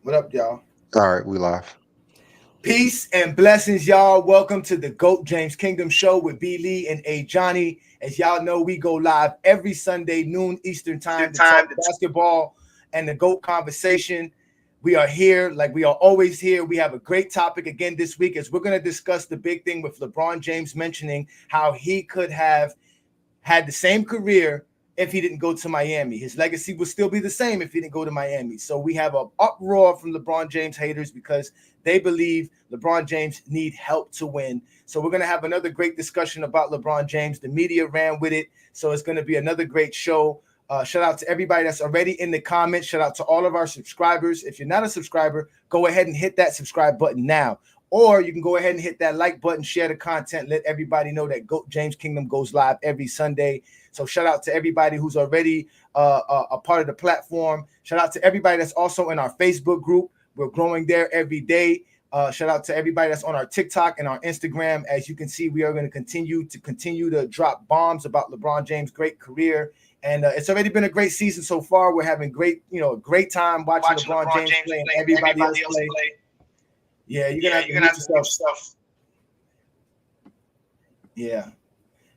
What up, y'all? All right, we live. Peace and blessings, y'all. Welcome to the GOAT James Kingdom Show with B. Lee and A. Johnny. As y'all know, we go live every Sunday, noon Eastern time to talk basketball and the GOAT conversation. We are here like we are always here. We have a great topic again this week as we're going to discuss the big thing with LeBron James mentioning how he could have had the same career if he didn't go to Miami. His legacy would still be the same if he didn't go to Miami. So we have an uproar from LeBron James haters because they believe LeBron James need help to win. So we're going to have another great discussion about LeBron James. The media ran with it. So it's going to be another great show. Shout out to everybody that's already in the comments. Shout out to all of our subscribers. If you're not a subscriber, go ahead and hit that subscribe button now. Or you can go ahead and hit that like button, share the content, let everybody know that GOAT James Kingdom goes live every Sunday. So shout out to everybody who's already a part of the platform. Shout out to everybody that's also in our Facebook group. We're growing there every day. Shout out to everybody that's on our TikTok and our Instagram. As you can see, we are going to continue to drop bombs about LeBron James' great career. And it's already been a great season so far. We're having great time watching LeBron James play and everybody else play. Yeah, you're gonna have to mute yourself. Yeah.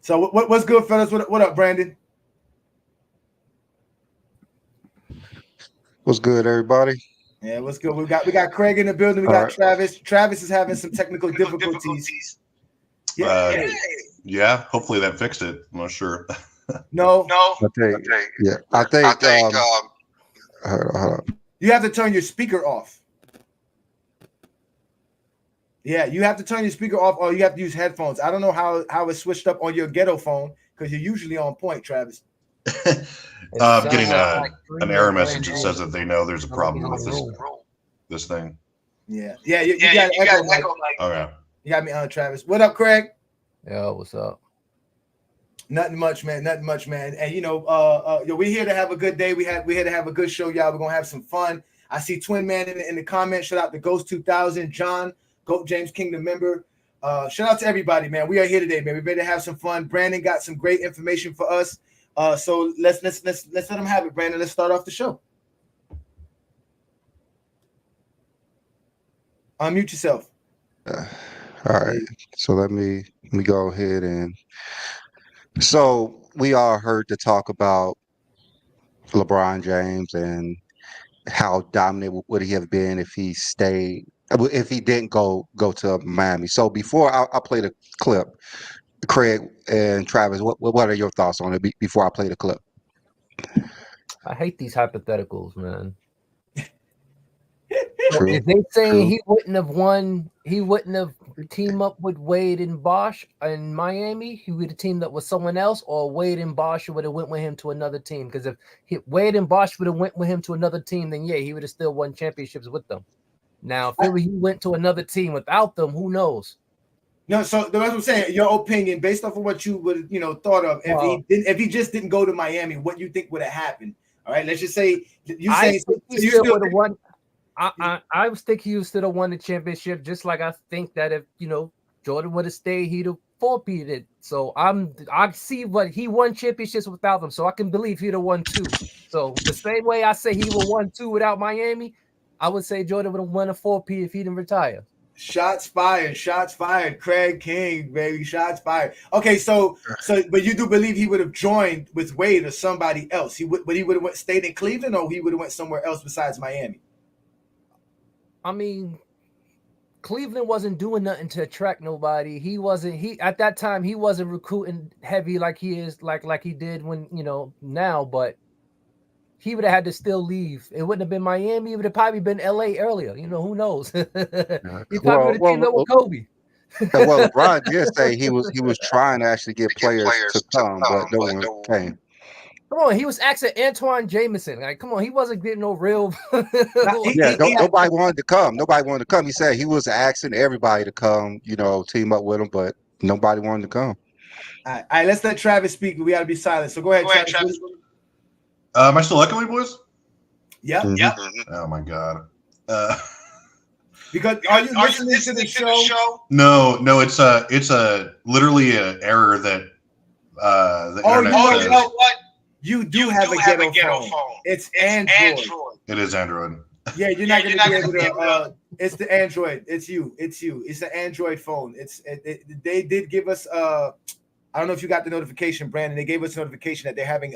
So what's good, fellas? What up, Brandon? What's good, everybody? Yeah, what's good? We got Craig in the building. We got Travis. Travis is having some technical difficulties. Yeah. Hopefully that fixed it. I'm not sure. No. I think. Hold on. You have to turn your speaker off. Yeah, you have to turn your speaker off, or you have to use headphones. I don't know how it's switched up on your ghetto phone because you're usually on point, Travis. I'm getting an error message that says that they know there's a problem with this thing. Yeah. You got echo mic. Okay. You got me on, Travis. What up, Craig? Yo, what's up? Nothing much, man. And we're here to have a good day. We're here to have a good show, y'all. We're gonna have some fun. I see Twin Man in the comments. Shout out to Ghost 2000, John, GOAT James Kingdom member. Shout out to everybody, man. We are here today, man. We better have some fun. Brandon got some great information for us. So let's let him have it, Brandon. Let's start off the show. Unmute yourself. All right. So let me go ahead and. So we all heard the talk about LeBron James and how dominant would he have been if he stayed, if he didn't go to Miami. So before I play the clip, Craig and Travis, what are your thoughts on it before I play the clip? I hate these hypotheticals, man. True. If they saying he wouldn't have teamed up with Wade and Bosh in Miami, he would have teamed up with someone else, or Wade and Bosh would have went with him to another team. Because if Wade and Bosh would have went with him to another team, then yeah, he would have still won championships with them. Now, if he went to another team without them, who knows? No, so that's what I'm saying. Your opinion, based off of what you would thought of, if he just didn't go to Miami, what you think would have happened? All right, let's just say you still would have won. I think he still have won the championship, just like I think that if Jordan would have stayed, he'd have four-peated. So I see what he won championships without them, so I can believe he'd have won two. So the same way I say he would have won two without Miami, I would say Jordan would have won a four-peat if he didn't retire. Shots fired. Craig King, baby, shots fired. Okay, so but you do believe he would have joined with Wade or somebody else? He would have stayed in Cleveland, or he would have went somewhere else besides Miami? I mean, Cleveland wasn't doing nothing to attract nobody. At that time he wasn't recruiting heavy like he is like he did when now, but he would have had to still leave. It wouldn't have been Miami. It would have probably been LA earlier. Who knows? He probably would have teamed up with Kobe. Well, LeBron did say he was trying to actually get players to come, but no one came. Come on, he was asking Antoine Jameson. Like, come on, he wasn't getting no real. Nobody wanted to come. He said he was asking everybody to come, team up with him, but nobody wanted to come. All right, let's let Travis speak. We got to be silent. So go ahead, Travis. Am I still echoing, boys? Yeah. Mhm. Yeah. Oh my god. Because are you listening to the show? No, it's literally an error that the internet says. You do have a ghetto phone. It's Android. It is Android. Yeah, you're not gonna be able to. It's the Android. It's you. It's you. It's an Android phone. They did give us. I don't know if you got the notification, Brandon. They gave us notification that they're having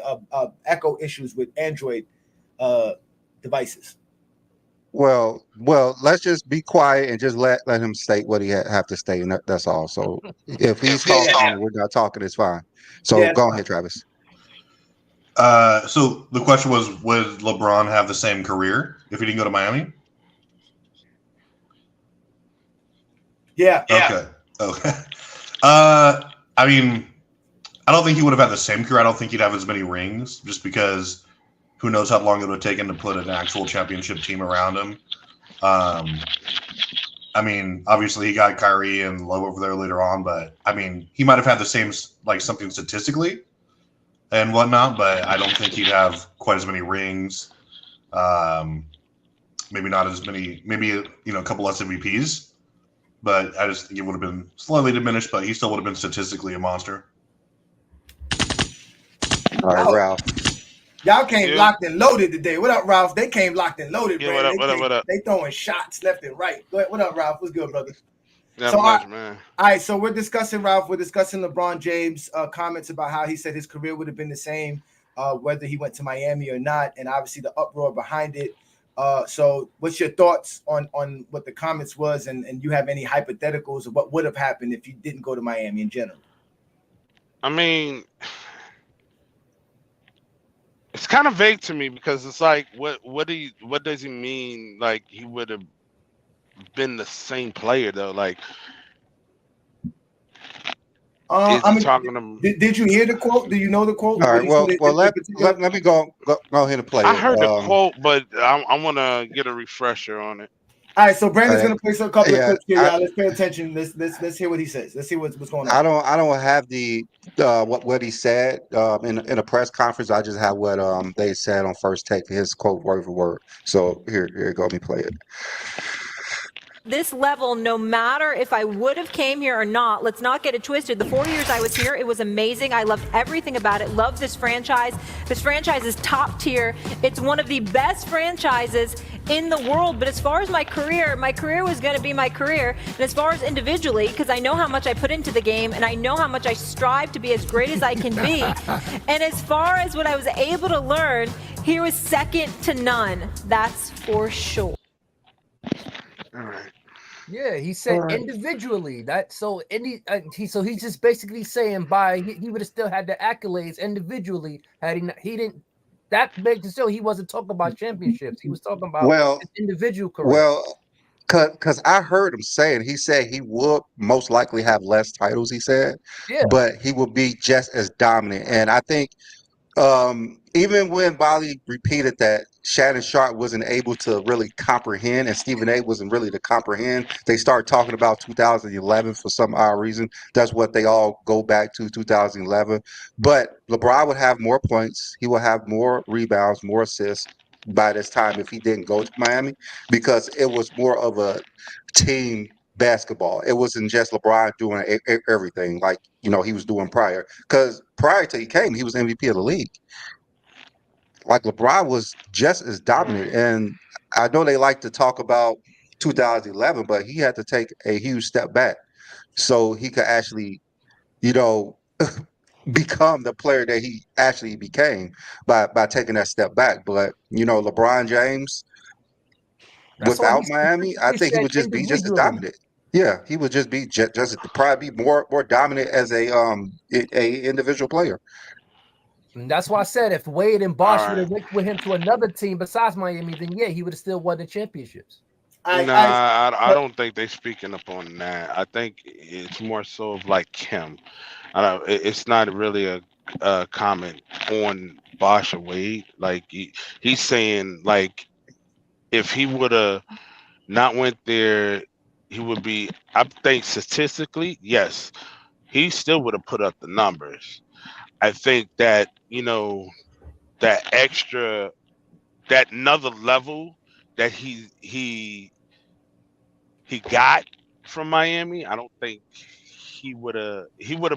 echo issues with Android devices. Well, let's just be quiet and just let him state what he have to state, and that's all. So if he's talking and we're not talking, it's fine. So go ahead, Travis. So the question was, would LeBron have the same career if he didn't go to Miami? Yeah. Okay. I mean, I don't think he would have had the same career. I don't think he'd have as many rings, just because who knows how long it would have taken to put an actual championship team around him. I mean, obviously he got Kyrie and Love over there later on, but I mean, he might have had the same, like, something statistically and whatnot, but I don't think he'd have quite as many rings. Maybe not as many, maybe, a couple less MVPs, but I just think it would have been slightly diminished, but he still would have been statistically a monster. All right, Ralph. Y'all came locked and loaded today. What up, Ralph? They came locked and loaded, yeah, Brandon. What up? They throwing shots left and right. Go ahead. What up, Ralph? What's good, brother? Not much, man. All right, so we're discussing, Ralph. We're discussing LeBron James' comments about how he said his career would have been the same whether he went to Miami or not, and obviously the uproar behind it. So what's your thoughts on what the comments was, and you have any hypotheticals of what would have happened if you didn't go to Miami in general? I mean, it's kind of vague to me because it's like, what does he mean? Like, he would have been the same player though? Like, did you hear the quote? Do you know the quote? All right. Well, let me go ahead and play it. I heard the quote, but I want to get a refresher on it. All right, so Brandon's gonna play a couple of clips here, y'all. Let's pay attention. Let's hear what he says. Let's see what's going on. I don't have the what he said in a press conference. I just have what they said on First Take, his quote word for word. So here you go. Let me play it. This level, no matter if I would have came here or not, let's not get it twisted. The 4 years I was here, it was amazing. I loved everything about it. Loved this franchise. This franchise is top tier. It's one of the best franchises in the world. But as far as my career was going to be my career. And as far as individually, because I know how much I put into the game and I know how much I strive to be as great as I can be. And as far as what I was able to learn, here was second to none. That's for sure. All right. Yeah, he said individually. So he's just basically saying he would have still had the accolades individually had he didn't. That begs to show he wasn't talking about championships. He was talking about his individual career. Well, because I heard him saying, he said he would most likely have less titles. He said, but he would be just as dominant. And I think even when Bali repeated that Shannon Sharp wasn't able to really comprehend and Stephen A wasn't really to comprehend, they started talking about 2011 for some odd reason. That's what they all go back to, 2011. But LeBron would have more points. He would have more rebounds, more assists by this time if he didn't go to Miami, because it was more of a team basketball. It wasn't just LeBron doing everything like he was doing prior. Because prior to he came, he was MVP of the league. Like, LeBron was just as dominant. And I know they like to talk about 2011, but he had to take a huge step back so he could actually, become the player that he actually became by taking that step back. But LeBron James, without Miami, I think he would just be just as dominant. Yeah, he would just be just probably be more dominant as a individual player. And that's why I said if Wade and Bosh would have went with him to another team besides Miami, then he would have still won the championships. I don't think they're speaking up on that. I think it's more so of like him. It's not really a comment on Bosh or Wade. Like he's saying, like, if he would have not went there, he would be. I think statistically, yes, he still would have put up the numbers. I think that that extra, that another level that he got from Miami, I don't think he would have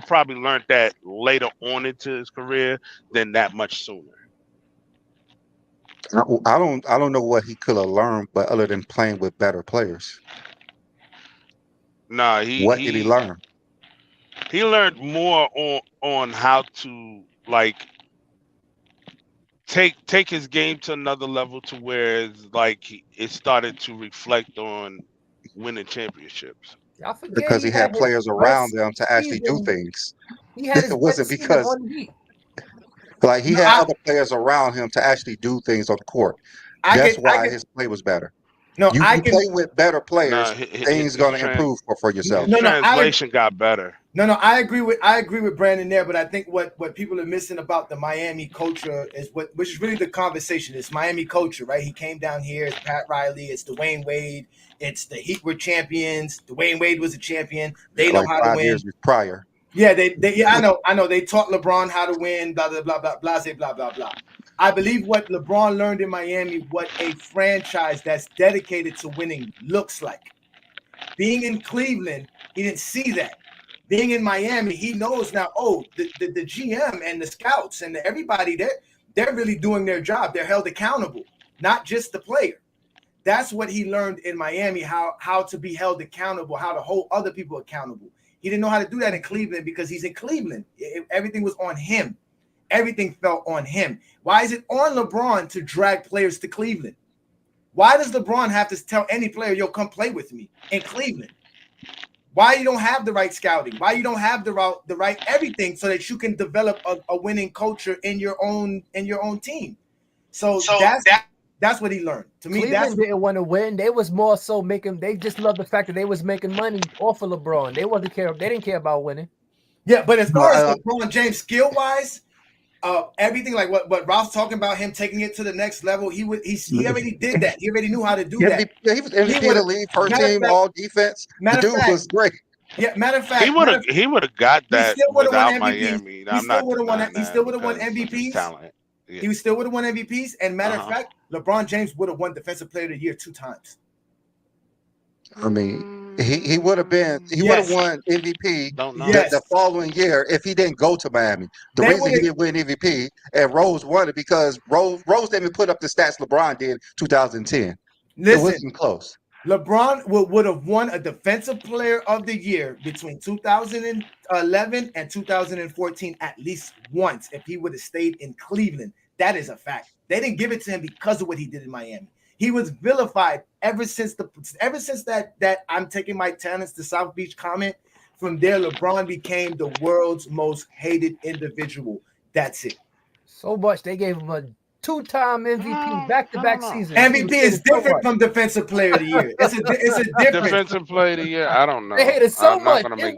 probably learned that later on into his career than that much sooner. I don't know what he could have learned, but other than playing with better players. Nah, What did he learn? he learned more on how to like take his game to another level to where it's like it started to reflect on winning championships. I forget Because he had his players around best them to actually do season. things. He had his It wasn't best season because on the Heat. like he No, had other players around him to actually do things on the court. That's why his play was better. No, You play with better players, Nah, things going to improve for yourself. His translation got better. No, I agree with Brandon there, but I think what people are missing about the Miami culture is which is really the conversation. It's Miami culture, right? He came down here. It's Pat Riley. It's Dwayne Wade. It's the Heat were champions. Dwayne Wade was a champion. They know how to win. 5 years prior. Yeah, I know. They taught LeBron how to win. Blah blah blah blah blah blah blah blah. I believe what LeBron learned in Miami, what a franchise that's dedicated to winning looks like. Being in Cleveland, he didn't see that. Being in Miami, he knows now, the GM and the scouts and everybody, they're really doing their job. They're held accountable, not just the player. That's what he learned in Miami, how to be held accountable, how to hold other people accountable. He didn't know how to do that in Cleveland because he's in Cleveland. Everything was on him. Everything fell on him. Why is it on LeBron to drag players to Cleveland? Why does LeBron have to tell any player, yo, come play with me in Cleveland? Why you don't have the right scouting? Why you don't have the right everything so that you can develop a winning culture in your own team? So that's what he learned. To me, Cleveland didn't want to win. They was more so they just loved the fact that they was making money off of LeBron. They didn't care about winning. Yeah, but as far as LeBron James skill wise, everything like what Ralph's talking about, him taking it to the next level, he already did that. He already knew how to do that. He was MVP of the league, first team, all defense. The dude was great. Yeah, matter of fact, he would have got that without Miami. He still would have won MVPs. Yeah. He still would have won MVPs. And matter of fact, LeBron James would have won Defensive Player of the Year 2 times. I mean, he would have been. He would have won MVP the following year if he didn't go to Miami. The reason he didn't win MVP and Rose won it because Rose didn't put up the stats LeBron did 2010. Listen, it wasn't close. LeBron would have won a Defensive Player of the Year between 2011 and 2014 at least once if he would have stayed in Cleveland. That is a fact. They didn't give it to him because of what he did in Miami. He was vilified ever since that I'm taking my talents to South Beach comment. From there, LeBron became the world's most hated individual. That's it. So much they gave him a 2-time MVP back-to-back season. MVP is different from Defensive Player of the Year. It's a different Defensive Player of the Year. I don't know. They hated so much. I'm not going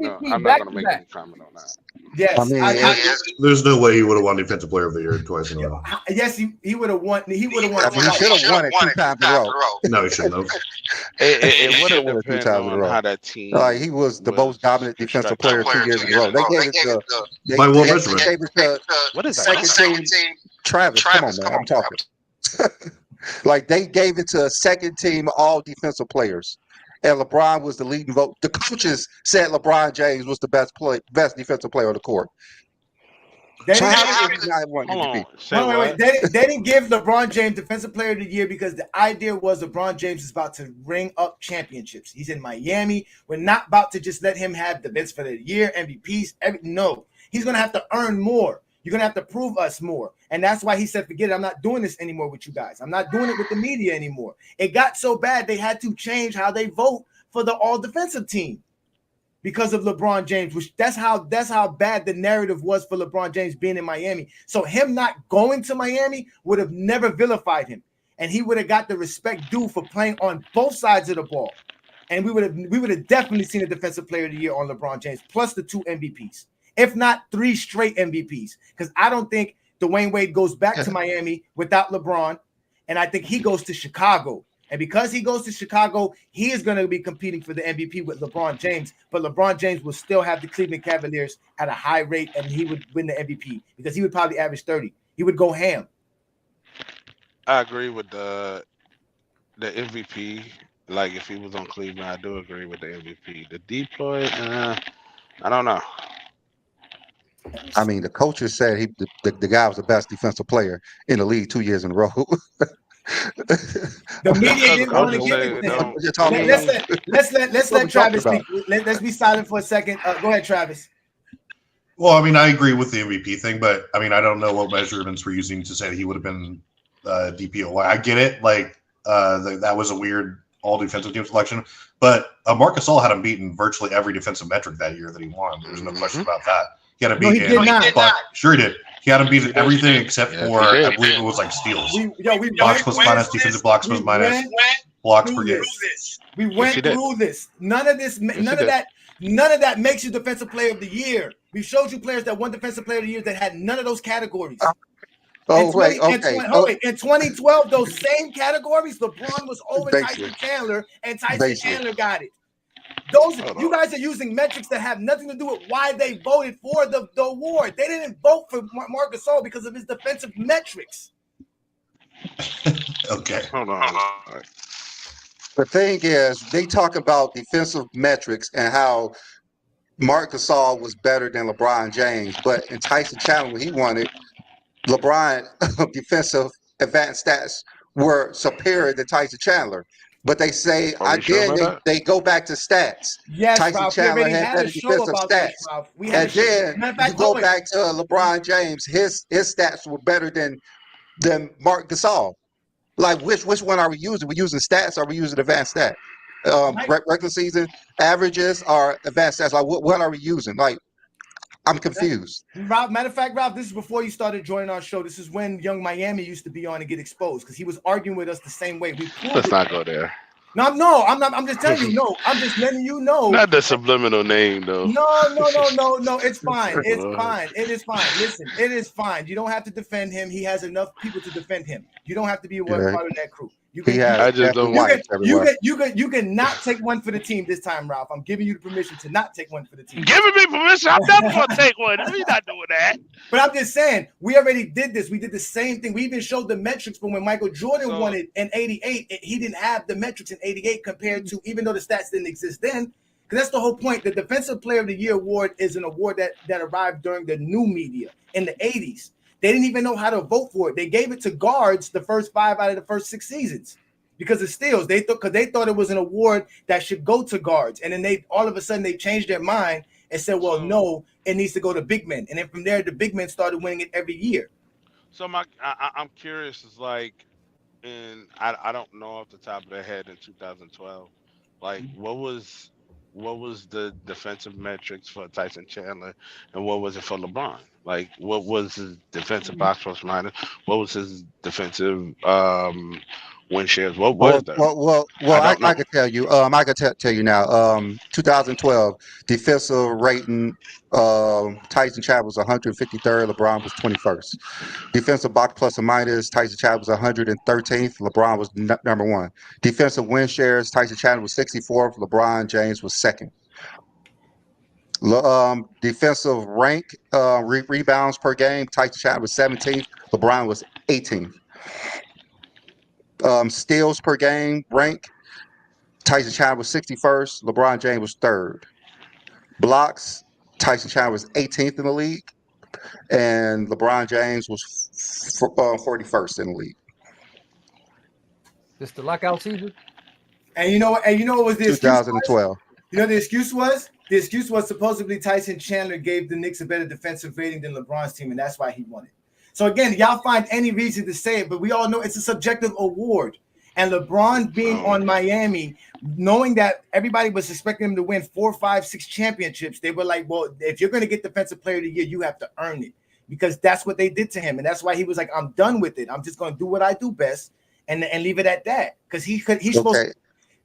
to make any comment on that. Yes, there's no way he would have won Defensive Player of the Year twice in a row. Yes, he would have won. He would have won. He should have won it 2 times in a row. No, he shouldn't have. It would have won 2 times in a row. How that team? Like he was the most dominant defensive player 2 years in a row. They gave it to by Will Richmond. What is that? Second team. Travis, come on, man. I'm talking. Like they gave it to a second team all defensive players. And LeBron was the leading vote. The coaches said LeBron James was the best defensive player on the court. They didn't give LeBron James Defensive Player of the Year because the idea was LeBron James is about to ring up championships. He's in Miami. We're not about to just let him have Defensive Player of the Year, MVPs. No, he's going to have to earn more. You're going to have to prove us more. And that's why he said, forget it. I'm not doing this anymore with you guys. I'm not doing it with the media anymore. It got so bad they had to change how they vote for the all-defensive team because of LeBron James, which that's how bad the narrative was for LeBron James being in Miami. So him not going to Miami would have never vilified him. And he would have got the respect due for playing on both sides of the ball. And we would have definitely seen a Defensive Player of the Year on LeBron James, plus the 2 MVPs. If not 3 straight MVPs, because I don't think Dwayne Wade goes back to Miami without LeBron, and I think he goes to Chicago. And because he goes to Chicago, he is going to be competing for the MVP with LeBron James, but LeBron James will still have the Cleveland Cavaliers at a high rate, and he would win the MVP because he would probably average 30. He would go ham. I agree with the MVP. Like, if he was on Cleveland, I do agree with the MVP. The deploy, I don't know. I mean, the coaches said the guy was the best defensive player in the league 2 years in a row. The media Because the didn't want to coaches give say it it to him. don't. What you're talking about? Let's What let we Travis talking speak. Let's be silent for a second. Go ahead, Travis. Well, I mean, I agree with the MVP thing, but I mean, I don't know what measurements we're using to say that he would have been DPO. I get it, like that was a weird all defensive team selection, but Marc Gasol had him beaten virtually every defensive metric that year that he won. There's no question about that. He had him No, beat he did not. Sure, he did. He had him beat He did. everything except Yes, for he did. I believe it was like steals. We Blocks plus minus, defensive blocks plus minus, blocks per game. We Yes, went he did. through this. None of this. Yes, he None of did. that. None of that makes you defensive player of the year. We showed you players that won defensive player of the year that had none of those categories. Oh, wait, okay. In 2012, those same categories, LeBron was over Basically. Tyson Chandler, and Tyson Basically. Chandler got it. Those Hold you on. guys are using metrics that have nothing to do with why they voted for the award. They didn't vote for Marc Gasol because of his defensive metrics. Okay. Hold on. All right. The thing is, they talk about defensive metrics and how Marc Gasol was better than LeBron James, but in Tyson Chandler, when he won it, LeBron defensive advanced stats were superior to Tyson Chandler. But they say Are we sure about that? they go back to stats. Yes, Tyson Ralph, we Chandler already had had better a show defensive about stats. this, Ralph. We had And then matter of fact, you go back to LeBron James, his stats were better than Marc Gasol. Like which one are we using? We're using stats or are we using advanced stats? Regular season averages or advanced stats? Like what are we using? Like I'm confused. Ralph, matter of fact, Ralph, this is before you started joining our show. This is when Young Miami used to be on and get exposed because he was arguing with us the same way. We proved Let's it. not go there. No, I'm not. I'm just telling you. No, I'm just letting you know. Not the subliminal name though. No. It's fine. It's fine. It is fine. Listen, it is fine. You don't have to defend him. He has enough people to defend him. You don't have to be a part of that crew. You can. I just don't want. You can not take one for the team this time, Ralph. I'm giving you the permission to not take one for the team. Giving me permission. I'm never gonna take one. We're not doing that. But I'm just saying, we already did this. We did the same thing. We even showed the metrics from when Michael Jordan won it in '88. He didn't have the metrics in '88 compared to, even though the stats didn't exist then. Because that's the whole point. The Defensive Player of the Year award is an award that arrived during the new media in the '80s. They didn't even know how to vote for it. They gave it to guards the first 5 out of the first 6 seasons because of steals. They thought it was an award that should go to guards, and then they all of a sudden they changed their mind and said, "Well, no, it needs to go to big men." And then from there, the big men started winning it every year. So I'm curious. Is like, I don't know off the top of the head in 2012, like what was the defensive metrics for Tyson Chandler, and what was it for LeBron? Like, what was his defensive box plus minus? What was his defensive win shares? What was that? Well, I could tell you. I could tell you now. 2012 defensive rating. Tyson Chandler was 153rd. LeBron was 21st. Defensive box plus or minus. Tyson Chandler was 113th. LeBron was number 1. Defensive win shares. Tyson Chandler was 64th. LeBron James was 2nd. Defensive rank, rebounds per game. Tyson Chandler was 17th. LeBron was 18th. Steals per game rank. Tyson Chandler was 61st. LeBron James was 3rd. Blocks. Tyson Chandler was 18th in the league, and LeBron James was 41st in the league. This the lockout season. And you know what? Was the 2012. You know the excuse was? The excuse was supposedly Tyson Chandler gave the Knicks a better defensive rating than LeBron's team, and that's why he won it. So again, y'all find any reason to say it, but we all know it's a subjective award. And LeBron being on Miami, knowing that everybody was expecting him to win 4, 5, 6 championships, they were like, well, if you're going to get Defensive Player of the Year, you have to earn it. Because that's what they did to him. And that's why he was like, I'm done with it. I'm just going to do what I do best and leave it at that. Because he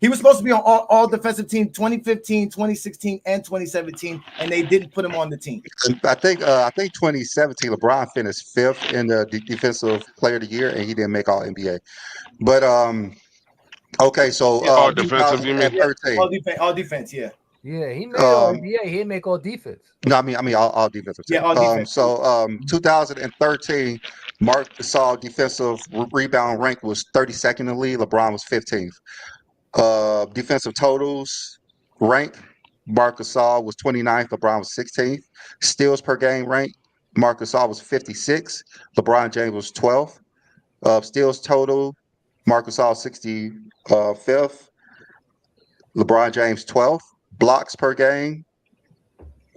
was supposed to be on all defensive team 2015, 2016, and 2017, and they didn't put him on the team. I think 2017 LeBron finished 5th in the defensive player of the year, and he didn't make all NBA. But okay, so all defensive, you mean? All defense, yeah. Yeah, he made all NBA. He didn't make all defense. No, I mean all defensive. Yeah, all defense. So 2013, Marc Gasol defensive rebound rank was 32nd in the league. LeBron was 15th. Defensive totals rank, Marc Gasol was 29th, LeBron was 16th. Steals per game rank, Marc Gasol was 56th, LeBron James was 12th. Steals total Marc Gasol 65th. LeBron James 12th. Blocks per game.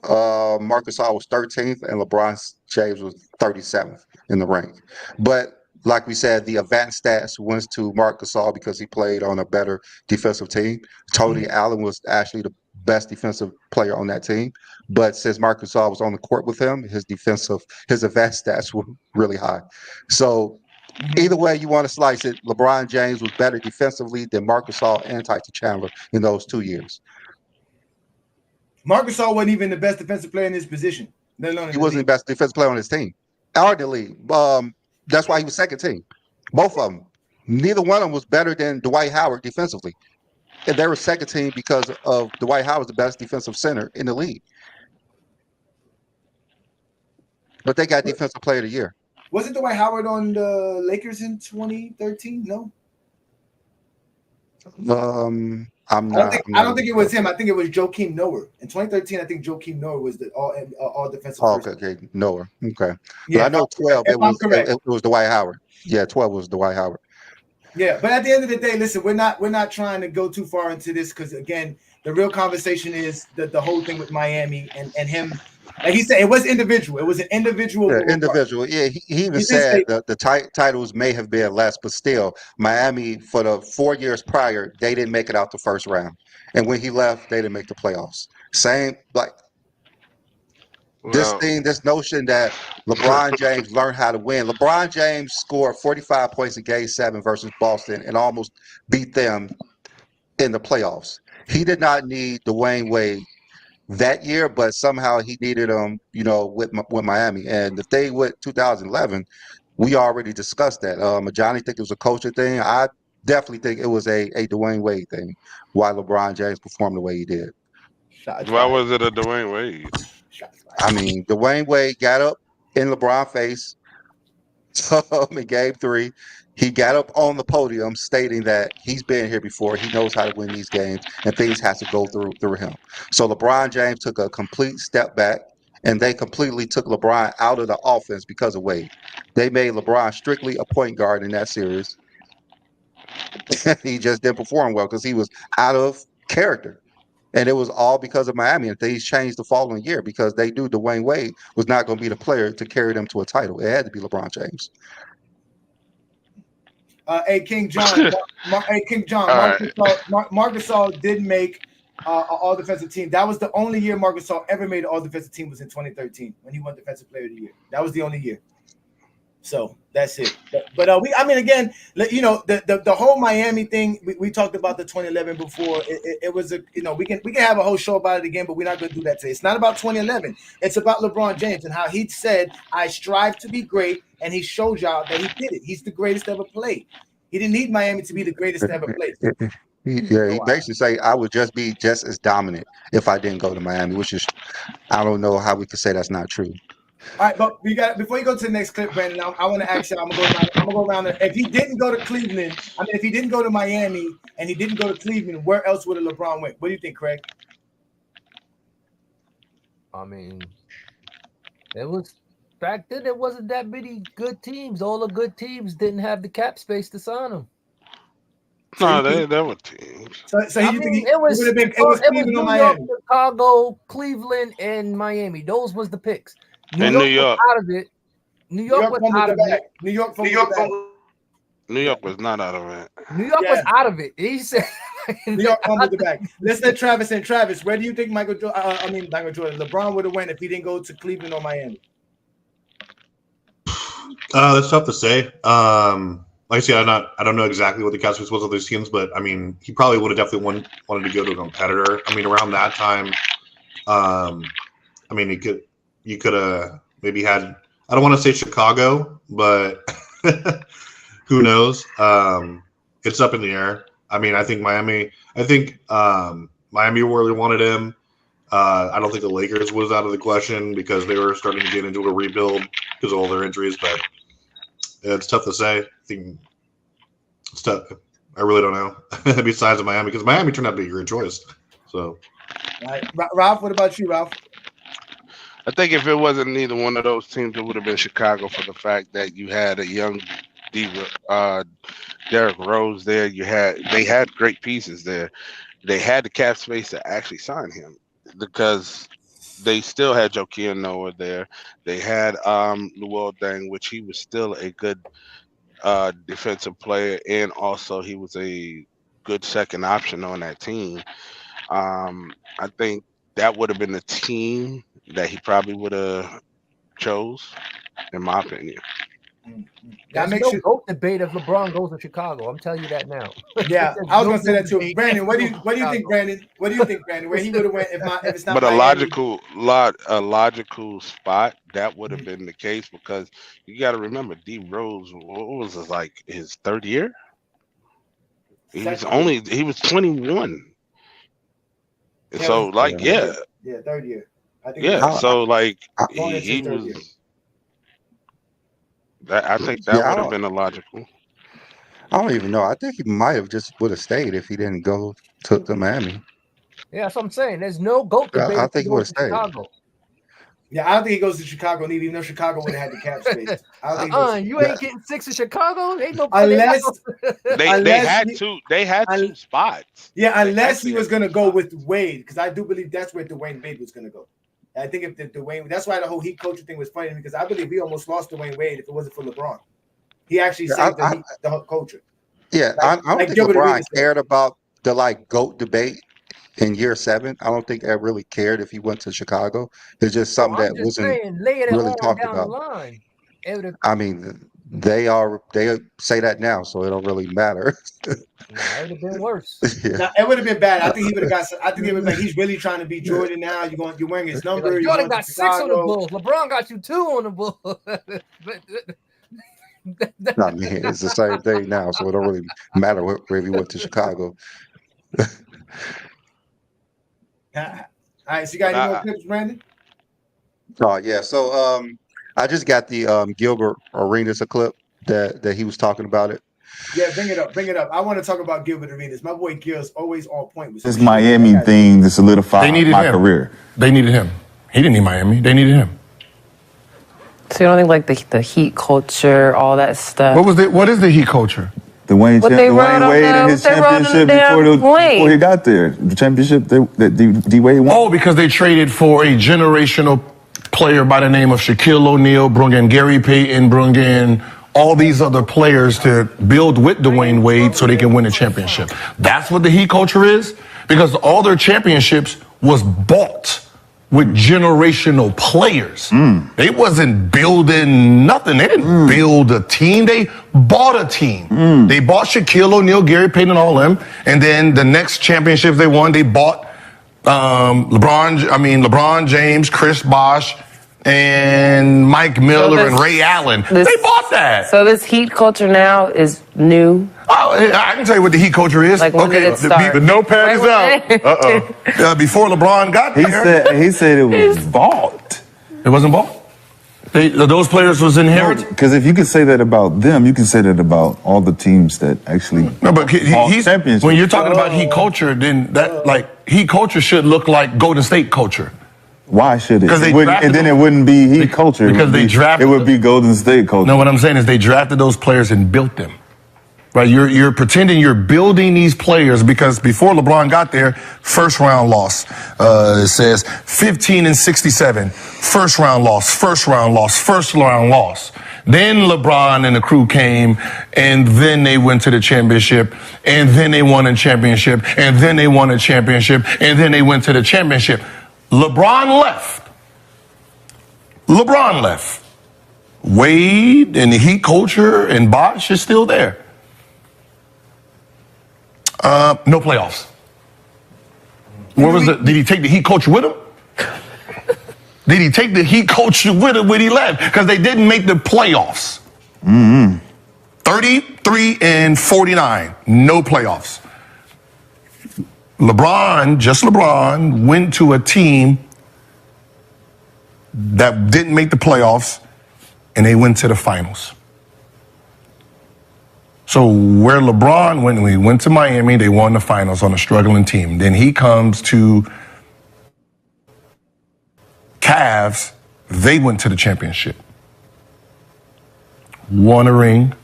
Marc Gasol was 13th, and LeBron James was 37th in the rank. But like we said, the advanced stats went to Marc Gasol because he played on a better defensive team. Tony Allen was actually the best defensive player on that team. But since Marc Gasol was on the court with him, his advanced stats were really high. So either way you want to slice it, LeBron James was better defensively than Marc Gasol and Tyson Chandler in those 2 years. Marc Gasol wasn't even the best defensive player in his position. He wasn't the best defensive player on his team. Arguably, that's why he was second team. Both of them. Neither one of them was better than Dwight Howard defensively. And they were second team because of Dwight Howard's the best defensive center in the league. But they got defensive player of the year. Wasn't Dwight Howard on the Lakers in 2013? No. I don't think it was him. I think it was Joakim Noah. In 2013, I think Joakim Noah was the all defensive. Okay, Noah. Okay. Yeah, but I know 12. It was Dwight Howard. Yeah, 12 was Dwight Howard. Yeah, but at the end of the day, listen, we're not trying to go too far into this because again, the real conversation is the whole thing with Miami and him. Like he said, it was individual. It was an individual. Yeah, individual. Yeah, he even said the titles may have been less, but still, Miami for the 4 years prior, they didn't make it out the first round, and when he left, they didn't make the playoffs. Same like this notion that LeBron James learned how to win. LeBron James scored 45 points in Game 7 versus Boston and almost beat them in the playoffs. He did not need Dwayne Wade that year, but somehow he needed him, with Miami. And the thing with 2011, we already discussed that. Johnny think it was a culture thing. I definitely think it was a Dwayne Wade thing. Why LeBron James performed the way he did. Why was it a Dwayne Wade? I mean, Dwayne Wade got up in LeBron's face in Game 3. He got up on the podium stating that he's been here before. He knows how to win these games, and things have to go through him. So LeBron James took a complete step back, and they completely took LeBron out of the offense because of Wade. They made LeBron strictly a point guard in that series. He just didn't perform well because he was out of character. And it was all because of Miami, and things changed the following year because they knew Dwayne Wade was not going to be the player to carry them to a title. It had to be LeBron James. King John. Marc Gasol did make an all defensive team. That was the only year Marc Gasol ever made an all defensive team was in 2013 when he won defensive player of the year. That was the only year. So that's it. But again, the whole Miami thing. We talked about the 2011 before. It was we can have a whole show about it again, but we're not going to do that today. It's not about 2011. It's about LeBron James and how he said, "I strive to be great," and he showed y'all that he did it. He's the greatest ever played. He didn't need Miami to be the greatest ever played. He basically say, "I would just be just as dominant if I didn't go to Miami," which is, I don't know how we could say that's not true. All right, but before you go to the next clip, Brandon, I want to ask you. I'm gonna go around. If he didn't go to Cleveland, if he didn't go to Miami and he didn't go to Cleveland, where else would LeBron went? What do you think, Craig? I mean, it was back then. There wasn't that many good teams. All the good teams didn't have the cap space to sign him. No, there were teams. So it was Cleveland or Miami, Chicago, Cleveland, and Miami. Those was the picks. New York was out of it. New York was out of it. New York was not out of it. New York was out of it. He said New York fumbled the bag. Let's let Travis in. Travis, where do you think LeBron would have went if he didn't go to Cleveland or Miami? That's tough to say. Like I said, I don't know exactly what the cap space was of those teams, but I mean, he probably would have definitely wanted to go to a competitor. I mean, around that time, you could have maybe had. I don't want to say Chicago, but who knows? It's up in the air. I mean, I think Miami. Miami really wanted him. I don't think the Lakers was out of the question because they were starting to get into a rebuild because of all their injuries, but. It's tough to say. I think it's tough. I really don't know. Besides Miami, because Miami turned out to be a great choice. So, all right. Ralph, what about you, Ralph? I think if it wasn't neither one of those teams, it would have been Chicago for the fact that you had a young Derrick Rose there. They had great pieces there. They had the cap space to actually sign him because they still had Joakim Noah there. They had Luol Deng, which he was still a good defensive player, and also he was a good second option on that team. I think that would have been the team that he probably would have chose, in my opinion. There's no GOAT debate if LeBron goes to Chicago. I'm telling you that now. Yeah, I was gonna say that too. Brandon, what do you think, Brandon? What do you think, Brandon? Where he would have went if it's not? But Miami? a logical spot that would have been the case because you got to remember D Rose. What was it, like his third year? He was 21. Yeah, so third year. I think. Yeah, so like he was. Year. I think that would have been a logical. I don't even know. I think he might have just would have stayed if he didn't go to Miami. Yeah, that's what I'm saying. There's no GOAT debate. I think he would have stayed. Chicago. Yeah, I don't think he goes to Chicago, even though Chicago would have had the cap space. You ain't getting 6 in Chicago. Ain't no unless they had two spots. Yeah, unless he was gonna go with Wade, because I do believe that's where Dwayne Wade was gonna go. I think if the Dwayne, that's why the whole Heat coaching thing was funny because I believe we almost lost Dwayne Wade if it wasn't for LeBron. He actually saved the culture. Yeah, I don't think LeBron cared about the GOAT debate in year 7. I don't think I really cared if he went to Chicago. It's just something that wasn't really talked about. I mean, they say that now, so it don't really matter. It would have been worse. Now, it would have been bad. I think he would have got. I think it was like he's really trying to be Jordan now. You're wearing his number. Like, Jordan got 6 on the Bulls. LeBron got you 2 on the Bulls. I mean, it's the same thing now, so it don't really matter where he went to Chicago. All right, so you got any more clips, Brandon? Oh yeah, so I just got the Gilbert Arenas clip that he was talking about it. Yeah, bring it up. I want to talk about Gilbert Arenas. My boy Gil's always on point with this Miami thing to solidify my career. They needed him. He didn't need Miami. They needed him. So you don't think like the Heat culture, all that stuff? What is the Heat culture? Dwayne Wade and his championship before he got there. The championship that D Wade won. Oh, because they traded for a generational player by the name of Shaquille O'Neal, brought in Gary Payton, brought in all these other players to build with Dwayne Wade so they can win a championship. That's what the Heat culture is, because all their championships was bought with generational players. They wasn't building nothing. They didn't build a team. They bought a team. They bought Shaquille O'Neal, Gary Payton, and all them. And then the next championships they won, they bought LeBron James, Chris Bosh, and Mike Miller and Ray Allen. They bought that. So this Heat culture now is new. Oh, I can tell you what the Heat culture is. Like when did it start? The notepad is out. Before LeBron got there. He said it was bought. It wasn't bought? Those players was inherited? Because if you can say that about them, you can say that about all the teams that actually he's champions. When you're talking about Heat culture, then Heat culture should look like Golden State culture. Why should it? And then it wouldn't be Heat culture. Because it would be Golden State culture. No, what I'm saying is they drafted those players and built them. Right? You're pretending you're building these players because before LeBron got there, first round loss. It says 15-67. First round loss. Then LeBron and the crew came, and then they went to the championship, and then they won a championship, and then they won a championship, and then they went to the championship. LeBron left. Wade and the Heat culture and Bosh is still there. No playoffs. Did he take the Heat culture with him? Did he take the Heat culture with him when he left? Because they didn't make the playoffs. 33-49, no playoffs. LeBron went to a team that didn't make the playoffs, and they went to the finals. So where LeBron went, when he went to Miami, they won the finals on a struggling team. Then he comes to Cavs, they went to the championship. Won a ring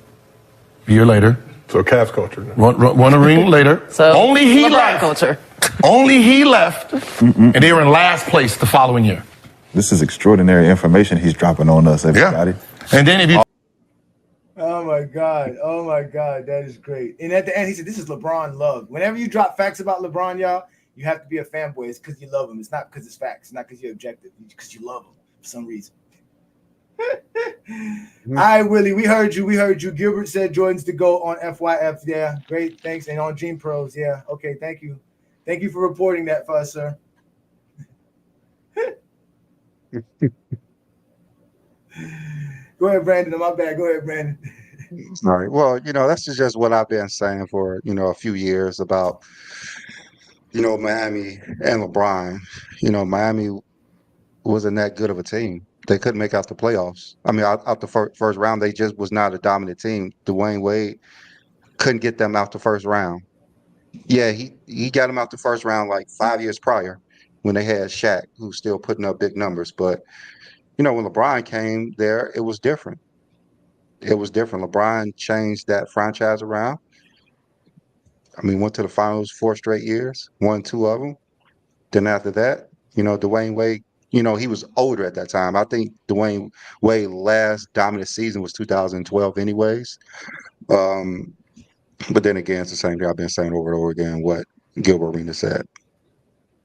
a year later. So Cavs culture. Won a ring later. So only he LeBron left. culture. Only he left, and they were in last place the following year. This is extraordinary information he's dropping on us, everybody. Yeah. And then if you Oh my God, that is great. And at the end, he said, "This is LeBron love." Whenever you drop facts about LeBron, y'all, you have to be a fanboy. It's because you love him. It's not because it's facts. It's not because you're objective. It's because you love him for some reason. All right, Willie, we heard you. Gilbert said Jordan's to go on FYF. Yeah, great, thanks. And on Dream Pros, yeah, okay, thank you for reporting that for us, sir. Go ahead, Brandon. My bad. Go ahead, Brandon. All right. Well, that's just what I've been saying for, a few years about, Miami and LeBron. Miami wasn't that good of a team. They couldn't make out the playoffs. I mean, out the first round, they just was not a dominant team. Dwayne Wade couldn't get them out the first round. Yeah, he got them out the first round like 5 years prior when they had Shaq, who was still putting up big numbers. But, when LeBron came there, it was different. It was different. LeBron changed that franchise around. I mean, went to the finals 4 straight years, won 2 of them. Then after that, Dwayne Wade, he was older at that time. I think Dwayne Wade's last dominant season was 2012 anyways. But then again, it's the same thing I've been saying over and over again, what Gilbert Arenas said.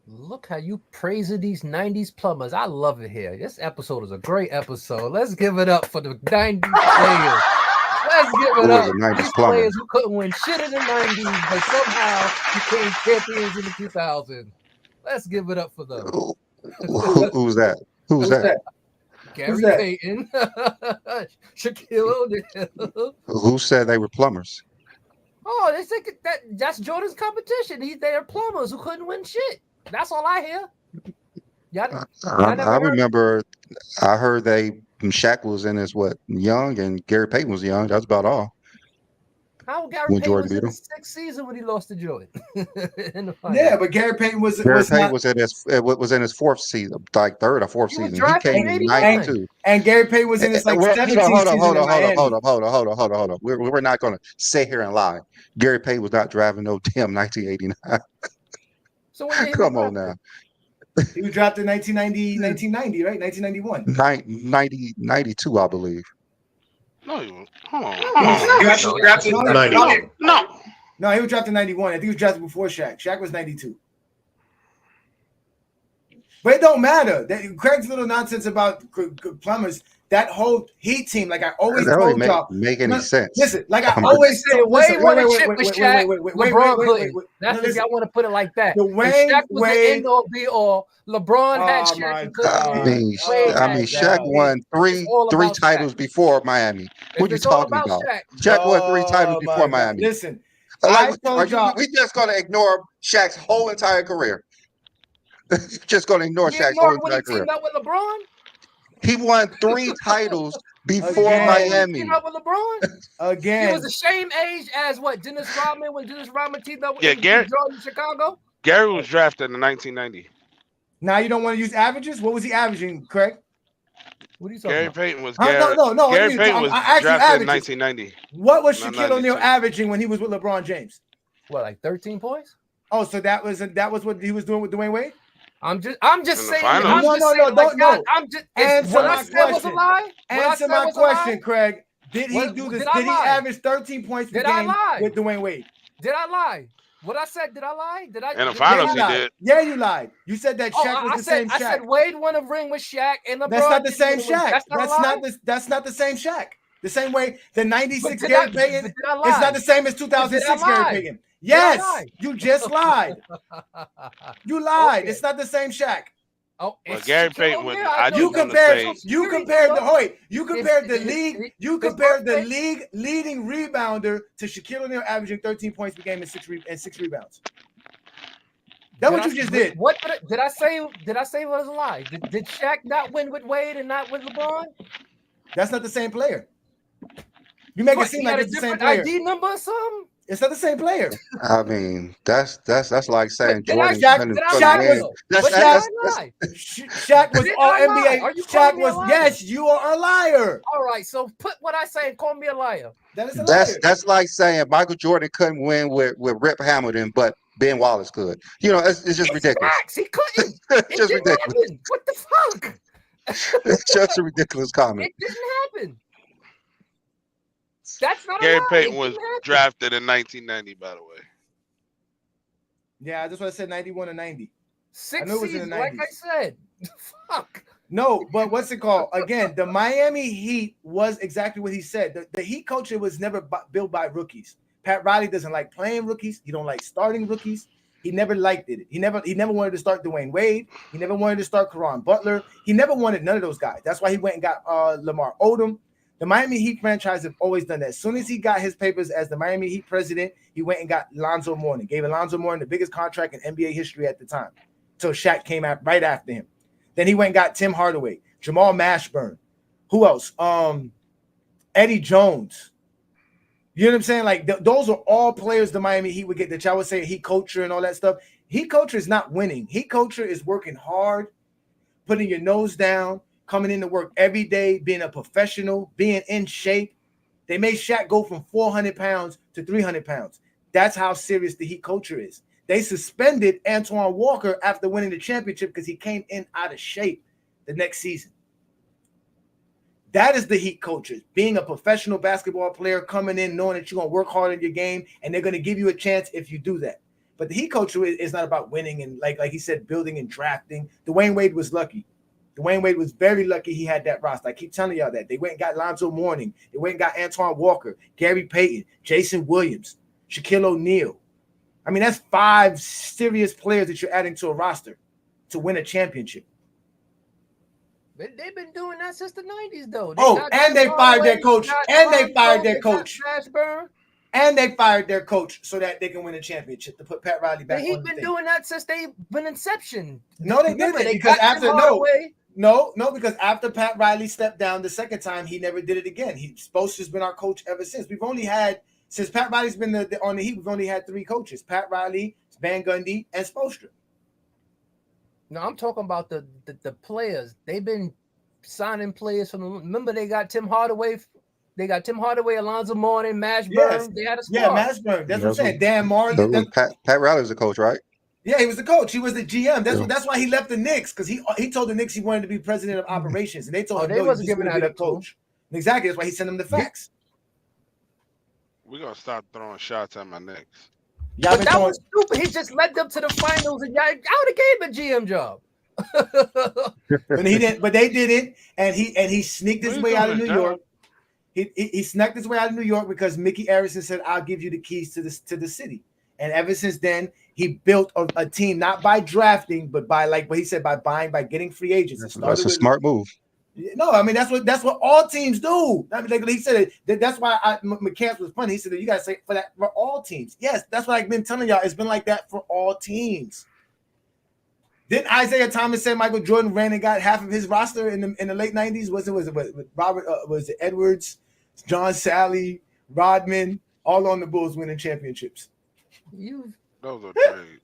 Look how you praising these 90s plumbers. I love it here. This episode is a great episode. Let's give it up for the 90s players. Let's give it up for these players who couldn't win shit in the 90s, but somehow became champions in the 2000s. Let's give it up for them. Who's that? Who's that? Gary Payton. Shaquille O'Neal. Who said they were plumbers? Oh, they think that's Jordan's competition. They are plumbers who couldn't win shit. That's all I hear. I remember I heard Shaq was in his young and Gary Payton was young. That's about all. How Gary Payton was in his 6th season when he lost to Jordan? Yeah, but Gary Payton was in his 4th season, like 3rd or 4th season. He came in 92. And Gary Payton was in his 17th season. Hold on. We're not going to sit here and lie. Gary Payton was not driving no damn 1989. So come on now. He was drafted in 1990, right? 1991. 92, I believe. No, he was. Hold on. He was drafted in 90. No, he was drafted in 91. I think he was drafted before Shaq. Shaq was 92. But it don't matter. Craig's little nonsense about plumbers. That whole Heat team, like I always told y'all, make any sense. Listen, like I always say, wait. That's if y'all want to put it like that. Shaq was the end all be all. LeBron had Shaq. I mean, Shaq won three titles before Miami. What are you talking about? Shaq won 3 titles before Miami. Listen, we just gonna ignore Shaq's whole entire career. Just gonna ignore Shaq's whole entire career. With LeBron? He won 3 titles before Miami. Team up with LeBron? Again. He was the same age as what? Dennis Rodman when Dennis Rodman teamed up with Gary, Jordan in Chicago? Gary was drafted in 1990. Now you don't want to use averages? What was he averaging, Craig? What are you talking Gary about? Payton was No. Gary Payton was drafted in 1990. What was Shaquille O'Neal averaging when he was with LeBron James? What, like 13 points? Oh, so that was what he was doing with Dwayne Wade? I'm just saying. No. I'm just answer my question. Was a lie? Answer my question, Craig. Did he do this? Did he average 13 points per game with Dwayne Wade? Did I lie? What I said, did I lie? Did I? In the finals, he did. Yeah, you lied. You said that Shaq was the same Shaq. I said Wade won a ring with Shaq and LeBron. That's not the same Shaq. That's not the same Shaq. The same way the 96 Gary Payton is not the same as 2006 Gary Payton. Yes, you just lied. You lied. Okay. It's not the same Shaq. Oh, well, Gary Payton was. You compared the league leading rebounder to Shaquille O'Neal averaging 13 points per game and 6 rebounds. That's what you just did. What did I say? Did I say was a lie? Did Shaq not win with Wade and not with LeBron? That's not the same player. You make it seem like it's the same player. ID number or something? It's not the same player. I mean, that's like saying Did I- Jordan did I couldn't Shaq win. was- That's Did that's, I that's, lie? Shaq was Did all I lie? NBA. Are you calling Shaq me a was liar? yes, you are a liar. All right, so put what I say and call me a liar. That is a liar. that's like saying Michael Jordan couldn't win with Rip Hamilton, but Ben Wallace could. You know, it's just It's ridiculous. facts. He couldn't. It's It just didn't ridiculous. happen. What the fuck? It's just a ridiculous comment. It didn't happen. That's not Gary a lie. Payton It was didn't happen. drafted in 1990, by the way. Yeah, that's what I said. 91 or 90. 6 knew it was in the seasons, like 90s. I said. Fuck. No, but what's it called? Again, the Miami Heat was exactly what he said. The Heat culture was never built by rookies. Pat Riley doesn't like playing rookies. He don't like starting rookies. He never liked it. He never wanted to start Dwayne Wade. He never wanted to start Caron Butler. He never wanted none of those guys. That's why he went and got Lamar Odom. The Miami Heat franchise have always done that. As soon as he got his papers as the Miami Heat president, he went and got Lonzo Mourning. Gave Lonzo Mourning the biggest contract in NBA history at the time. So Shaq came out right after him. Then he went and got Tim Hardaway, Jamal Mashburn. Who else? Eddie Jones. You know what I'm saying? Like those are all players the Miami Heat would get that y'all would say Heat culture and all that stuff. Heat culture is not winning. Heat culture is working hard, putting your nose down, coming into work every day, being a professional, being in shape. They made Shaq go from 400 pounds to 300 pounds. That's how serious the Heat culture is. They suspended Antoine Walker after winning the championship because he came in out of shape the next season. That is the Heat culture. Being a professional basketball player, coming in, knowing that you're going to work hard in your game, and they're going to give you a chance if you do that. But the Heat culture is not about winning and, like he said, building and drafting. Dwayne Wade was lucky. Dwayne Wade was very lucky he had that roster. I keep telling y'all that. They went and got Lonzo Mourning. They went and got Antoine Walker, Gary Payton, Jason Williams, Shaquille O'Neal. I mean, that's 5 serious players that you're adding to a roster to win a championship. They've been doing that since the 90s, though. They fired their coach. And they fired their coach. And they fired their coach so that they can win a championship to put Pat Riley back. He's been doing that since they've been inception. No, they didn't. Because after because after Pat Riley stepped down the second time, he never did it again. Spoelstra's been our coach ever since. We've only had since Pat Riley's been on the Heat. We've only had 3 coaches: Pat Riley, Van Gundy, and Spoelstra. No, I'm talking about the players. They've been signing players from. Remember, they got Tim Hardaway. They got Tim Hardaway, Alonzo Mourning, Mashburn. Yes. They had a squad. Yeah, Mashburn. That's what I'm saying. Dan Marley. Pat Riley was the coach, right? Yeah, he was the coach. He was the GM. That's why he left the Knicks, because he told the Knicks he wanted to be president of operations, and they told him they wasn't giving that a coach. Exactly. That's why he sent him the facts. We're gonna stop throwing shots at my Knicks. But that was stupid. He just led them to the finals, and I would have gave him a GM job. But he didn't. But they did it, and he sneaked his way out of New York. He snuck his way out of New York because Mickey Arison said, "I'll give you the keys to the city." And ever since then, he built a team not by drafting, but by, like what he said, by buying, by getting free agents. That's a smart move. No, I mean that's what all teams do. I mean, he said that's why McCants was funny. He said you gotta say for all teams. Yes, that's what I've been telling y'all. It's been like that for all teams. Didn't Isaiah Thomas say Michael Jordan ran and got half of his roster in the late 90s? Was it Robert? Was it Edwards, John Sally, Rodman, all on the Bulls winning championships? Those are trades.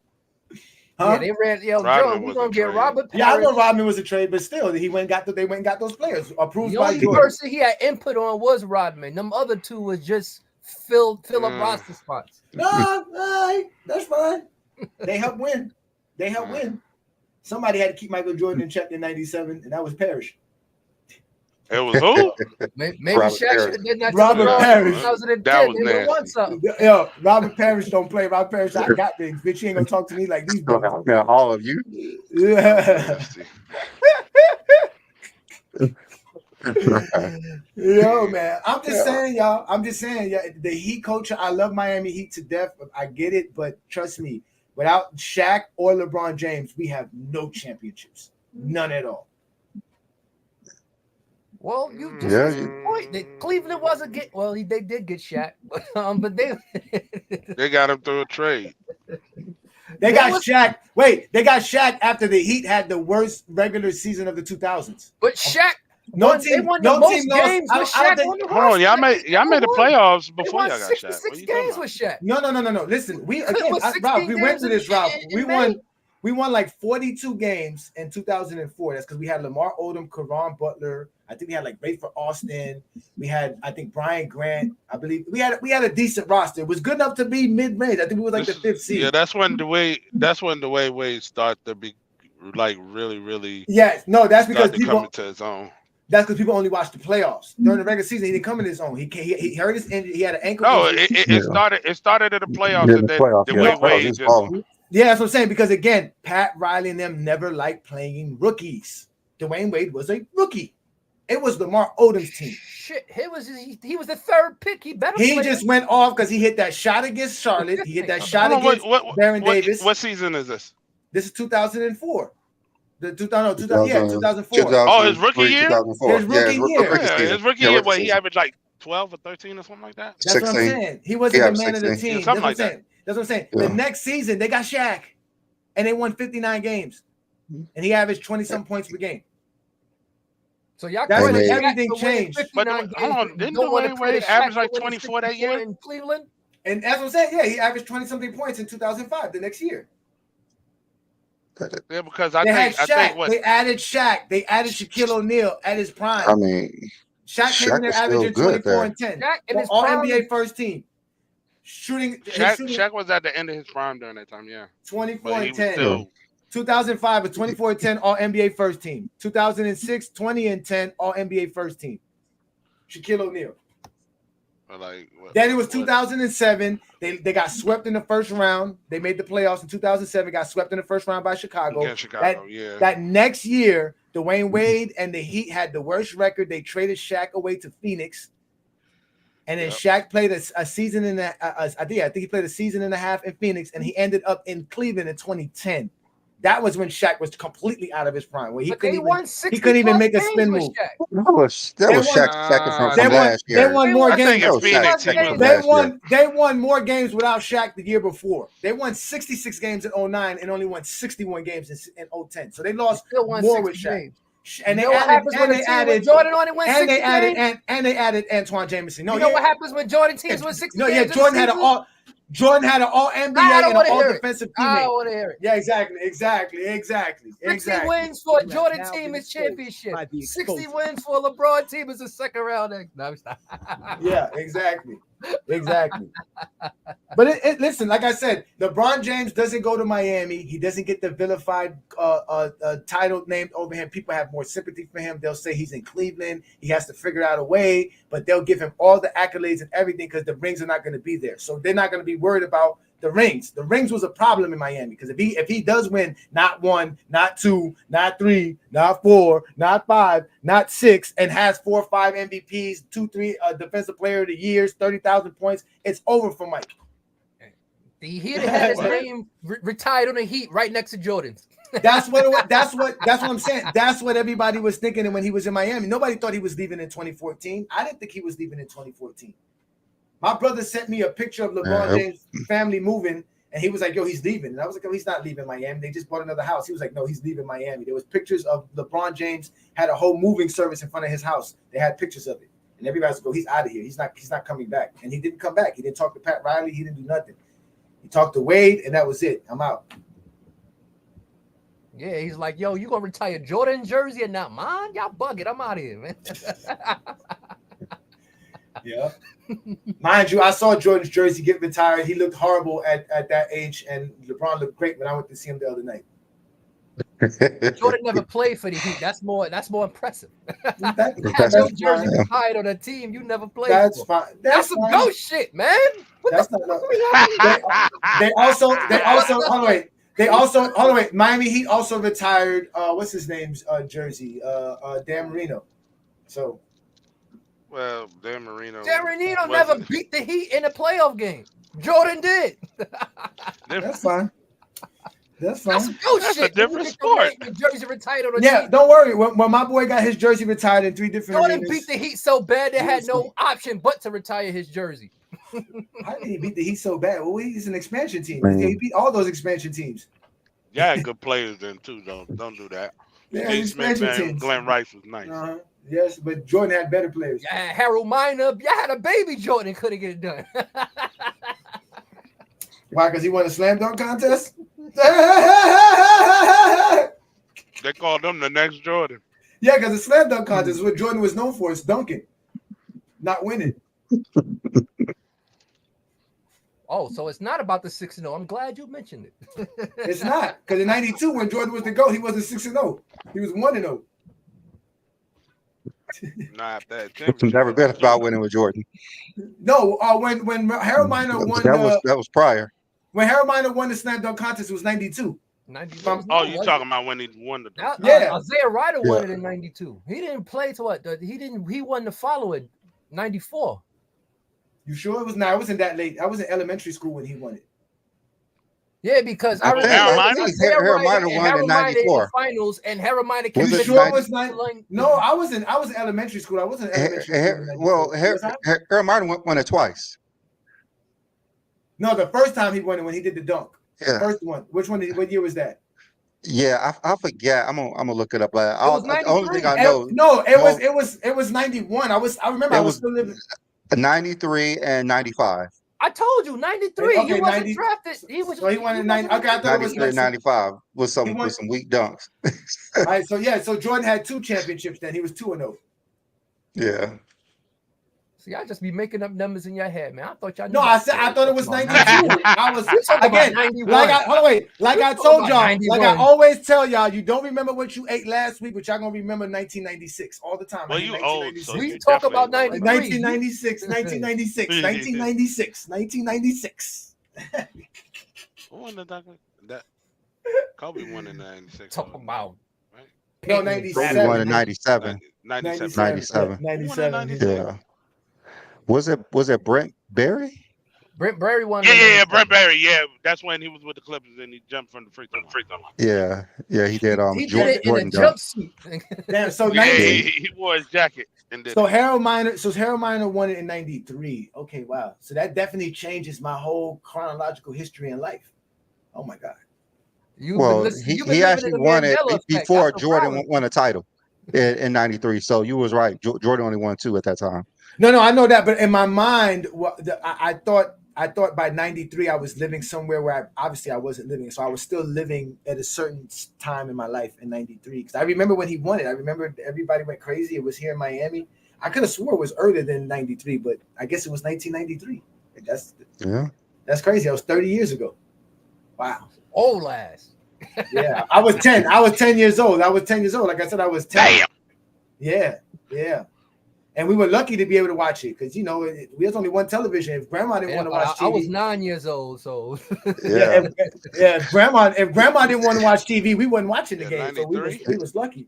Huh? Yeah, they ran. Joe, we're gonna get Robert Parrish. Yeah, I know Rodman was a trade, but still, they went and got those players approved the by only Jordan. person he had input on was Rodman. Them other 2 was just fill up roster spots. No, that's fine. They helped win. Somebody had to keep Michael Jordan in check in '97, and that was Parrish. It was who? Maybe Shaq should did that. Robert Parrish. That was nasty. Yo, Robert Parrish don't play. Robert Parrish, I got things. Bitch, you ain't gonna talk to me like these brothers. Yeah, all of you. Yeah. Yo, man. I'm just saying, y'all. The Heat culture, I love Miami Heat to death. I get it, but trust me, without Shaq or LeBron James, we have no championships. None at all. Well, you just point that Cleveland wasn't get. Well, they did get Shaq, but they got him through a trade. They got Shaq. Wait, they got Shaq after the Heat had the worst regular season of the 2000s. But Shaq No they team, won no the most team lost. games I with don't Shaq think- on the Hold on, y'all made the playoffs They before won y'all got Shaq. 66 What you talking games about? with Shaq. No. Listen, we Couldn't again, win 16 Ralph, we went games through this, in- Ralph. in We won like 42 games in 2004. That's because we had Lamar Odom, Caron Butler. I think we had like Rayford Austin. We had, I think, Brian Grant. I believe we had a decent roster. It was good enough to be mid-range. I think we was like the 5th seed. Yeah, that's when Dwayne Wade started to be like really. Yes, no, that's because started to people come into his own. That's because people only watch the playoffs. During the regular season, he didn't come in his own. He hurt his injury. He had an ankle No, injury. it started in the playoffs, Yeah, and the then playoffs, Dwayne yeah, Wade he's just. balling. Yeah, that's what I'm saying. Because again, Pat Riley and them never liked playing rookies. Dwayne Wade was a rookie. It was Lamar Odom's team. Shit, he was the 3rd pick. He better. He play just went off because he hit that shot against Charlotte. He hit that shot Hold on, against Baron Davis. What season is this? This is 2004. The 2004. Oh, his rookie year. 2004. His rookie year. His rookie year. What he averaged like 12 or 13 or something like that. That's what I'm saying. He wasn't the man of the team. Yeah, something like that. That's what I'm saying. Yeah. The next season, they got Shaq, and they won 59 games, and he averaged 20-some points per game. So y'all That's when Shaq everything changed. But hold on, didn't Dwayne Wade average like 24 that year in Cleveland? And that's what I'm saying. Yeah, he averaged 20-something points in 2005, the next year. Yeah, because They had Shaq. I think what They added Shaq. They added Shaquille O'Neal at his prime. I mean, Shaq came in there was still averaging good 24 there. and 10. Shaq in his All prime. NBA first team. Shooting Shaq was at the end of his prime during that time. Yeah, 24 but he and was 10. still. 2005 was 24 and 10, all NBA first team. 2006, 20 and 10, all NBA first team. Shaquille O'Neal. Then it was 2007. They got swept in the first round. They made the playoffs in 2007. Got swept in the first round by Chicago. Yeah, Chicago. Yeah. That next year, Dwayne Wade and the Heat had the worst record. They traded Shaq away to Phoenix, and then Shaq played a season in I think he played a season and a half in Phoenix, and he ended up in Cleveland in 2010. That was when Shaq was completely out of his prime, where he couldn't even make a spin move. That was Shaq from last year. They won more games. They They won more games without Shaq the year before. They won 66 games in 09 and only won 61 games in 010. So they lost more with Shaq. And they added Jordan only won 60 games. And they added Antoine Jameson. You know what happens when Jordan teams win 60 games? No, yeah, Jordan had an all NBA and an all defensive teammate. I don't want to hear it. Yeah, exactly. 60 wins for a Jordan team is championship. 60 wins for a LeBron team is a second round. No, stop. Yeah, exactly. But listen, like I said, LeBron James doesn't go to Miami. He doesn't get the vilified title named over him. People have more sympathy for him. They'll say he's in Cleveland. He has to figure out a way, but they'll give him all the accolades and everything because the rings are not going to be there. So they're not going to be worried about the rings. The rings was a problem in Miami because if he does win not 1, not 2, not 3, not 4, not 5, not 6, and has 4 or 5 MVPs, 2, 3 defensive player of the years, 30,000 points, it's over for Mike. The Heat had his name retired on the Heat right next to Jordan's. That's what I'm saying. That's what everybody was thinking when he was in Miami. Nobody thought he was leaving in 2014. I didn't think he was leaving in 2014. My brother sent me a picture of LeBron James' family moving, and he was like, yo, he's leaving. And I was like, oh, he's not leaving Miami. They just bought another house. He was like, no, he's leaving Miami. There was pictures of LeBron James had a whole moving service in front of his house. They had pictures of it. And everybody was like, he's out of here. He's not coming back. And he didn't come back. He didn't talk to Pat Riley. He didn't do nothing. He talked to Wade, and that was it. I'm out. Yeah, he's like, yo, you gonna retire Jordan jersey and not mine? Y'all bug it. I'm out of here, man. Yeah. Mind you, I saw Jordan's jersey get retired. He looked horrible at that age, and LeBron looked great when I went to see him the other night. Jordan never played for the Heat. That's more impressive. That's your jersey retired on a team you never played. That's for. fine. That's some ghost shit, man. That's not. They also hold on, wait. Miami Heat also retired. What's his name's jersey? Dan Marino. So. Well, Dan Marino never beat the Heat in a playoff game. Jordan did. That's fine. That's a different sport. Jersey retired on a team. Don't worry. When my boy got his jersey retired in 3 different Jordan arenas, beat the Heat so bad they had no option but to retire his jersey. How did he beat the Heat so bad? Well, he's an expansion team. He beat all those expansion teams. Yeah, good players then too. Don't do that. Yeah, expansion teams. Glenn Rice was nice. Yes, but Jordan had better players. Yeah, Harold Miner. Yeah, had a baby Jordan couldn't get it done. Why? Because he won a slam dunk contest? They called him the next Jordan. Yeah, because the slam dunk contest is what Jordan was known for. It's dunking, not winning. Oh, so it's not about the 6-0. I'm glad you mentioned it. It's not, because in '92 when Jordan was the GOAT, he wasn't 6-0. He was 1-0. Not that. It's never been about winning with Jordan. No, when Harold Miner won that was prior. When Harold Miner won the slam dunk contest, it was '92. Oh, you talking about when he won the? Yeah, Isaiah Ryder won it in '92. He didn't play to what? He won the following '94. You sure it was? Nah, it wasn't that late. I was in elementary school when he won it. Yeah, because I remember Harold Miner won in '94 finals, and Harold Miner came. You sure it was No, I was in elementary school. I wasn't in elementary school. Well, Harold Miner won it twice. No, the first time he won it when he did the dunk. Yeah. First one. Which one? What year was that? Yeah, I forget. I'm gonna look it up. But the only thing I know. No, it was '91. I remember I was still living. 93 and 95. I told you 93. Okay, he wasn't drafted. He was. So he won in 90. Okay, I thought 93 and 95 with some weak dunks. All right, so Jordan had 2 championships. Then he was 2-0. Yeah. See, I just be making up numbers in your head, man. I thought y'all. No, I thought it was 92. I was again, like I told y'all, like I always tell y'all, you don't remember what you ate last week, but y'all gonna remember 1996 all the time. Well, you old. So we talk about 1996. Who won the that? Kobe won in '96. Talking about. Right? No, 97. Kobe won in '97. 97. Yeah. Was it Brent Berry? Brent Berry won. Yeah, Brent Berry. Yeah, that's when he was with the Clippers and he jumped from the free throw line. Yeah, he did. He did it in a jumpsuit. Damn, so he wore his jacket and did. So Harold Miner won it in '93. Okay, wow. So that definitely changes my whole chronological history in life. Oh my God. He actually won it before Jordan won a title in '93. So you was right. Jordan only won 2 at that time. No, I know that, but in my mind, I thought by '93 I was living somewhere where I wasn't living, so I was still living at a certain time in my life in '93. Because I remember when he won it, I remember everybody went crazy. It was here in Miami. I could have swore it was earlier than '93, but I guess it was 1993. That's crazy. That was 30 years ago. Wow. Old ass. Yeah, I was 10. I was 10 years old. Like I said, I was 10. Damn. Yeah. And we were lucky to be able to watch it because, we had only one television. If grandma didn't want to watch TV. I was 9 years old, so. If grandma didn't want to watch TV, we wasn't watching the game. So we was lucky.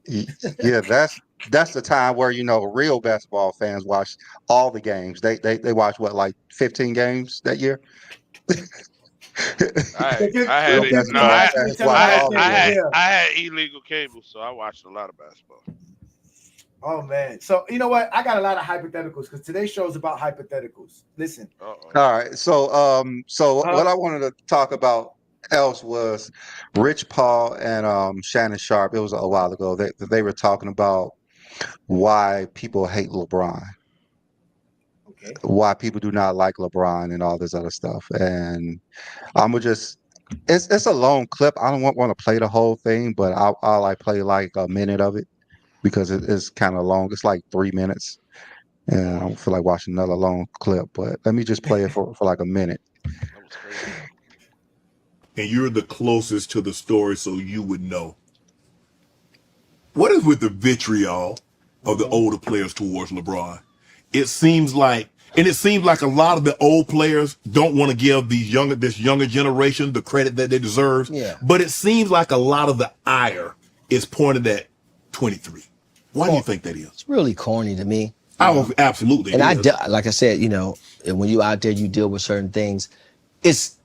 Yeah, that's the time where, real basketball fans watch all the games. They watch what, like 15 games that year? I had illegal cable, so I watched a lot of basketball. Oh man! So you know what? I got a lot of hypotheticals because today's show is about hypotheticals. Listen. All right. So what I wanted to talk about else was Rich Paul and Shannon Sharp. It was a while ago. They were talking about why people hate LeBron. Okay. Why people do not like LeBron and all this other stuff. And I'm gonna just. It's a long clip. I don't want to play the whole thing, but I'll like play like a minute of it. Because it's kind of long. It's like 3 minutes. And I don't feel like watching another long clip, but let me just play it for like a minute. And you're the closest to the story, so you would know. What is with the vitriol of the older players towards LeBron? It seems like a lot of the old players don't want to give this younger generation the credit that they deserve. Yeah. But it seems like a lot of the ire is pointed at 23. Why do you think that is? It's really corny to me. Absolutely. And like I said, when you out there, you deal with certain things. It's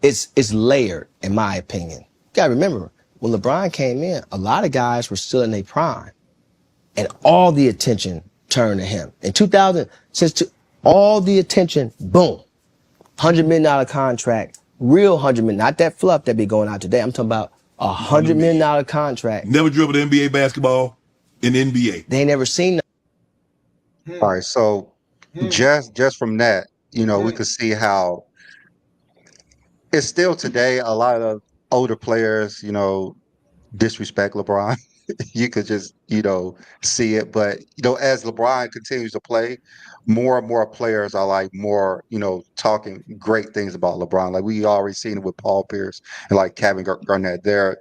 layered, in my opinion. You gotta remember, when LeBron came in, a lot of guys were still in their prime, and all the attention turned to him. In 2000, all the attention, boom, $100 million contract, real $100 million, not that fluff that be going out today. I'm talking about $100 million contract. Never dribbled NBA basketball in the NBA. They ain't never seen that. All right, so just from that, we could see how it's still today a lot of older players, disrespect LeBron. You could just, see it. But, as LeBron continues to play, more and more players are like more, talking great things about LeBron. Like we already seen it with Paul Pierce and like Kevin Garnett. They're,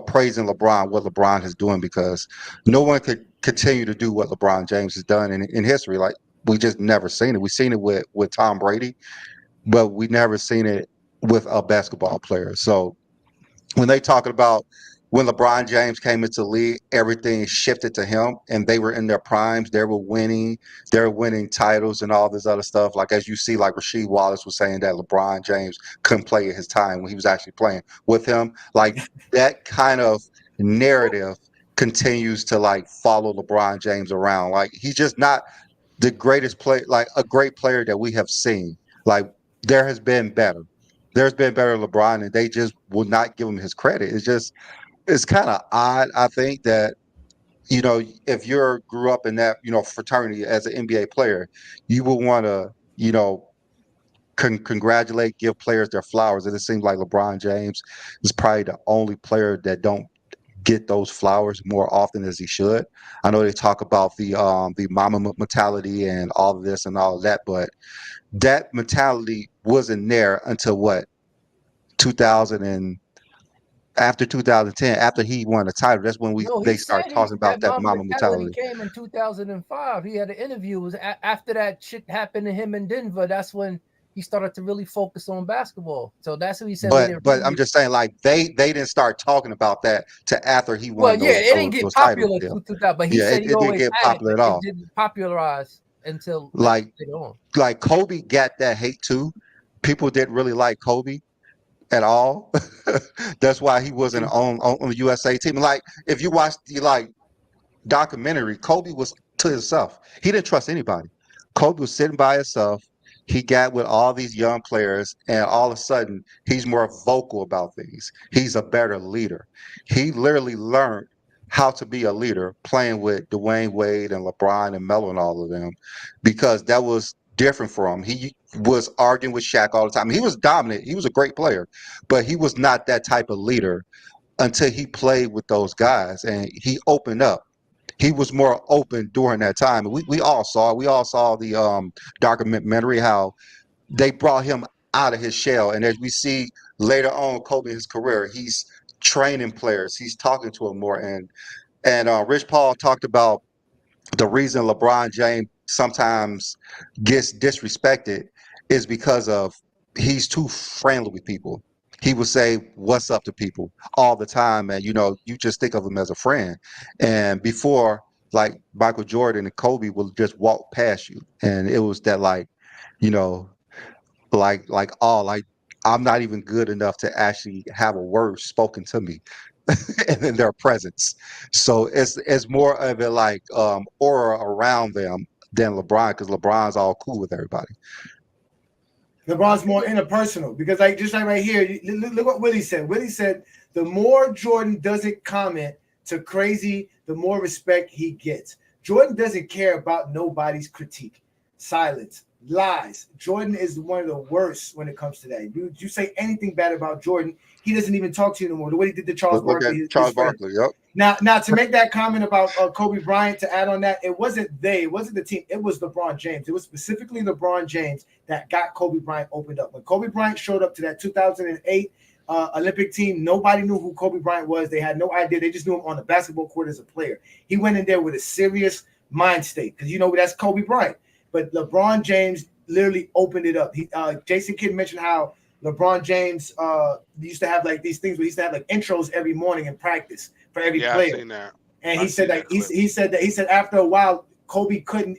praising LeBron, what LeBron is doing, because no one could continue to do what LeBron James has done in history. Like we just never seen it. We've seen it with Tom Brady, but we never seen it with a basketball player. So when they talking about when LeBron James came into the league, everything shifted to him, and they were in their primes. They were winning titles and all this other stuff. Like as you see, like Rasheed Wallace was saying that LeBron James couldn't play at his time when he was actually playing with him. Like that kind of narrative continues to like follow LeBron James around. Like he's just not the greatest player, like a great player that we have seen. Like there has been better. There's been better LeBron, and they just will not give him his credit. It's kind of odd, I think, that if you grew up in that fraternity as an NBA player, you would want to congratulate, give players their flowers. And it seems like LeBron James is probably the only player that don't get those flowers more often as he should. I know they talk about the mama mentality and all of this and all of that, but that mentality wasn't there until what 2000 and after 2010, after he won the title. That's when they started talking about that mama mentality. Came in 2005. He had an interview. It was after that shit happened to him in Denver. That's when he started to really focus on basketball. So that's what he said. But I'm just saying, like they didn't start talking about that to after he won. Well, it didn't get popular titles. But he said he always didn't get popular at all. It didn't popularize until like Kobe got that hate too. People didn't really like Kobe at all. That's why he wasn't on the USA team. Like if you watch the documentary, Kobe was to himself. He didn't trust anybody. Kobe was sitting by himself. He got with all these young players, and all of a sudden, he's more vocal about things. He's a better leader. He literally learned how to be a leader playing with Dwayne Wade and LeBron and Melo and all of them, because that was different for him. He was arguing with Shaq all the time. He was dominant. He was a great player, but he was not that type of leader until he played with those guys and he opened up. He was more open during that time. We all saw it. We all saw the documentary, how they brought him out of his shell. And as we see later on, Kobe in his career, he's training players. He's talking to them more. And Rich Paul talked about the reason LeBron James sometimes gets disrespected is because of he's too friendly with people. He would say what's up to people all the time, and you just think of him as a friend. And before, like Michael Jordan and Kobe would just walk past you, and it was that I'm not even good enough to actually have a word spoken to me and in their presence. So it's more of a aura around them than LeBron, because LeBron's all cool with everybody. LeBron's more interpersonal, because just like right here, look what Willie said. Willie said the more Jordan doesn't comment to crazy, the more respect he gets. Jordan doesn't care about nobody's critique, silence, lies. Jordan is one of the worst when it comes to that. You say anything bad about Jordan, he doesn't even talk to you no more. The way he did to Charles Barkley. Charles Barkley, yep. Now to make that comment about Kobe Bryant, to add on that, it wasn't the team, it was LeBron James. It was specifically LeBron James that got Kobe Bryant opened up. When Kobe Bryant showed up to that 2008 Olympic team, nobody knew who Kobe Bryant was. They had no idea. They just knew him on the basketball court as a player. He went in there with a serious mind state, because that's Kobe Bryant. But LeBron James literally opened it up. Jason Kidd mentioned how LeBron James used to have these things where he used to have intros every morning in practice for every player. I've seen that. And he said after a while Kobe couldn't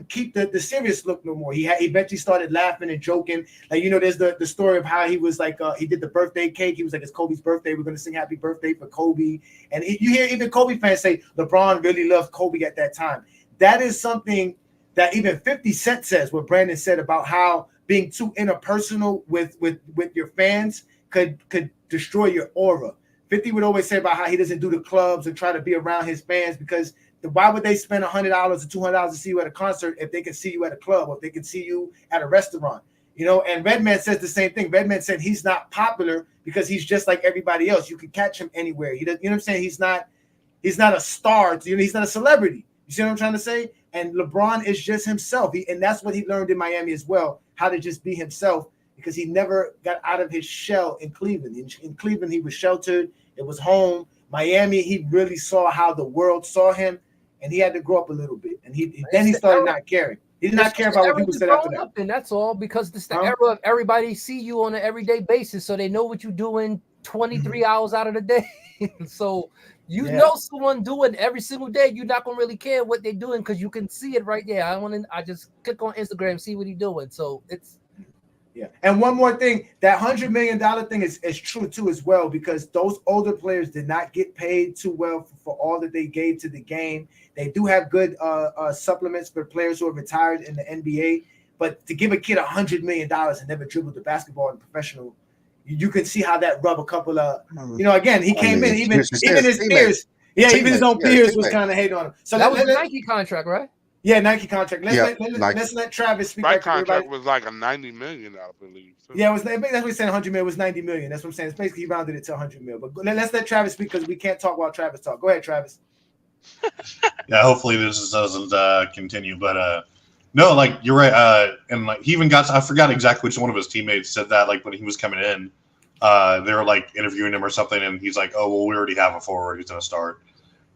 keep the serious look no more. He eventually started laughing and joking. There's the story of how he was he did the birthday cake. He was like, it's Kobe's birthday, we're gonna sing happy birthday for Kobe. And you hear even Kobe fans say LeBron really loved Kobe at that time. That is something that even 50 Cent says, what Brandon said about how being too interpersonal with your fans could destroy your aura. 50 would always say about how he doesn't do the clubs and try to be around his fans because why would they spend $100 or $200 to see you at a concert if they can see you at a club or if they can see you at a restaurant? You know, and Redman says the same thing. Redman said he's not popular because he's just like everybody else. You can catch him anywhere. He does, you know what I'm saying? He's not a star. You know, he's not a celebrity. You see what I'm trying to say? And LeBron is just himself. And that's what he learned in Miami as well, how to just be himself, because he never got out of his shell in Cleveland. In Cleveland, he was sheltered. It was home. Miami, he really saw how the world saw him, and he had to grow up a little bit. And then he started not caring. He did not care about what people said after that. And that's all, because this the era of everybody see you on an everyday basis, so they know what you're doing 23 hours out of the day. So you know someone doing every single day, you're not gonna really care what they're doing because you can see it right there. I just click on Instagram, see what he's doing. So it's And one more thing, that $100 million thing is true too as well, because those older players did not get paid too well for all that they gave to the game. They do have good supplements for players who are retired in the NBA, but to give a kid $100 million and never dribbled the basketball in professional, you can see how that rub a couple of, again, he came in, even his peers, even his own peers was kind of hating on him. So that was a Nike contract, right? Yeah, Nike contract. Let's let Travis speak. My contract was like a $90 million, I believe. So. Yeah, that's what he's saying. $100 million was $90 million. That's what I'm saying. It's basically he rounded it to $100 million. But let's let Travis speak, because we can't talk while Travis talk. Go ahead, Travis. Yeah, hopefully this doesn't continue. But no, like you're right. And like he even I forgot exactly which one of his teammates said that. Like when he was coming in, they were like interviewing him or something, and he's like, "Oh well, we already have a forward who's gonna start."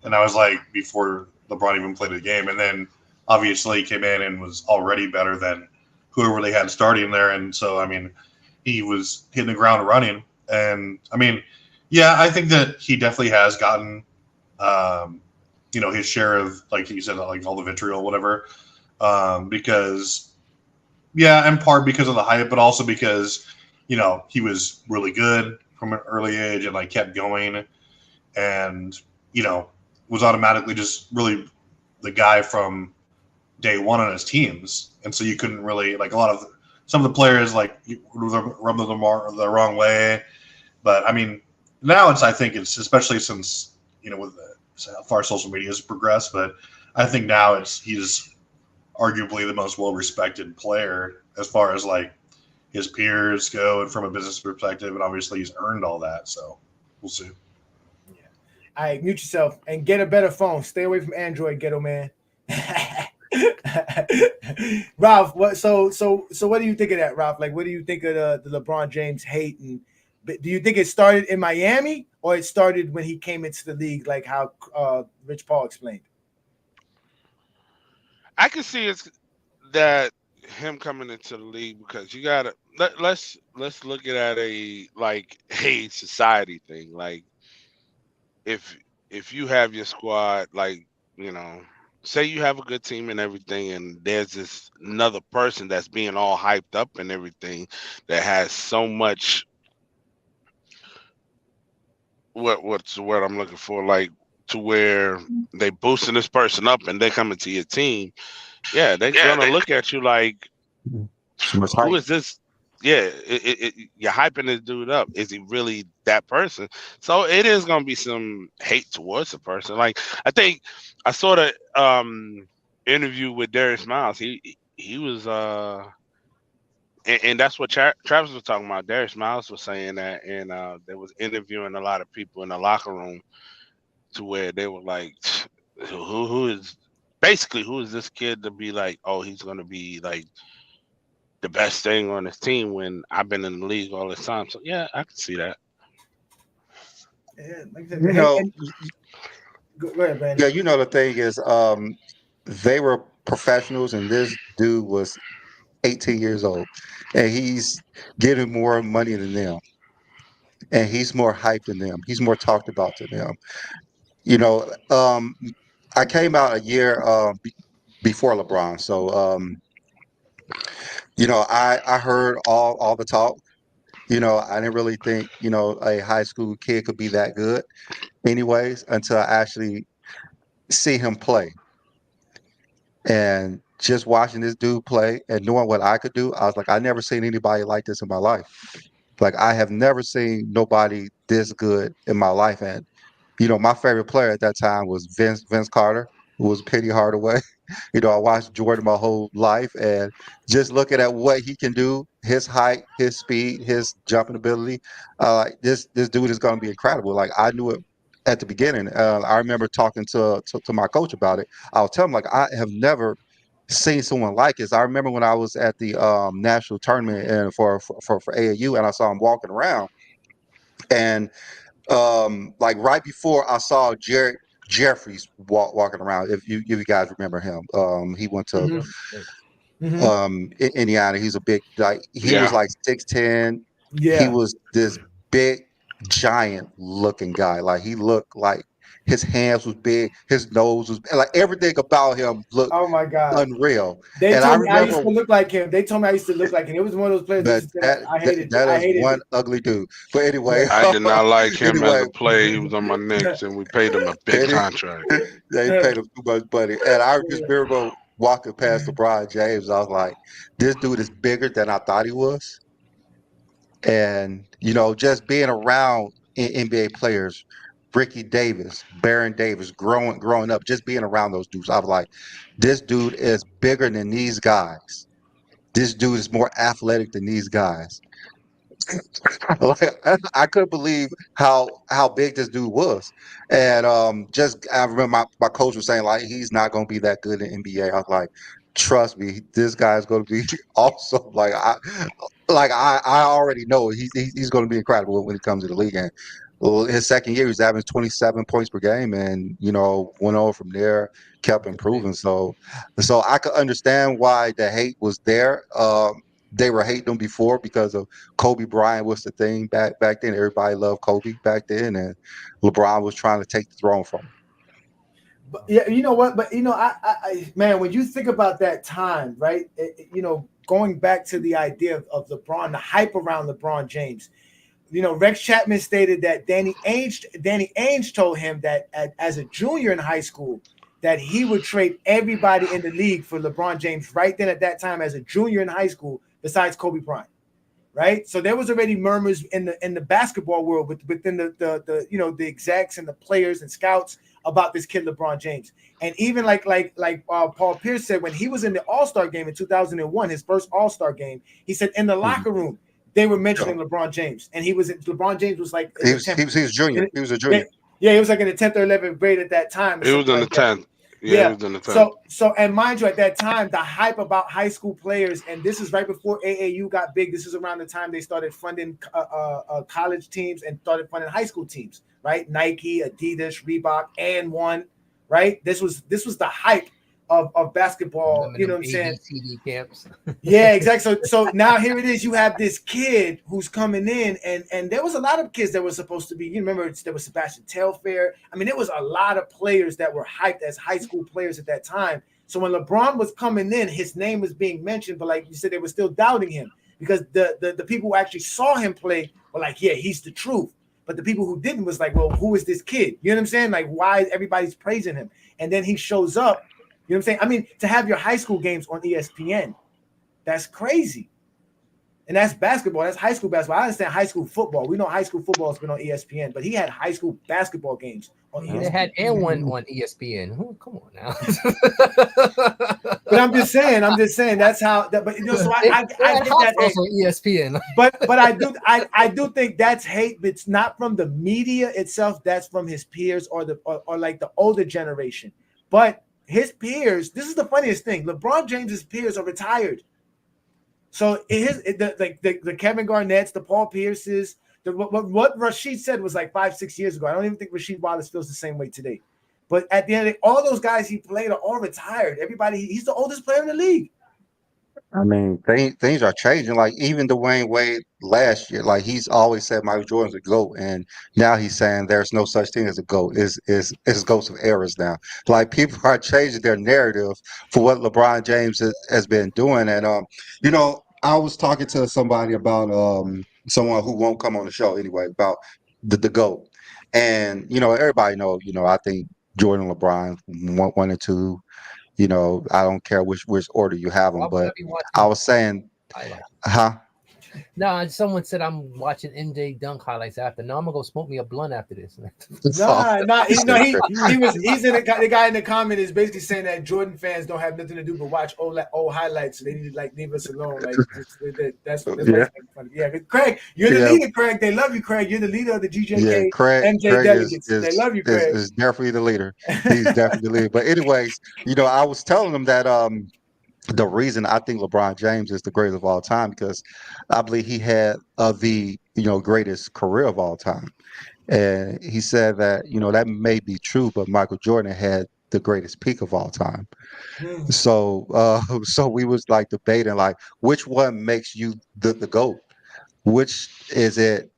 And I was like, before LeBron even played the game, and then. Obviously, he came in and was already better than whoever they had starting there. And so, I mean, he was hitting the ground running. And, I mean, yeah, I think that he definitely has gotten, his share of, like you said, like all the vitriol, whatever. Because, yeah, in part because of the hype, but also because, he was really good from an early age and, like, kept going and, was automatically just really the guy from day one on his teams, and so you couldn't really like some of the players like rub them the wrong way. But I mean, now I think it's especially since with how far social media has progressed. But I think now he's arguably the most well respected player as far as like his peers go, and from a business perspective, and obviously he's earned all that. So we'll see. Yeah. All right, mute yourself and get a better phone. Stay away from Android, ghetto man. Ralph, so what do you think of that, Ralph? Like, what do you think of the LeBron James hate? And do you think it started in Miami or it started when he came into the league, like how Rich Paul explained? I can see it's that him coming into the league, because you gotta let's look at a society thing. Like if you have your squad, like say you have a good team and everything, and there's this another person that's being all hyped up and everything that has so much. What's the word I'm looking for? Like to where they boosting this person up and they coming to your team. Yeah, they're gonna look at you like, who is this? Yeah, you're hyping this dude up. Is he really that person? So it is gonna be some hate towards the person. Like I think I saw the interview with Darius Miles. He was and that's what Travis was talking about. Darius Miles was saying that, and they was interviewing a lot of people in the locker room to where they were like, who is this kid to be like, oh, he's gonna be like the best thing on his team when I've been in the league all this time. So yeah, I can see that. Yeah, like go ahead, Brandon. Yeah, the thing is, they were professionals, and this dude was 18 years old, and he's getting more money than them, and he's more hyped than them. He's more talked about than them. I came out a year before LeBron, so I heard all the talk. I didn't really think a high school kid could be that good, anyways, until I actually see him play. And just watching this dude play and knowing what I could do, I was like, I never seen anybody like this in my life. Like, I have never seen nobody this good in my life. And my favorite player at that time was Vince Carter. was Penny Hardaway. I watched Jordan my whole life, and just looking at what he can do, his height, his speed, his jumping ability, like this dude is going to be incredible. Like I knew it at the beginning. I remember talking to my coach about it. I was telling him like I have never seen someone like this. I remember when I was at the national tournament and for AAU, and I saw him walking around, and like right before I saw Jared Jeffries walking around. If you guys remember him, he went to Indiana. He's a big like he was Yeah. like 6'10". He Yeah. was this big giant looking guy. Like he looked like his hands was big, his nose was like everything about him looked Oh my God. unreal. They And I told me I used remember to look like him. They told me I used to look like him. It was one of those players that that used to say I hated it. that I is hated one it. ugly dude. But anyway, Yeah. I did not like him as anyway, a player. He was on my Knicks, and we paid him a big Penny, contract. they paid him too much money. And I just remember walking past LeBron James. I was like, this dude is bigger than I thought he was. And, just being around NBA players, Ricky Davis, Baron Davis, growing up, just being around those dudes, I was like, this dude is bigger than these guys. This dude is more athletic than these guys. Like, I couldn't believe how big this dude was, and just I remember my coach was saying like he's not going to be that good in NBA. I was like, trust me, this guy's going to be awesome. I already know he's going to be incredible when he comes to the league. And well, his second year, he's averaging 27 points per game, and went on from there, kept improving. So I could understand why the hate was there. They were hating him before because of Kobe Bryant was the thing back then. Everybody loved Kobe back then, and LeBron was trying to take the throne from him. But yeah, you know what? But man, when you think about that time, right? Going back to the idea of LeBron, the hype around LeBron James. Rex Chapman stated that Danny Ainge told him that as a junior in high school, that he would trade everybody in the league for LeBron James right then at that time as a junior in high school, besides Kobe Bryant. Right, so there was already murmurs in the basketball world within the execs and the players and scouts about this kid LeBron James, and even like Paul Pierce said when he was in the All-Star game in 2001, his first All-Star game, he said in the locker room they were mentioning LeBron James, and LeBron James was like he was junior. He was a junior. Yeah, he was like in the 10th or 11th grade at that time. He was in the 10th. Yeah, he was in the 10th. So, and mind you, at that time, the hype about high school players, and this is right before AAU got big. This is around the time they started funding college teams and started funding high school teams, right? Nike, Adidas, Reebok, and One, right? This was the hype of basketball. You know what I'm saying? CD camps. Yeah, exactly. So now here it is. You have this kid who's coming in, and there was a lot of kids that were supposed to be. You remember there was Sebastian Telfair. I mean, there was a lot of players that were hyped as high school players at that time. So when LeBron was coming in, his name was being mentioned, but like you said, they were still doubting him because the people who actually saw him play were like, yeah, he's the truth. But the people who didn't was like, well, who is this kid? You know what I'm saying? Like, why is everybody's praising him? And then he shows up. You know what I'm saying? I mean, to have your high school games on ESPN, that's crazy. And that's basketball. That's high school basketball. I understand high school football. We know high school football has been on ESPN, but he had high school basketball games on ESPN. They had one on ESPN. Oh, come on now. But I'm just saying that's how. But so I get that hate. On ESPN. but I do think that's hate. But it's not from the media itself. That's from his peers or like the older generation. But his peers, this is the funniest thing. LeBron James's peers are retired. So the Kevin Garnett's, the Paul Pierce's, what Rasheed said was like 5-6 years ago. I don't even think Rasheed Wallace feels the same way today. But at the end of the day, all those guys he played are all retired. Everybody, he's the oldest player in the league. I mean, things are changing. Like even Dwayne Wade last year, like he's always said Michael Jordan's a GOAT, and now he's saying there's no such thing as a GOAT. It's GOATs of eras now. Like people are changing their narrative for what LeBron James has been doing. And I was talking to somebody about someone who won't come on the show anyway about the GOAT, and everybody know. I think Jordan, LeBron, one and two. I don't care which order you have them, but I was saying, huh? No, someone said I'm watching MJ dunk highlights after. No, I'm gonna go smoke me a blunt after this. He's in the guy in the comment is basically saying that Jordan fans don't have nothing to do but watch old highlights. So they need to like leave us alone. Like that's why he's making fun of. Yeah, but Craig, you're the leader, Craig. They love you, Craig. You're the leader of the GJK MJ delegates. They love you, Craig. Is definitely the leader. He's definitely the leader. But anyways, I was telling him that the reason I think LeBron James is the greatest of all time because I believe he had the greatest career of all time. And he said that that may be true, but Michael Jordan had the greatest peak of all time. So so we was like debating like which one makes you the GOAT? Which is it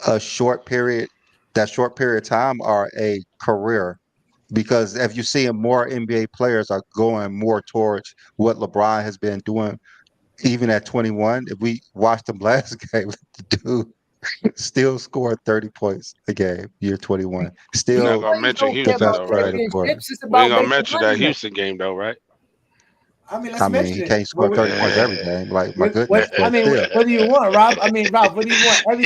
a short period of time or a career? Because if you see more NBA players are going more towards what LeBron has been doing, even at 21. If we watched him last game, the dude still scored 30 points a game, year 21. Still, we're not gonna mention Houston though, right? We ain't gonna mention that Houston game though, right? I mean, he can't score 30 points every game. Like, my goodness. What do you want, Rob? I mean, Rob, what do you want? Every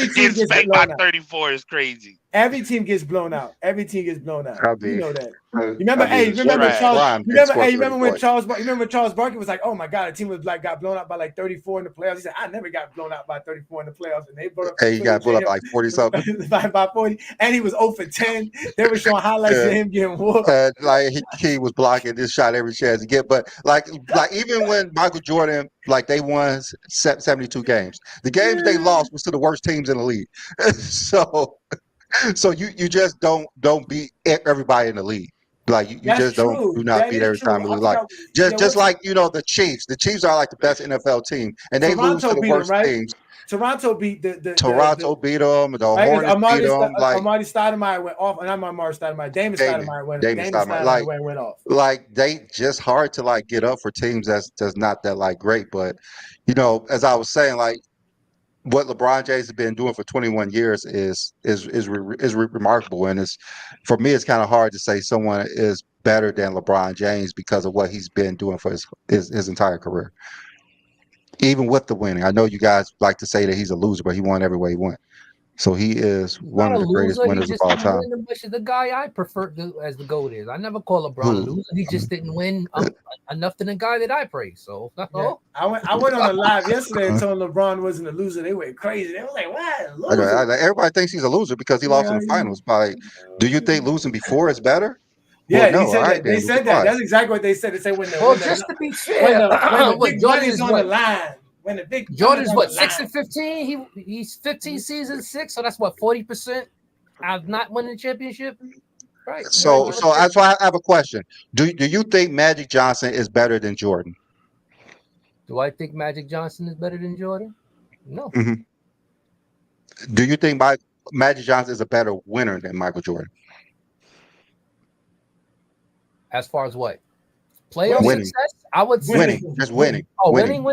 team gets blown out. 34 is crazy. Every team gets blown out. Every team gets blown out. You know that. Remember when Charles Barkley was like, "Oh my God, the team got blown out by like 34 in the playoffs." He said, "I never got blown out by 34 in the playoffs," and they blew up. He got blown up by like 40 something. by 40, and he was 0 for 10. They were showing highlights of him getting whooped. Like he was blocking this shot every chance to get. But like even when Michael Jordan, like they won 72 games, the games they lost was to the worst teams in the league. So you just don't beat everybody in the league. Like you just do not beat every time in the league. Like just like the Chiefs. The Chiefs are like the best NFL team, and they lose to the worst teams. Toronto beat Toronto beat them. The Hornets beat them. Like Amari Stoudemire went off, and I'm Amari Stoudemire. Damon Stoudemire went off. Like they just hard to like get up for teams that's not that like great. But as I was saying, like what LeBron James has been doing for 21 years is remarkable, and for me it's kind of hard to say someone is better than LeBron James because of what he's been doing for his entire career. Even with the winning, I know you guys like to say that he's a loser, but he won every way he went. So he is one of the greatest winners of all time. The guy I prefer as the GOAT is. I never call LeBron a loser. He just didn't win enough than the guy that I praise. So that's all. I went on a live yesterday and told LeBron wasn't a loser. They went crazy. They were like, "What? Everybody thinks he's a loser because he lost in the finals. But do you think losing before is better? Yeah, well, no, they said that. That's exactly what they said. They said just to be fair, when the big money's on the line. When the big Jordan's 6-15. He's 15 seasons 6, so that's what 40% of not winning the championship. Right. So that's why I have a question. Do you think Magic Johnson is better than Jordan? Do I think Magic Johnson is better than Jordan? No. Mm-hmm. Do you think Magic Johnson is a better winner than Michael Jordan? As far as what? Playoff success? I would say winning. Just winning. Oh, winning.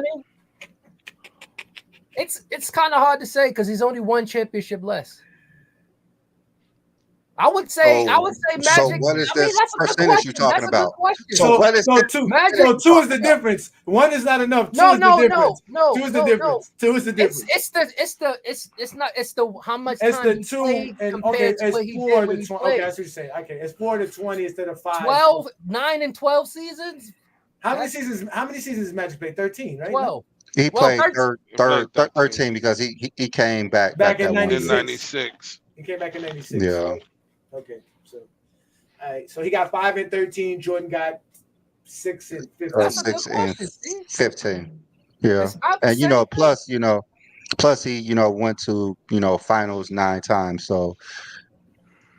It's kind of hard to say because he's only one championship less. I would say Magic. So what is this percentage you're talking about? So what is two? Magic, so 2 is the difference. 1 is not enough. 2 is the difference. 2 is the difference. 2 is the difference. It's the how much time it's the 2 and compared to it's what he 4 did when to 20. he played. Okay, that's what you're saying. Okay, it's 4 to 20 instead of 5. 9 and 12 seasons. How many seasons has Magic played? 13, right? 12. He played 13 because he came back in 96. He came back in 96. Yeah. So, okay. So, all right. So he got 5 and 13. Jordan got 6 and 15. 6 and 15. Yeah. And plus he went to finals 9 times. So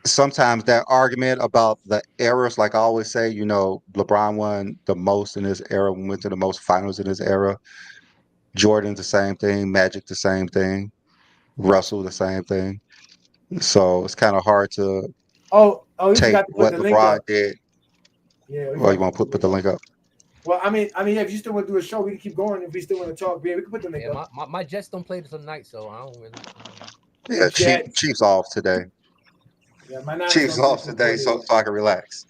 sometimes that argument about the eras, like I always say, LeBron won the most in his era, went to the most finals in his era. Jordan's the same thing, Magic the same thing, Russell the same thing. So it's kind of hard to take what LeBron did. Yeah. Well, you want to put the link up? Well, I mean, if you still want to do a show, we can keep going. If we still want to talk, we can put the link up. My Jets don't play tonight, so I don't really. Yeah, Chiefs off today. Yeah, my Chiefs off today, so I can relax.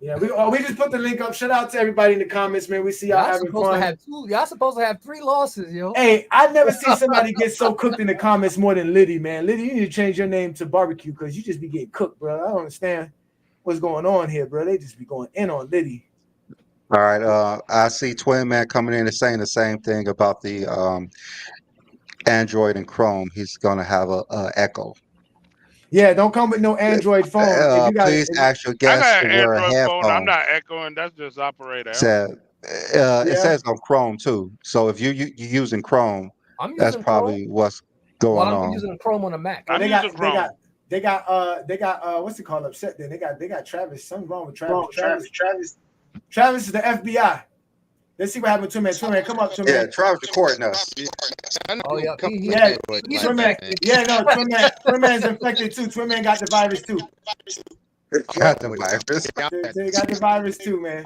Yeah, we just put the link up. Shout out to everybody in the comments, man. We see y'all having fun. Y'all supposed to have 3 losses, yo. Hey, I never seen somebody get so cooked in the comments more than Liddy, man. Liddy, you need to change your name to Barbecue because you just be getting cooked, bro. I don't understand what's going on here, bro. They just be going in on Liddy. All right, I see Twin Man coming in and saying the same thing about the Android and Chrome. He's gonna have a echo. Yeah, don't come with no Android phone. If you got please ask your guests I got to an wear a Android headphone. phone. I'm not echoing. That's just operator. It says on Chrome too. So if you're using Chrome, that's probably what's going on. I'm using Chrome on a Mac. I'm using Chrome. They got what's it called upset there? They got Travis. Something wrong with Travis. Travis is the FBI. Let's see what happened to him. Twin Man, come up to me. Yeah, Travis recording us. Oh yeah, he's Twin Man. Yeah, no, Twin Man's infected too. Twin Man got the virus too. Got the virus. They got the virus too, man.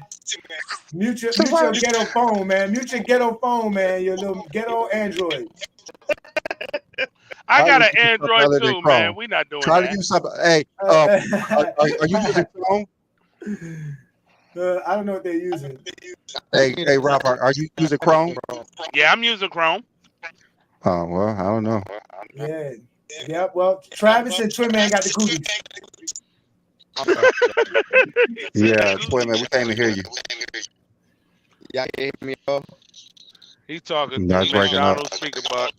Mute your ghetto phone, man. Mute your ghetto phone, man. Your little ghetto Android. I got an Android too, man. We not doing Try that. to use something. Hey, are you using Chrome? I don't know what they're using. Hey, Rob, are you using Chrome? Yeah, I'm using Chrome. Oh well, I don't know. Yeah. Well, Travis and Twin Man got the cooties. Yeah, Twin Man, we can't even hear you. Y'all can hear me, yo? He's talking That's through breaking up. McDonald's speaker box.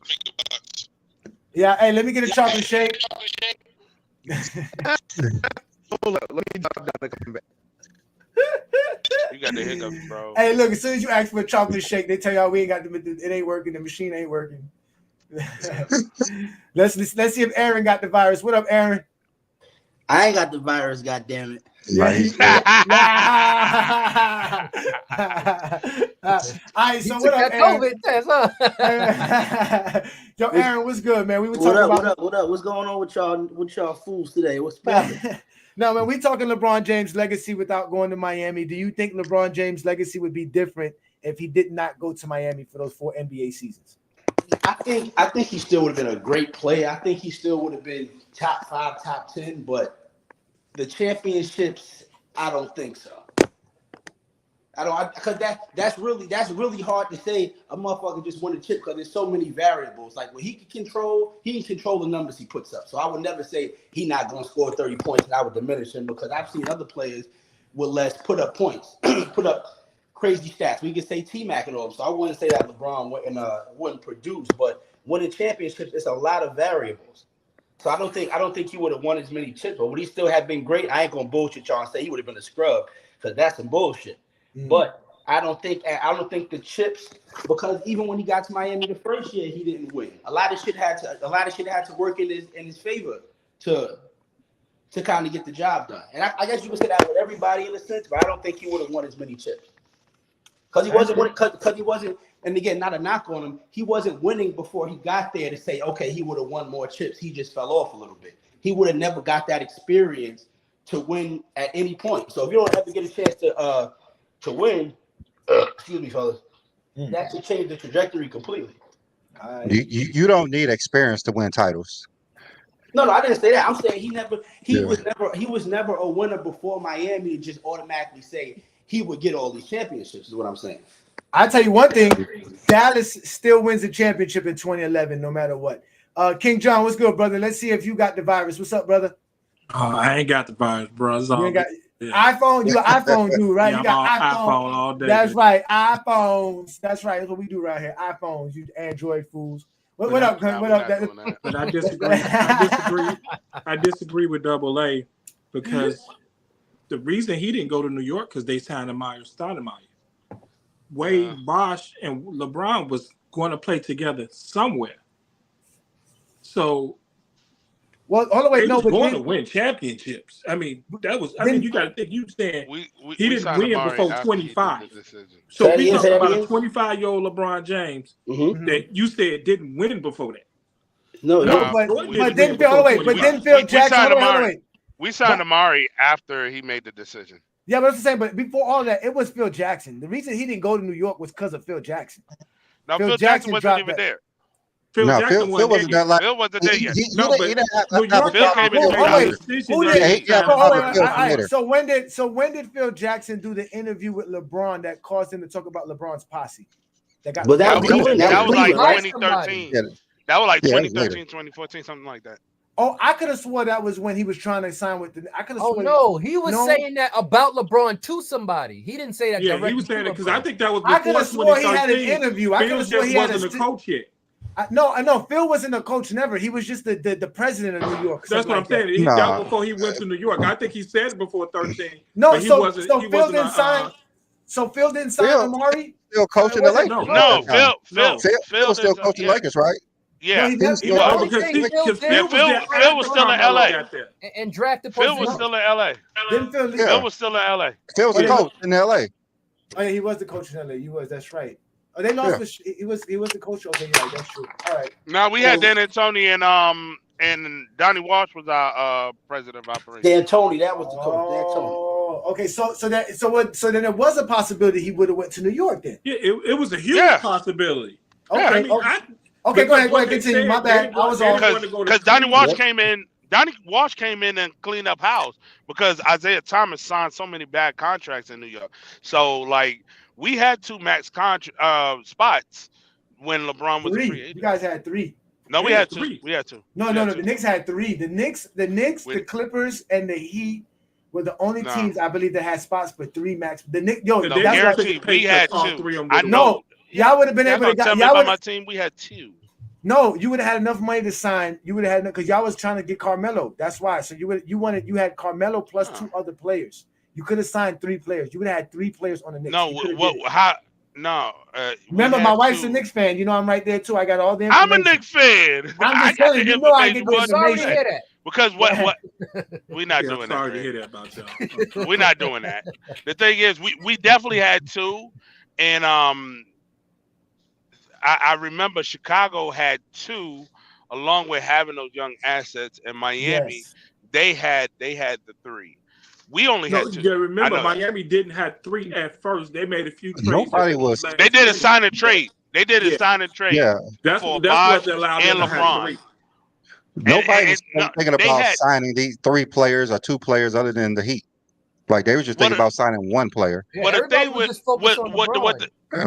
Yeah, hey, let me get a chocolate shake. Hold up, let me drop down and come back. You got the hiccups, bro. Hey, look, as soon as you ask for a chocolate shake, they tell y'all we ain't got it ain't working, the machine ain't working. Let's see if Aaron got the virus. What up, Aaron? I ain't got the virus, goddammit. All right, so what up, Aaron? Yo, Aaron, what's good, man? We were talking about what up? What's going on with y'all fools today? What's poppin'? No, man, we talking LeBron James' legacy without going to Miami. Do you think LeBron James' legacy would be different if he did not go to Miami for those 4 NBA seasons? I think he still would have been a great player. I think he still would have been top 5, top 10, but the championships, I don't think so. Because that's really hard to say a motherfucker just won a chip because there's so many variables. Like what he can control the numbers he puts up. So I would never say he not going to score 30 points and I would diminish him because I've seen other players with less put up points, put up crazy stats. We could say T-Mac and all. So I wouldn't say that LeBron wouldn't produce, but winning championships, it's a lot of variables. So I don't think he would have won as many chips, but would he still have been great? I ain't gonna bullshit y'all and say he would have been a scrub because that's some bullshit. But I don't think the chips, because even when he got to Miami the first year, he didn't win. A lot of shit had to work in his favor to kind of get the job done. And I guess you could say that with everybody in a sense, but I don't think he would have won as many chips. Because he wasn't, and again, not a knock on him, he wasn't winning before he got there to say, okay, he would have won more chips. He just fell off a little bit. He would have never got that experience to win at any point. So if you don't ever get a chance to win, excuse me, fellas, that should change the trajectory completely. You don't need experience to win titles. No, I didn't say that. I'm saying he was never a winner before Miami to just automatically say he would get all these championships, is what I'm saying. I'll tell you one thing, Dallas still wins the championship in 2011, no matter what. King John, what's good, brother? Let's see if you got the virus. What's up, brother? I ain't got the virus, bro. You ain't got iPhone, you an iPhone dude, right? Yeah, you got iPhone all day. That's right, iPhones. That's right. That's what we do right here. iPhones, you Android fools. What up? What up? But I disagree. I disagree with Double A because the reason he didn't go to New York because they signed Stoudemire. Wade, Bosh, and LeBron was going to play together somewhere. So, well, all the way was going to win championships. I mean, that was. I mean, you got to think. You saying he didn't win before 25. So we talking about a 25-year-old LeBron James that you said didn't win before that. No, but didn't Phil Jackson? We signed Amari after he made the decision. Yeah, but that's the same. But before all that, it was Phil Jackson. The reason he didn't go to New York was because of Phil Jackson. Now, Phil Jackson wasn't even there. Phil No, Jackson Phil wasn't that like. Phil wasn't there yet. He No, didn't but he didn't New have a York Phil problem came in with made Phil a either. decision Who that did? Yeah, they he had a signed problem him. with Phil from either. So when did Phil Jackson do the interview with LeBron that caused him to talk about LeBron's posse? But that was That Cleveland. That was was like Cleveland, right? 2013. Yeah, That was like yeah, that was 2013, later. 2014, something like that. Oh, I could have swore that was when he was trying to sign with the. I could have Oh sworn. no, he was No? saying that about LeBron to somebody. He didn't say that Yeah, directly. he was saying to it because I LeBron. think that was I could before have swore he had an 2013. interview. I could Phil have swore just he had wasn't a coach yet. I know. Phil wasn't a coach never. He was just the president of New York. That's what I'm saying. Nah. That was before he went to New York. I think he said it before 13. No, but he so wasn't. so he Phil wasn't didn't sign. So Phil didn't sign Phil Amari. still coaching Was the it- Lakers. No, at that time. Phil was still didn't- coaching yeah. Lakers, right? No, Yeah, he He was never. still No, coaching. because Phil Phil did. was there Phil was after still in Carmelo LA. got there. And drafted Phil was Porzingis. still in LA. Didn't Phil leave? Yeah. Phil was still in LA. Phil was Oh, the yeah. coach in LA. Oh yeah, he was the coach in LA. He was. That's right. Oh, they lost. He was the coach. Okay, yeah, that's true. All right. Now we had Dan Antoni and Donnie Walsh was our president of operations. Dan Tony, that was the coach. Dan Tony. Oh, okay. So then it was a possibility he would have went to New York then. Yeah, it was a huge possibility. Okay. I mean, Okay, go ahead. Continue. My bad. I was off. Because Donnie Walsh came in. Donnie Walsh came in and cleaned up house because Isaiah Thomas signed so many bad contracts in New York. So like we had two max spots when LeBron was a free agent. You guys had 3. No, we had 2. We had 2. No. The Knicks had 3. The Knicks, the Clippers, and the Heat were the only teams I believe that had spots for 3 max. The Knicks, guaranteed. We had 2. I know. Y'all would have been able to tell me y'all about my team. We had 2. No, you would have had enough money to sign. You would have had because y'all was trying to get Carmelo. That's why. So you had Carmelo plus 2 other players. You could have signed 3 players. You would have had 3 players on the Knicks. No, Remember, my wife's a Knicks fan. You know, I'm right there too. I got all the I'm information. a Knicks fan. I'm just telling you. You know, I get the information. Because what we're not doing that. Sorry to hear that about y'all. We're not doing that. The thing is, we definitely had 2, and I remember Chicago had 2, along with having those young assets, and Miami they had the 3. We only had 2. Yeah, remember Miami didn't have 3 at first. They made a few trades. Nobody was. They did a sign and trade. Yeah, that's for what Bosh allowed and them to have LeBron. 3. Nobody was thinking about signing these 3 players or 2 players other than the Heat. Like they were just thinking about signing 1 player. But the thing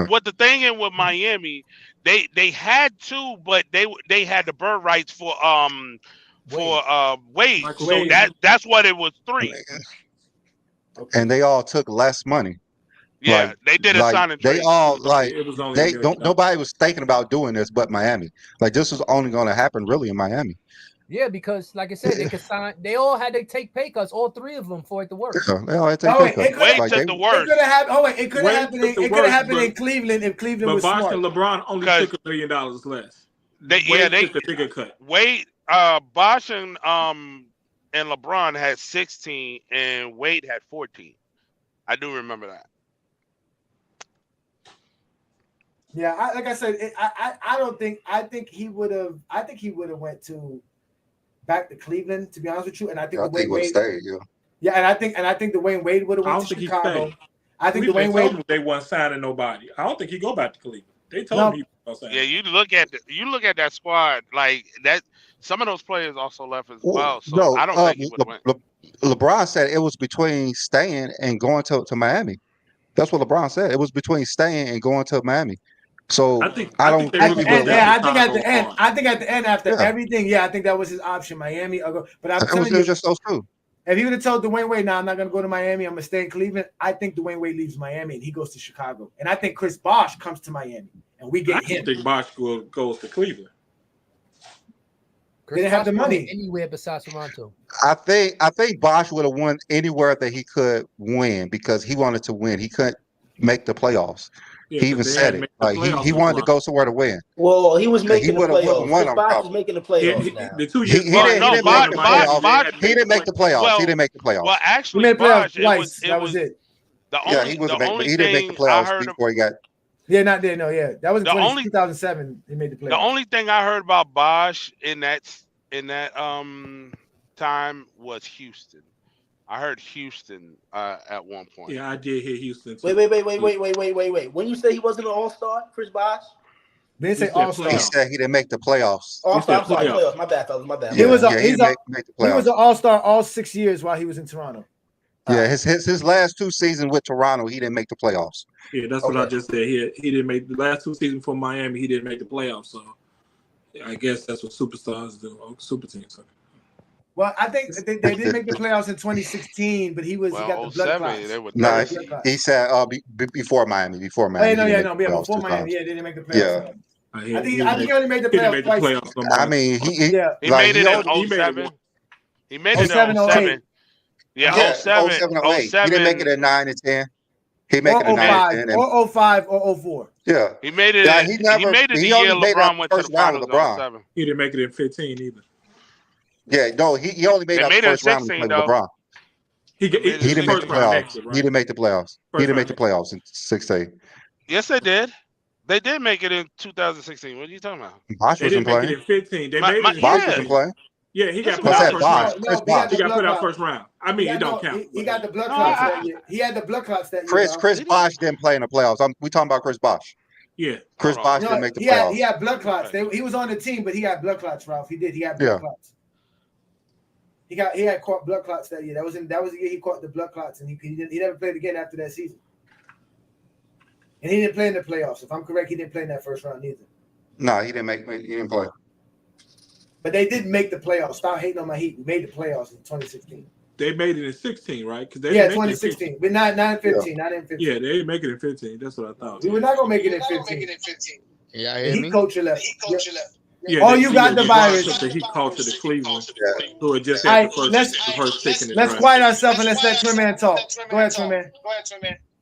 what the thing in with Miami, they had 2, but they had the bird rights for Wade. So that's what it was 3. And they all took less money. Yeah, they did a sign and trade. They all nobody was thinking about doing this but Miami. Like this was only going to happen really in Miami. Yeah, because like I said, they could sign. They all had to take pay cuts, all 3 of them, for it to work. Yeah, they all had to take pay cuts. Wade took the worst. It could have happened in Cleveland if Cleveland was smart. But Boston, LeBron only took $1 million less. They took a bigger cut. Wade, Bosh and LeBron had 16, and Wade had 14. I do remember that. Yeah, like I said, I think he would have went back to Cleveland, to be honest with you. And I think he would have stayed. Yeah, and I think Dwayne Wade would have went to Chicago. I think Dwayne Wade. They weren't signing nobody. I don't think he go back to Cleveland. They told him he was signing. Yeah, you look at that squad like that. Some of those players also left as well. So I don't think he would have went. LeBron said it was between staying and going to Miami. That's what LeBron said. It was between staying and going to Miami. So I think at the end after everything, I think that was his option, Miami. But I'm telling you, just those 2. If he would have told Dwayne Wade, "Nah, I'm not going to go to Miami. I'm going to stay in Cleveland," I think Dwayne Wade leaves Miami and he goes to Chicago. And I think Chris Bosh comes to Miami and we get him. I think Bosh goes to Cleveland. They didn't have the money anywhere besides Toronto. I think Bosh would have won anywhere that he could win because he wanted to win. He couldn't make the playoffs. Yeah, he even said it. Like he wanted to go somewhere to win. Well, he was making the playoffs. Chris Bosh was making the playoffs now. The 2 years he didn't make the playoffs. He didn't make the playoffs. He didn't make the playoffs. Well, actually, he made playoffs twice. That was it. He didn't make the playoffs before he got. Yeah, not there. No, yeah, that was 2007. He made the playoffs. The only thing I heard about Bosh in that time was Houston. I heard Houston at one point. Yeah, I did hear Houston too. Wait. When you say he wasn't an all-star, Chris Bosh? They didn't say all-star. He said he didn't make the playoffs. Oh, I'm sorry. Playoffs. My bad, fellas. My bad. He was make the playoffs. He was an all-star all 6 years while he was in Toronto. Yeah, his last 2 seasons with Toronto, he didn't make the playoffs. Yeah, that's what I just said. He didn't make the last 2 seasons for Miami. He didn't make the playoffs. So I guess that's what superstars do. Super teams. Well, I think they did make the playoffs in 2016, but he got the blood clots. No, he said before Miami. Before Miami. Before Miami, they didn't make the playoffs. I think he only made the playoffs twice. I mean, he made it in 07. He made it in 07. Yeah, 07, 08. He didn't make it at 9 and 10. He made it at 9 and 10. Or 05 or 04. Yeah. He made it. He made it the year LeBron went to the finals. LeBron. He didn't make it in 15 either. Yeah, no, he only made the first round with LeBron. He didn't make the playoffs. He didn't make the playoffs. He didn't make the playoffs in 16. Yes, they did. They did make it in 2016. What are you talking about? Bosh wasn't playing. They didn't make it in 15. They made it. Bosh wasn't playing. Yeah, he got put out first round. He got put out first round. I mean, it don't count. He got the blood clots that year. He had the blood clots that year. Chris Bosh didn't play in the playoffs. We talking about Chris Bosh. Yeah. Chris Bosh didn't make the playoffs. He had blood clots. He was on the team, but he had blood clots, Ralph. He did. He had blood clots. He had caught blood clots that year. That was the year he caught the blood clots, and he never played again after that season. And he didn't play in the playoffs. If I'm correct, he didn't play in that first round either. No, he didn't play. But they did make the playoffs. Stop hating on my Heat. We made the playoffs in 2016. They made it in 16, right? 2016. But not in 15. Not in 15. Yeah, they didn't make it in 15. That's what I thought. We were not gonna make it in 15. Yeah, the Heat culture left. Yeah, you got the virus. The Heat culture to Cleveland. Who had just had the first pick in the Let's draft. quiet ourselves and let's let Twin Man talk. Go ahead, Twin Man.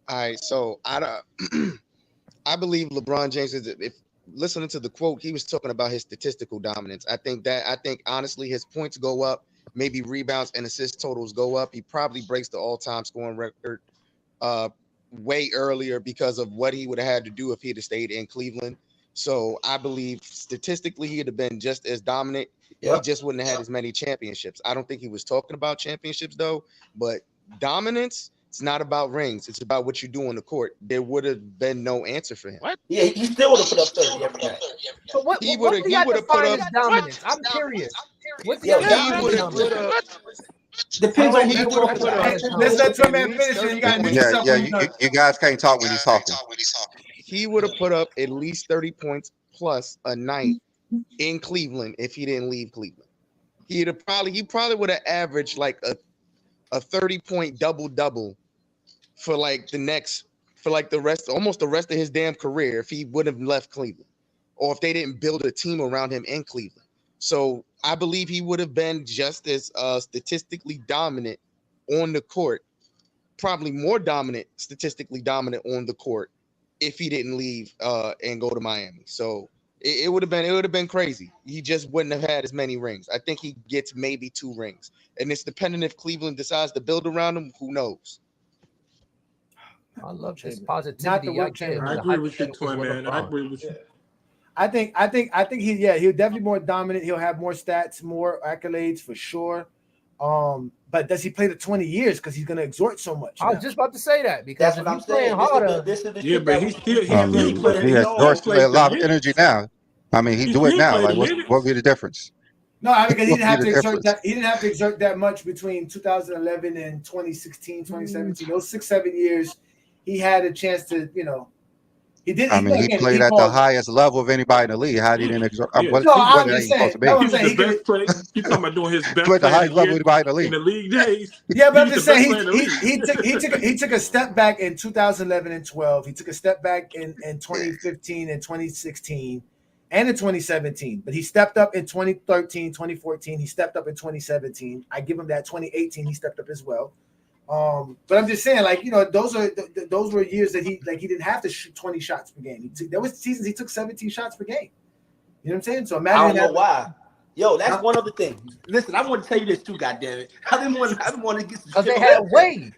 All right, so I believe LeBron James is, if listening to the quote, he was talking about his statistical dominance. I think honestly his points go up, maybe rebounds and assist totals go up. He probably breaks the all-time scoring record way earlier because of what he would have had to do if he'd have stayed in Cleveland. So I believe statistically he'd have been just as dominant. Yep. He just wouldn't have had as many championships. I don't think he was talking about championships though, but dominance, it's not about rings. It's about what you do on the court. There would have been no answer for him. What? Yeah, he still would have put up 30 every night. So what He would have put up dominance. I'm curious. What's he would have put up. Depends on who you put up. Let's let Twin Man finish. You got you guys can't talk when he's talking. He would have put up at least 30 points plus a night in Cleveland if he didn't leave Cleveland. He probably would have averaged like a 30-point double-double for the rest of his damn career if he would have left Cleveland, or if they didn't build a team around him in Cleveland. So I believe he would have been just as statistically dominant on the court, probably more statistically dominant on the court if he didn't leave and go to Miami. So it would have been crazy. He just wouldn't have had as many rings. I think he gets maybe 2 rings, and it's dependent if Cleveland decides to build around him. Who knows? I love this positivity. I agree with you, Twin Man. I agree with you. I think he'll definitely more dominant. He'll have more stats, more accolades for sure. But does he play the 20 years? Because he's going to exhort so much. I was just about to say that because if he's playing harder, but he exerts a lot of energy now. I mean, he do it now. Like, what would be the difference? No, I mean, because he didn't have to exert that. He didn't have to exert that much between 2011 and 2016, 2017. Those 6-7 years, he had a chance to, He did. I mean, he played at the highest level of anybody in the league. How did he exert? I'm just saying. He's the best player. He's talking about doing his best play at the highest level of anybody in the league days. Yeah, but I'm just saying he took a step back in 2011 and 12. He took a step back in 2015 and 2016 and in 2017. But he stepped up in 2013, 2014. He stepped up in 2017. I give him that. 2018, he stepped up as well. But I'm just saying, those were years that he didn't have to shoot 20 shots per game. There was seasons he took 17 shots per game. You know what I'm saying? So imagine I don't know why. Yo, that's one other thing. Listen, I want to tell you this too, goddammit. I didn't want to get some because they had Wade.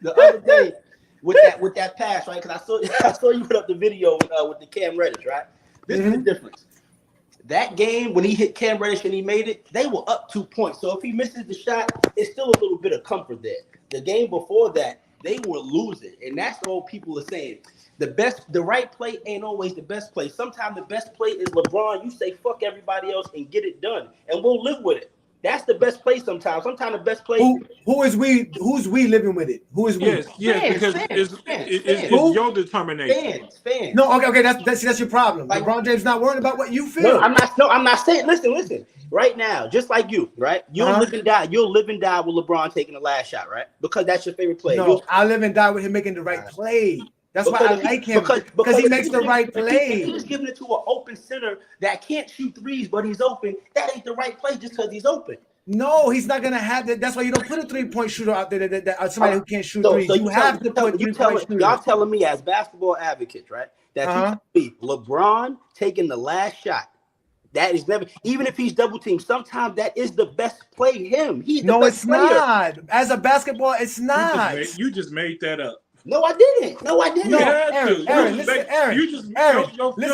The other day with that pass, right? Because I saw you put up the video with the Cam Reddish, right? This is the difference. That game, when he hit Cam Reddish and he made it, they were up 2 points. So if he misses the shot, it's still a little bit of comfort there. The game before that, they were losing, and that's all people are saying. The right play ain't always the best play. Sometimes the best play is LeBron. You say fuck everybody else and get it done, and we'll live with it. That's the best play sometimes. Sometimes the best play. Who is we? Who's we living with it? Who is we? Yes, because it's your determination. Fans. No, okay, that's your problem. Like, LeBron James not worrying about what you feel. No, I'm not saying. Listen. Right now, just like you, right? You'll live and die. You'll live and die with LeBron taking the last shot, right? Because that's your favorite play. No, I live and die with him making the right play. That's why I like him because he makes the right play. If he's giving it to an open center that can't shoot threes, but he's open, that ain't the right play just because he's open. No, he's not gonna have that. That's why you don't put a 3-point shooter out there that somebody who can't shoot threes. So you have to put 3-point shooters. Y'all telling me as basketball advocates, right? That LeBron taking the last shot. That is never, even if he's double teamed, sometimes that is the best play. He's the best player. Not. As a basketball, it's not. You just made that up. No, I didn't. No, Aaron, listen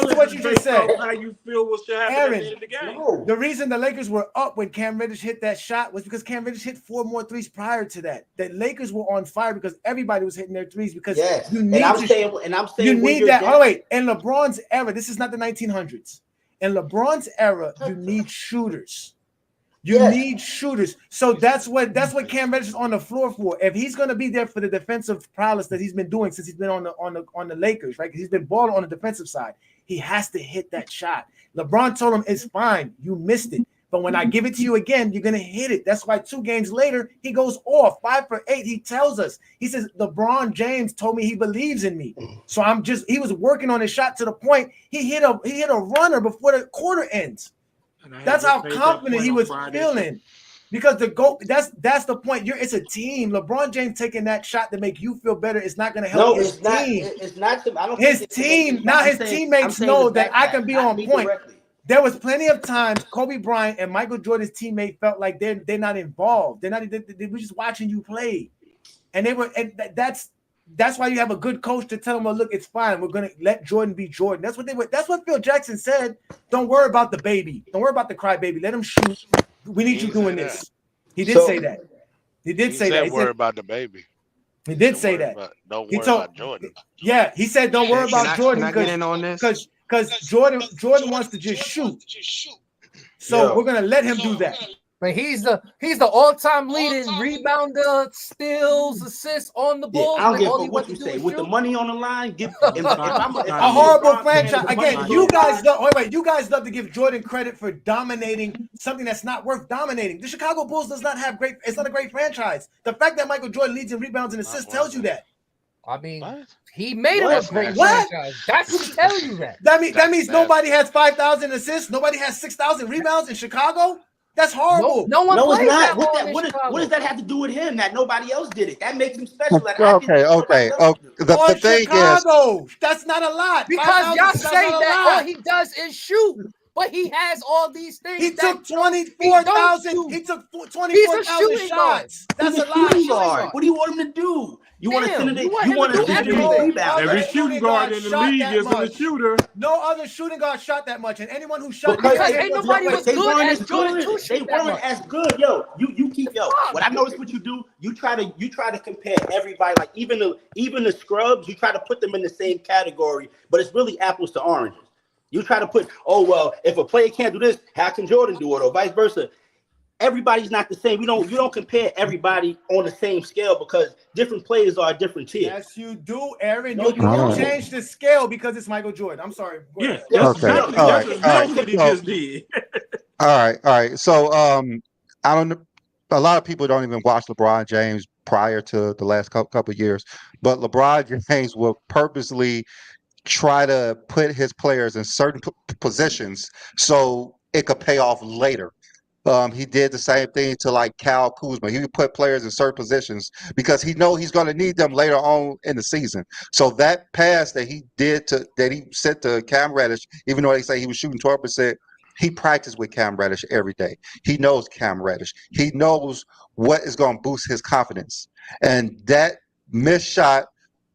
to what you just said. How you feel what should happen at the end of the game. The reason the Lakers were up when Cam Reddish hit that shot was because Cam Reddish hit 4 more threes prior to that. The Lakers were on fire because everybody was hitting their threes because you need you need that. Oh wait, in LeBron's era, this is not the 1900s. In LeBron's era, you need shooters. You need shooters. So that's what Cam Reddish is on the floor for. If he's going to be there for the defensive prowess that he's been doing since he's been on the Lakers, right? He's been balling on the defensive side. He has to hit that shot. LeBron told him it's fine. You missed it. But when I give it to you again, you're going to hit it. That's why 2 games later, he goes off 5 for 8. He tells us, he says, LeBron James told me he believes in me. So he was working on his shot to the point he hit a runner before the quarter ends. That's how confident he was feeling. Because that's the point. It's a team. LeBron James taking that shot to make you feel better is not going to help his team. It's not. I don't. His team. Now his teammates know that I can be on point. There was plenty of times Kobe Bryant and Michael Jordan's teammate felt like they're not involved. They were just watching you play, and they were. And that's why you have a good coach to tell them, "Well, look, it's fine. We're gonna let Jordan be Jordan." That's what they were. That's what Phil Jackson said. Don't worry about the baby. Don't worry about the crybaby. Let him shoot. We need you doing this. He did say that. He did say that. He said, "Worry about the baby." He did say that. Don't worry about Jordan. Yeah, he said, "Don't worry about Jordan because Jordan wants to just shoot." So we're gonna let him do that. But he's the all-time leading rebounder, steals, assists on the ball. I don't give a fuck what you say. With the money on the line, give a horrible franchise. Again, you guys love to give Jordan credit for dominating something that's not worth dominating. The Chicago Bulls does not have it's not a great franchise. The fact that Michael Jordan leads in rebounds and assists tells you that. I mean, he made it a great franchise. That's what tells you that. That means nobody has 5,000 assists. Nobody has 6,000 rebounds in Chicago. That's horrible. No one plays that what does that have to do with him? That nobody else did it. That makes him special. Okay. The thing Chicago, that's not a lot. Because y'all say that all he does is shoot. But he has all these things. He took 24,000. He took 24,000 shots. That's a lot. What do you want him to do? You want to send it? You want to send it? Every shooting guard in the league isn't a shooter. No other shooting guard shot that much, and anyone who shot because ain't nobody was good as Jordan. They weren't as good. You keep What I noticed what you do. You try to compare everybody, like even the scrubs. You try to put them in the same category, but it's really apples to oranges. You try to put, if a player can't do this, how can Jordan do it, or vice versa? Everybody's not the same. You don't compare everybody on the same scale because different players are a different tier. Yes, you do, Aaron. You change the scale because it's Michael Jordan. I'm sorry. Yeah. Okay. All right. So I don't know. A lot of people don't even watch LeBron James prior to the last couple of years, but LeBron James will purposely try to put his players in certain positions so it could pay off later. He did the same thing to like Kyle Kuzma. He would put players in certain positions because he know he's going to need them later on in the season. So that pass that he sent to Cam Reddish, even though they say he was shooting 12%, he practiced with Cam Reddish every day. He knows Cam Reddish. He knows what is going to boost his confidence. And that missed shot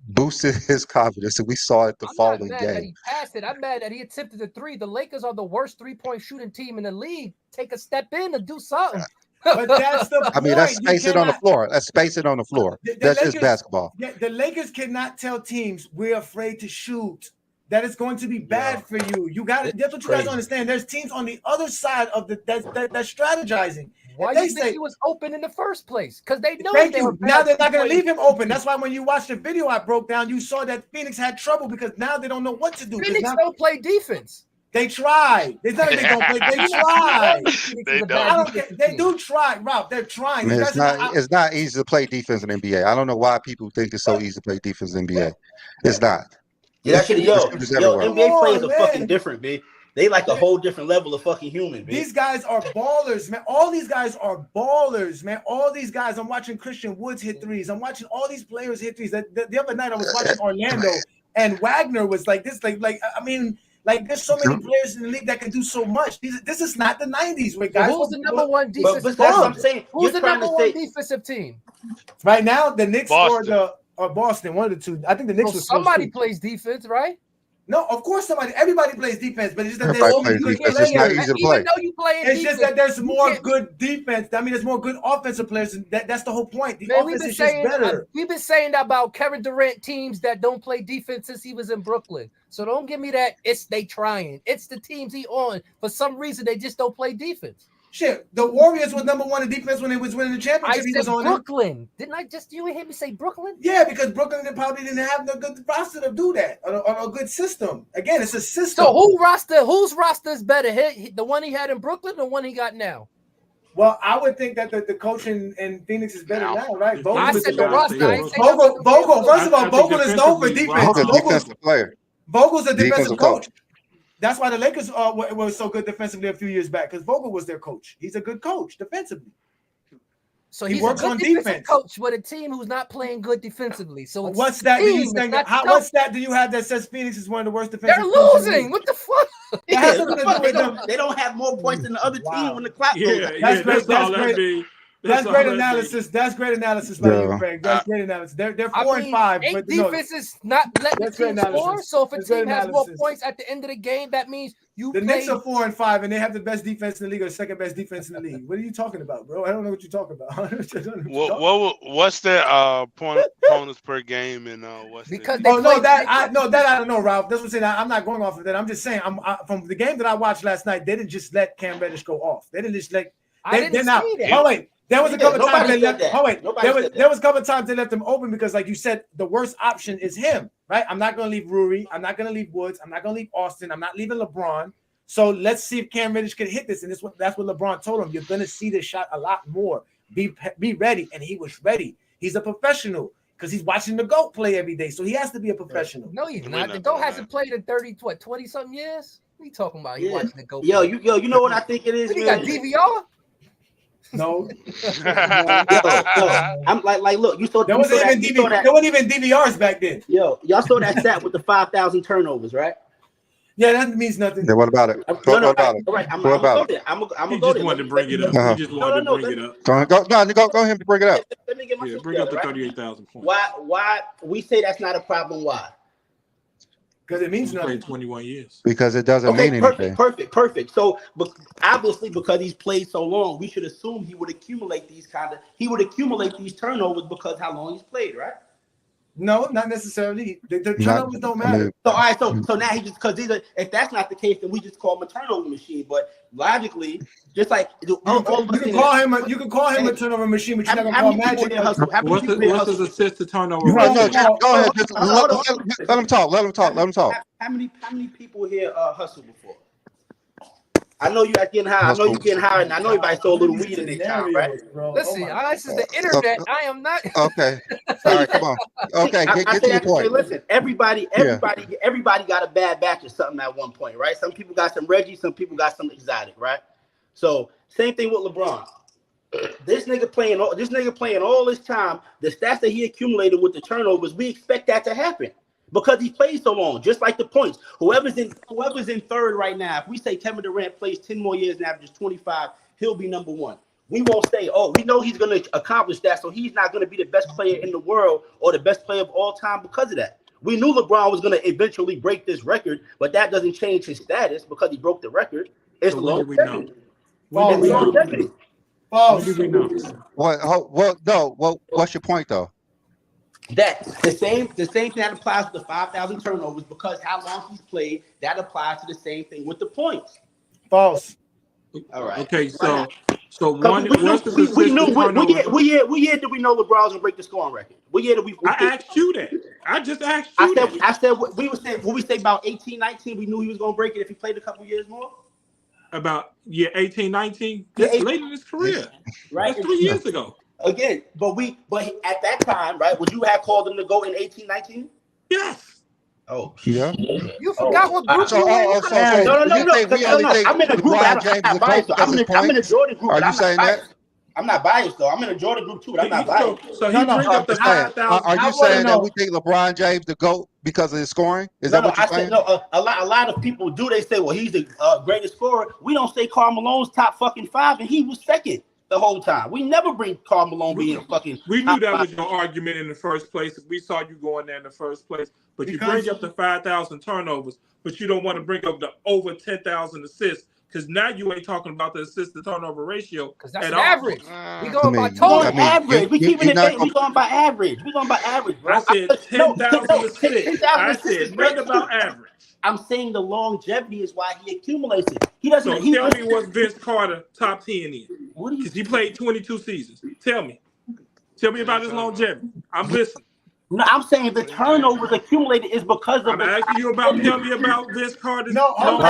boosted his confidence, and we saw it the following game. That he passed it. I'm mad that he attempted the 3. The Lakers are the worst 3-point shooting team in the league. Take a step in and do something. But that's the point. I mean, let's space it on the floor. Let's space it on the floor. That's just basketball. Yeah, the Lakers cannot tell teams we're afraid to shoot. That is going to be bad for you. You got it. That's what you guys understand. There's teams on the other side of that's strategizing. Why do you think he was open in the first place? Because they know. Thank you. Now they're not going to leave him open. That's why when you watched the video I broke down, you saw that Phoenix had trouble because now they don't know what to do. Phoenix don't play defense. They tried. There's nothing they don't play. They tried. They do try, Ralph. They're trying. Man, it's not easy to play defense in the NBA. I don't know why people think it's so easy to play defense in the NBA. It's not. Yeah, NBA players are fucking different, B. They like a whole different level of fucking human, B. These guys are ballers, man. All these guys are ballers, man. All these guys. I'm watching Christian Woods hit threes. I'm watching all these players hit threes. The other night I was watching Orlando, and Wagner was like this. Like there's so many players in the league that can do so much. This is not the 90s where guys. Who's the number one defensive? But that's what I'm saying. Who's the number one defensive team? Right now, the Knicks or Boston, one of the two. I think the Knicks was somebody plays defense, right? No, of course everybody plays defense, but it's just that there's good players. It's not easy to play. Even though you play it's just that there's more good defense. I mean, there's more good offensive players. That's the whole point. The offense is just better. We've been saying that about Kevin Durant teams that don't play defense since he was in Brooklyn. So don't give me that. They trying. It's the teams he on. For some reason, they just don't play defense. Shit, the Warriors was number one in defense when they was winning the championship. I said Brooklyn. Didn't I just you hear me say Brooklyn? Yeah, because Brooklyn probably didn't have the good roster to do that or a good system. Again, it's a system. So whose roster is better? The one he had in Brooklyn or the one he got now? Well, I would think that the coaching in Phoenix is better now, right? I said the roster. Vogel. First of all, Vogel is known for defense. Defensive player. Vogel's a defensive coach. That's why the Lakers were so good defensively a few years back because Vogel was their coach. He's a good coach defensively. So he works on defense. Coach with a team who's not playing good defensively. So what's that? What stat do you have that says Phoenix is one of the worst defensive? They're losing. What the fuck? They don't have more points than the other team when the clock goes. That's great analysis. That's great analysis by you, Craig. That's great analysis. They're 4-5. But defense is not letting the team score. So if a team has more points at the end of the game, that means the Knicks are 4-5, and they have the best defense in the league or second best defense in the league. What are you talking about, bro? I don't know what you're talking about. What's their opponents per game and what's because I don't know, Ralph. That's what I'm saying. I'm not going off of that. I'm just saying from the game that I watched last night, they didn't just let Cam Reddish go off. They didn't just let. They're not. Oh wait. There was a couple times they left. There was a couple times they left him open because, like you said, the worst option is him, right? I'm not going to leave Rui. I'm not going to leave Woods. I'm not going to leave Austin. I'm not leaving LeBron. So let's see if Cam Reddish can hit this. And that's what LeBron told him. You're going to see this shot a lot more. Be ready. And he was ready. He's a professional because he's watching the GOAT play every day. So he has to be a professional. No, he's not. The GOAT hasn't played in 20 something years. What are you talking about? He watching the GOAT. You know what I think it is? He got DVR. No. I'm like, look, you saw there wasn't even DVRs back then. Y'all saw that stat with the 5,000 turnovers, right? Yeah, that means nothing. Yeah, what about it? I'm gonna go there. I'm gonna go there. Wanted to bring it up. He just wanted to bring it up. Go ahead and bring it up. Let me get my bring up the 38,000 points. Why we say that's not a problem? Why? Because it means nothing. 21 years. Because it doesn't mean anything. Perfect. So, obviously, because he's played so long, we should assume he would accumulate these turnovers because how long he's played, right? No, not necessarily. The turnovers don't matter. So, all right. So now he just if that's not the case, then we just call him a turnover machine. But logically, just like you can call him a turnover machine, but you're not gonna call Magic. What's his assist to turnover? Go ahead. Let him talk. Let him talk. How many people here hustle before? I know you guys getting high. I know you getting high, and I know everybody sold a little weed in their time, right? Listen, this is the internet. I am not. Okay. All right, come on. Okay, get to your point. Hey, listen, everybody got a bad batch or something at one point, right? Some people got some Reggie, some people got some exotic, right? So same thing with LeBron. This nigga playing all this time. The stats that he accumulated with the turnovers, we expect that to happen. Because he plays so long, just like the points. Whoever's in third right now, if we say Kevin Durant plays 10 more years and averages 25, he'll be number one. We won't say, we know he's going to accomplish that, so he's not going to be the best player in the world or the best player of all time because of that. We knew LeBron was going to eventually break this record, but that doesn't change his status because he broke the record. It's longevity. False. What do we know? What's your point though? That the same thing that applies to the 5,000 turnovers because how long he's played, that applies to the same thing with the points. False. All right. Okay, so one. We knew what year did we know LeBron's gonna break the scoring record? What year did we? I asked you that. I just asked you. I said what we say about 18, 19. We knew he was gonna break it if he played a couple years more. About 18, 19. That's late in his career. Right. That's 3 years ago. Again, but at that time, right? Would you have called him to go in 18, 19? Yes. Oh, yeah. You forgot what group No. I'm in a group. I'm not biased. I'm in a Jordan group. Are you saying that? I'm not biased though. I'm in a Jordan group too, but I'm not biased. So he brings up the 5,000. Are you saying that we think LeBron James the GOAT because of his scoring? Is that what you're saying? A lot of people do. They say, well, he's the greatest scorer. We don't say Karl Malone's top fucking 5, and he was second the whole time. We never bring Karl Malone being a fucking. We knew that was your argument in the first place. We saw you going there in the first place. But you bring up the 5,000 turnovers, but you don't want to bring up the over 10,000 assists because now you ain't talking about the assist to turnover ratio. Because that's an average. We going by total. total. Average. We keeping it. We going by average. We going by average, bro. I said 10,000 assists. I said nothing about average. I'm saying the longevity is why he accumulates it. He doesn't. So tell me what's Vince Carter top 10 in? Because he played 22 seasons. Tell me about his longevity. I'm listening. No, I'm saying the turnovers accumulated is because of. I'm asking you about. Tell me about Vince Carter's. No, wait.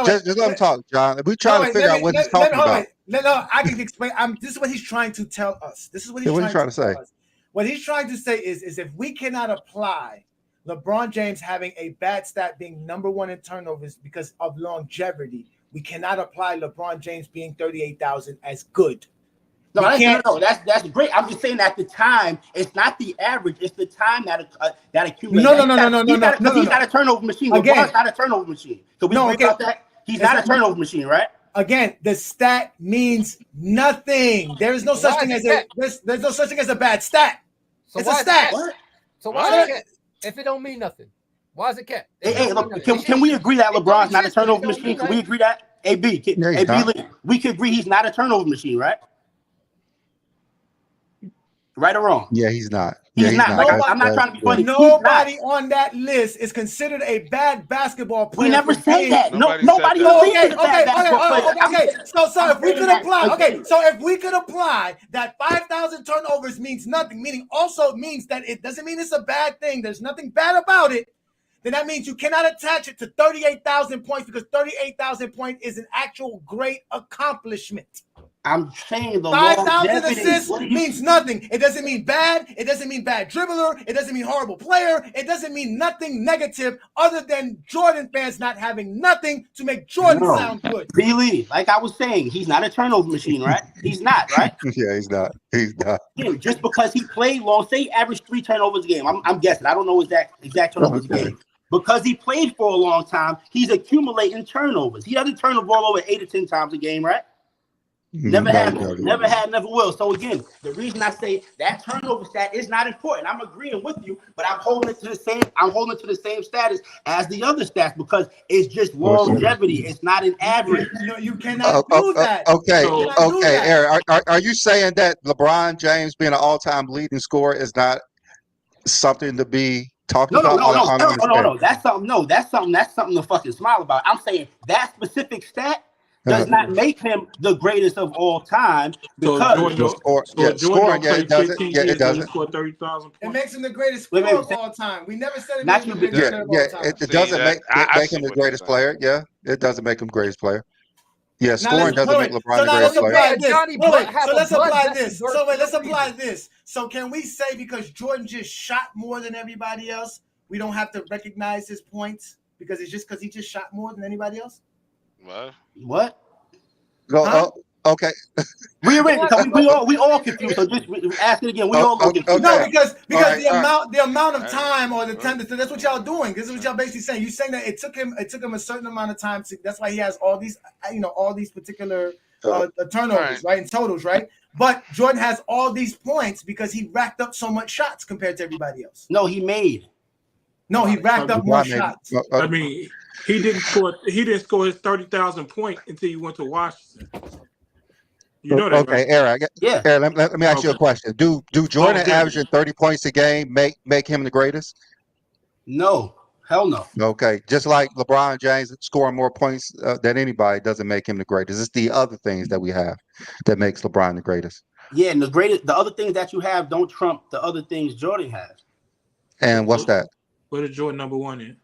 Just let him talk, John. We trying to figure out what he's talking about. No, I can explain. This is what he's trying to tell us. This is what he's trying to say. What he's trying to say is if we cannot apply LeBron James having a bad stat being number 1 in turnovers because of longevity, we cannot apply LeBron James being 38,000 as good. No, that's great. I'm just saying at the time, it's not the average; it's the time that accumulates. No. He's not a turnover machine. LeBron's not a turnover machine. So we agree about that. He's not a turnover machine, right? Again, the stat means nothing. There is no such thing as there's no such thing as a bad stat. So it's a stat. So why is it kept? If it don't mean nothing, why is it kept? Hey, look, can we agree that LeBron's not a turnover machine? Can we agree that? AB, we can agree he's not a turnover machine, right? Right or wrong? Yeah, he's not. He's not. I'm not trying to be funny. Nobody on that list is considered a bad basketball player. We never said that. Nobody. Okay. So if we could apply, so if we could apply that 5,000 turnovers means nothing, meaning also means that it doesn't mean it's a bad thing. There's nothing bad about it. Then that means you cannot attach it to 38,000 points because 38,000 points is an actual great accomplishment. I'm saying the 5,000 assists means nothing. It doesn't mean bad. It doesn't mean bad dribbler. It doesn't mean horrible player. It doesn't mean nothing negative other than Jordan fans not having nothing to make Jordan sound good. Really, like I was saying, he's not a turnover machine, right? He's not, right? Yeah, he's not. He's not. Just because he played long, say he averaged 3 turnovers a game. I'm guessing. I don't know exact turnovers a game. Because he played for a long time, he's accumulating turnovers. He doesn't turn the ball over 8 or 10 times a game, right? Never will. So again, the reason I say that turnover stat is not important. I'm agreeing with you, but I'm holding it to the same. I'm holding it to the same status as the other stats because it's just longevity. It's not an average. No, you cannot do that. Okay, Eric. Are you saying that LeBron James being an all-time leading scorer is not something to be talking about? No. That's something to fucking smile about. I'm saying that specific stat does not make him the greatest of all time because scoring. It doesn't. It makes him the greatest scorer of all time. We never said it makes him the greatest of all time. It doesn't make him the greatest player. Yeah, it doesn't make him greatest player. Yeah, scoring doesn't make LeBron the greatest player. So let's apply this. Let's apply this. So can we say because Jordan just shot more than everybody else, we don't have to recognize his points because it's just because he just shot more than anybody else? What? Okay. We all confused. So just ask it again. We all confused. No, because the amount of time or the time that's what y'all doing. This is what y'all basically saying. You're saying that it took him a certain amount of time to. That's why he has all these particular turnovers, right, and totals, right. But Jordan has all these points because he racked up so much shots compared to everybody else. No, he made. No, he racked up more shots. I mean, he didn't score his 30,000 point until he went to Washington. You know that, okay, right? Aaron, let me ask you a question. Do Jordan averaging 30 points a game make him the greatest? No, hell no. Okay, just like LeBron James scoring more points than anybody doesn't make him the greatest. It's the other things that we have that makes LeBron the greatest. Yeah, and the other things that you have don't trump the other things Jordan has. And what's that? What is Jordan number one in?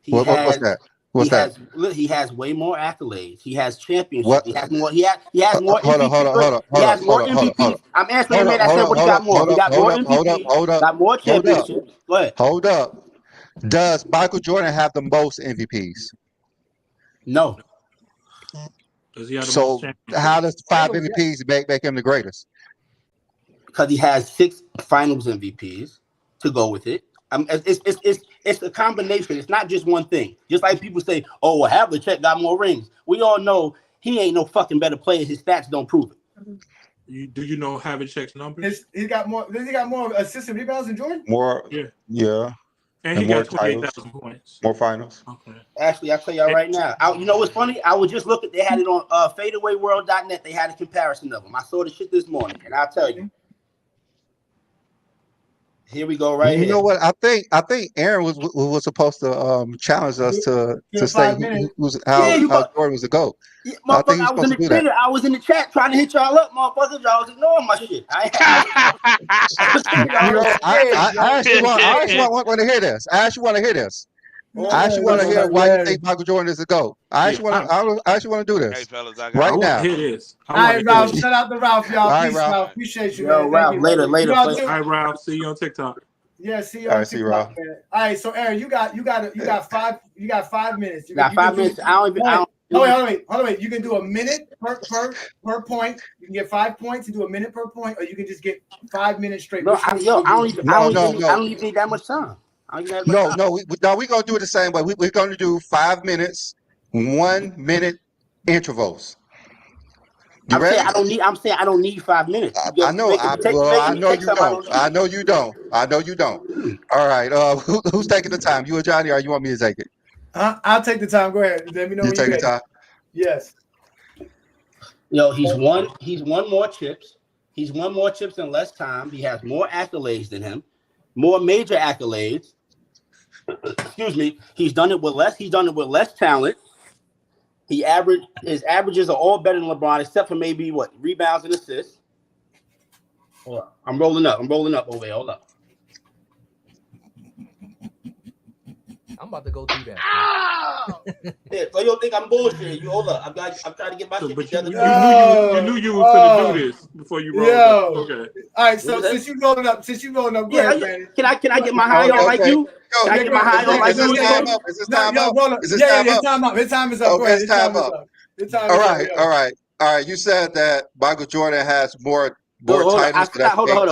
What's that? What's that? He has way more accolades. He has championships. What? He has more. He has more MVPs. He has more MVPs. I'm answering the man that said what he got more. He got more MVPs. Got more championships. Go ahead. Hold up. Does Michael Jordan have the most MVPs? No. Does he have the So most championships? how does 5 MVPs make him the greatest? Because he has 6 Finals MVPs to go with it. It's a combination. It's not just one thing. Just like people say, "Oh, well, Havlicek got more rings." We all know he ain't no fucking better player. His stats don't prove it. Do you know Havlicek's numbers? He got more. He got more assists and rebounds than Jordan. More. Yeah. And he more got 28,000 points. More finals. Okay. Actually, I'll tell y'all right now. You know what's funny? I was just looking. They had it on fadeawayworld.net. They had a comparison of them. I saw the shit this morning, and I'll tell you. Here we go, right You here. know what? I think Aaron was supposed to challenge us to say how Jordan was the GOAT. Yeah, motherfucker, I was in the Twitter. I was in the chat trying to hit y'all up, motherfuckers. Y'all was ignoring my shit. I actually want to hear this. I actually want to hear this. I actually want to hear why you think Michael Jordan is the GOAT. I actually want to do this right now. Here it is. All right, Ralph. Shout out to Ralph, y'all. All right, Peace, Ralph. Ralph. Appreciate you. Yo, man. Ralph, Thank you. later. Y'all All right, Ralph. See you on TikTok. Yeah, see you All on right, see you, TikTok, Ralph. man. All right, so Aaron, you got 5 minutes. You got 5 minutes. Hold on, wait. You can do a minute per point. You can get 5 points and do a minute per point, or you can just get 5 minutes straight. No, I don't even need that much time. We're gonna do it the same way. We're gonna do 5 minutes, 1 minute intervals. You ready? I'm saying I don't need 5 minutes. I know you don't. All right. Who's taking the time? You or Johnny, or you want me to take it? I'll take the time. Go ahead. Let me know when you take the time. Yes. Yo, he's won more chips. He's won more chips in less time. He has more accolades than him, more major accolades. Excuse me. He's done it with less talent. His averages are all better than LeBron, except for maybe rebounds and assists. Hold up. I'm rolling up over here. Hold up. I'm about to go through that. Yeah, so you don't think I'm bullshitting? You hold up. I'm trying to get my shit together. You knew you were going to do this before you rolled up. Okay. All right. So since you rolling up, go ahead, man. Can I get my high on like you? Can I get my high on like you? Is this time up? Time up. His time is up. Okay, it's time up. All right. You said that Michael Jordan has more titles. Hold on.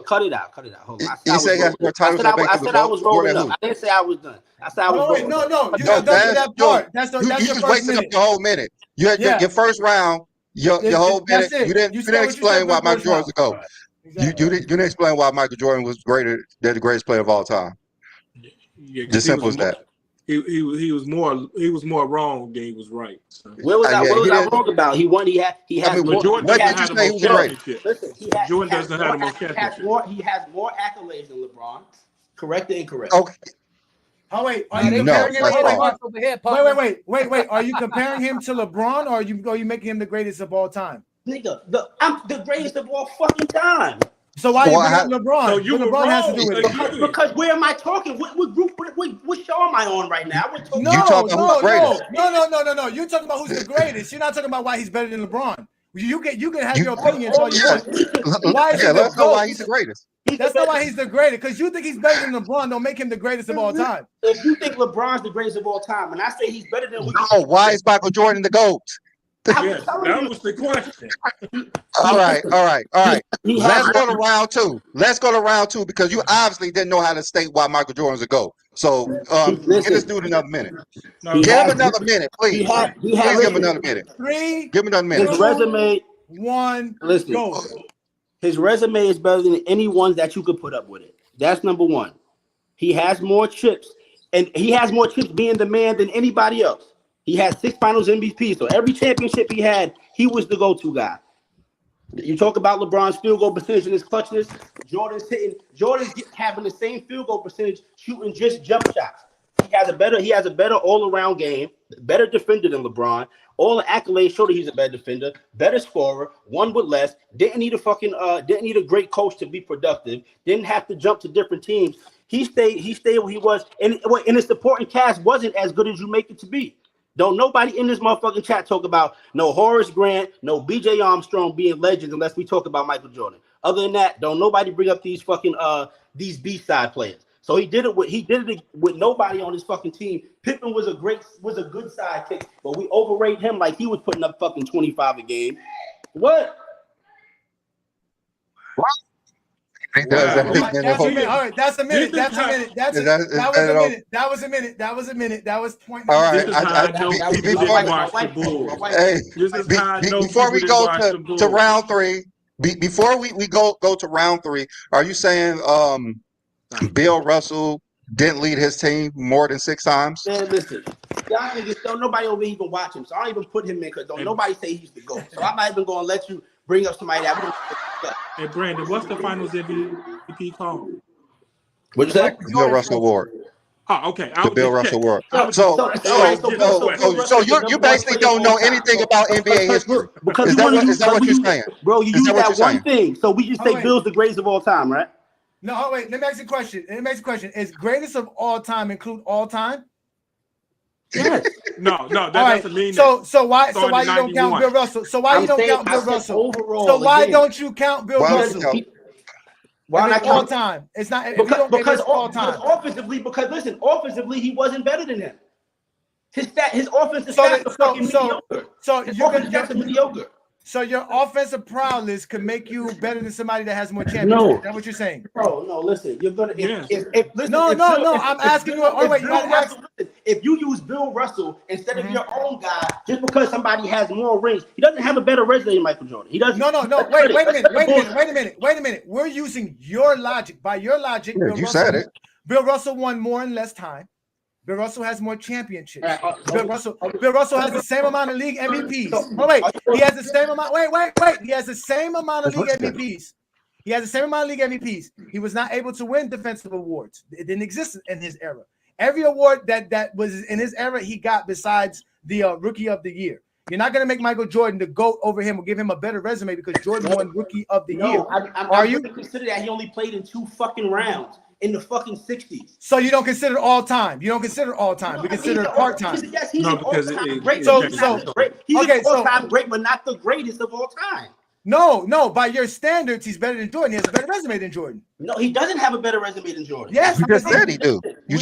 Cut it out. Hold on. You say he has more titles. I said I was rolling up. I didn't say I was done. I said I was rolling up. No. You got done with that part. That's your just first wasted minute. up the whole minute. You had your first round. Your whole minute. You didn't explain why Michael Jordan was the GOAT. You didn't explain why Michael Jordan was the greatest player of all time. Yeah, just simple as that. He was more wrong than he was right. So. What was I wrong about? He won. He has more. Jordan doesn't have the most championships. Listen, Jordan doesn't have the most championships. He has more accolades than LeBron. Correct or incorrect? Okay. Oh wait, are you comparing him? Wait. Are you comparing him to LeBron, or are you making him the greatest of all time? Nigga, I'm the greatest of all fucking time. So why you bring up LeBron? So you LeBron wrong, has to do with it. Because where am I talking? What group? What show am I on right now? No. You're talking about who's the greatest. You're not talking about why he's better than LeBron. You can have your opinions all you want. Let's know why he's the greatest. That's not why he's the greatest. Because you think he's better than LeBron, don't make him the greatest of all time. If you think LeBron's the greatest of all time, and I say he's better than why is Michael Jordan the GOAT? Yes, that was the question. All right. Let's go to round two because you obviously didn't know how to state why Michael Jordan's a GOAT. So give this dude another minute. Give him another minute, please. Give him another minute. Give him another minute. His resume. Go. His resume is better than any one that you could put up with it. That's number one. He has more chips, and he has more chips being the man than anybody else. He has 6 finals MVP, so every championship he had, he was the go-to guy. You talk about LeBron's field goal percentage and his clutchness. Jordan's having the same field goal percentage, shooting just jump shots. He has a better all-around game, better defender than LeBron. All the accolades show that he's a better defender, better scorer, won with less, didn't need a great coach to be productive, didn't have to jump to different teams. He stayed where he was, and his supporting cast wasn't as good as you make it to be. Don't nobody in this motherfucking chat talk about no Horace Grant, no BJ Armstrong being legends unless we talk about Michael Jordan. Other than that, don't nobody bring up these fucking these B-side players. So he did it with nobody on his fucking team. Pippen was a good sidekick, but we overrate him like he was putting up fucking 25 a game. What? He does that. All right, that's a minute. That was a minute. That was point. All right. Before we go to round 3, before we go to round 3, are you saying Bill Russell didn't lead his team more than 6 times? Man, listen, y'all niggas don't nobody over here even watch him, so I don't even put him in because don't nobody say he's the GOAT. So I'm not even going to let you bring up somebody that wouldn't. Hey, Brandon, what's the Finals MVP called? What'd you say? Bill Russell Award. Oh, okay. The Bill Russell Award. So you basically don't know anything about NBA history. Is that what you're saying? Bro, you use that one thing, so we just say Bill's the greatest of all time, right? No, wait. Let me ask you a question. Is greatest of all time include all time? Yes. No, that doesn't mean that. So why you don't count Bill Russell? So why you don't count Bill Russell? So why don't you count Bill Russell? Why not all time? It's not because all time. Offensively, he wasn't better than him. His offensive stats are fucking mediocre. That's mediocre. So your offensive prowess could make you better than somebody that has more championships. No. Is that what you're saying? No, listen. You're gonna I'm asking you. If you use Bill Russell instead of your own guy, just because somebody has more rings, he doesn't have a better resume than Michael Jordan. He doesn't. No. Wait a minute. We're using your logic. By your logic, said it. Bill Russell won more in less time. Bill Russell has more championships. Bill Russell has the same amount of league MVPs. He has the same amount. Wait. He has the same amount of league MVPs. He was not able to win defensive awards. It didn't exist in his era. Every award that was in his era, he got besides the Rookie of the Year. You're not going to make Michael Jordan the GOAT over him or give him a better resume because Jordan won Rookie of the Year. Are you consider that he only played in 2 fucking rounds? In the fucking 60s. So you don't consider all time. You don't consider all time. We consider part time. Yes, he's an all-time great. He's an all-time great, but not the greatest of all time. No. By your standards, he's better than Jordan. He has a better resume than Jordan. No, he doesn't have a better resume than Jordan. Yes, you just said he do. We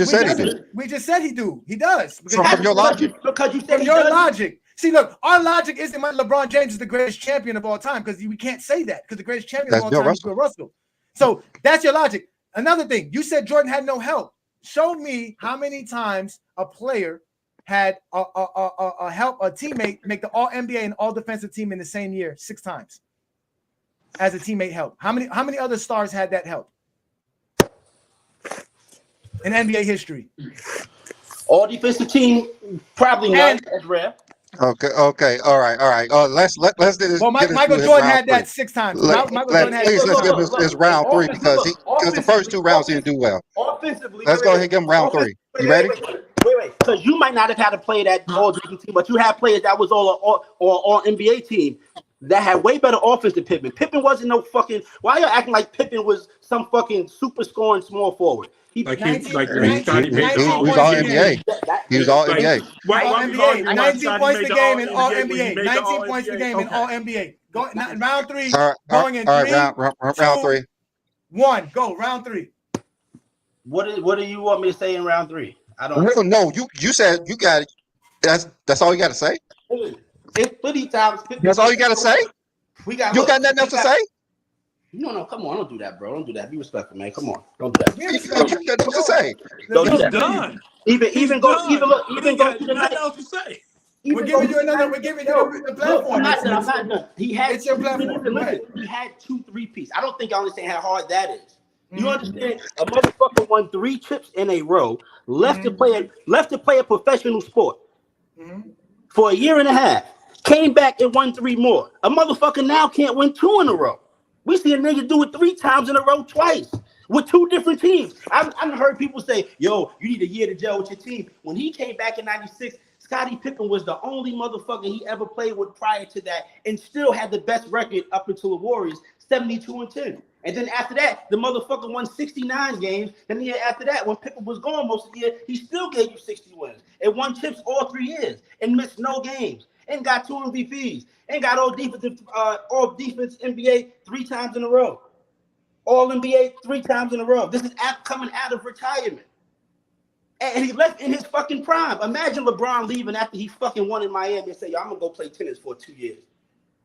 just said he do. He does. From your logic. Because you said from your logic. See, look, our logic isn't LeBron James is the greatest champion of all time because we can't say that because the greatest champion of all time is Bill Russell. So that's your logic. Another thing, you said Jordan had no help. Show me how many times a player had a teammate make the All NBA and All Defensive team in the same year 6 times as a teammate help. How many other stars had that help in NBA history? All defensive team, probably not. That's rare. Okay. All right. Let's do this. Well, Michael Jordan had that 6 times. Let's give this round 3 because the first 2 rounds he didn't do well. Offensively, let's go ahead and give him round 3. You ready? Wait. Because you might not have had to play that all team, but you had players that was all NBA team that had way better offense than Pippen. Pippen wasn't no fucking. Why are you acting like Pippen was some fucking super scoring small forward? He was all NBA. He was all NBA. 19 points a game in all NBA. 19 points a game in all NBA. Go round 3. Going in 3. Round 3. 1. Go round 3. What do you want me to say in round 3? I don't know. You said you got it. That's all you got to say. It's 50 times. That's all you got to say. You got nothing else to say. No, come on. Don't do that, bro. Don't do that. Be respectful, man. Come on. Don't do that. You got nothing to say. Don't do that. Done. Even go to the nothing else to say. We're giving you the platform. I'm not done. He had it's your platform. Listen, he had 2 3-peats. I don't think I understand how hard that is. You understand? A motherfucker won 3 chips in a row, left to play a professional sport for a year and a half, came back and won 3 more. A motherfucker now can't win 2 in a row. We see a nigga do it 3 times in a row twice with 2 different teams. I've heard people say, yo, you need a year to gel with your team. When he came back in 96, Scottie Pippen was the only motherfucker he ever played with prior to that and still had the best record up until the Warriors, 72-10. And then after that, the motherfucker won 69 games. And the year after that, when Pippen was gone most of the year, he still gave you 60 wins and won chips all 3 years and missed no games and got 2 MVPs and got all defense NBA 3 times in a row. All NBA 3 times in a row. This is coming out of retirement. And he left in his fucking prime. Imagine LeBron leaving after he fucking won in Miami and say, yo, I'm going to go play tennis for 2 years.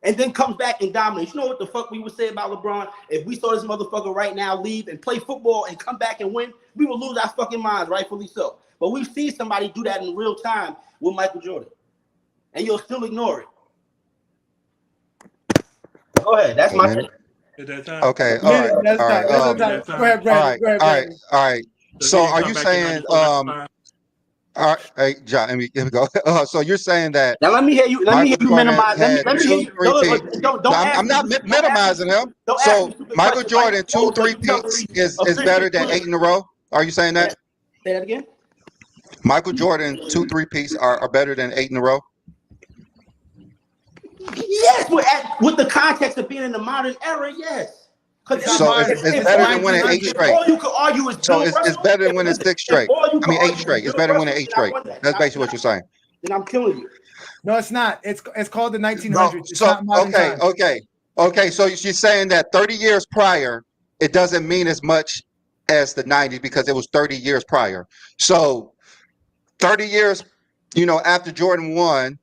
And then comes back and dominates. You know what the fuck we would say about LeBron? If we saw this motherfucker right now leave and play football and come back and win, we would lose our fucking minds, rightfully so. But we see somebody do that in real time with Michael Jordan. And you'll still ignore it. Go ahead. That's my thing. Okay. All right. So are you saying all right, hey, John, let me go. So you're saying that now let me hear you minimize. Let me hear you. I'm not minimizing him. So Michael Jordan 2 3-peats is better than 8 in a row. Are you saying that? Say that again. Michael Jordan 2 3-peats are better than 8 in a row. Yes, with the context of being in the modern era, yes. So it's better than winning 8 straight. All you could argue is so it's better than winning 6 straight. I mean 8 straight. It's better than winning 8 straight. That's basically what you're saying. Then I'm killing you. No, it's not. It's called the 1900s. It's so not okay. So you're saying that 30 years prior, it doesn't mean as much as the 90s because it was 30 years prior. So 30 years, after Jordan won,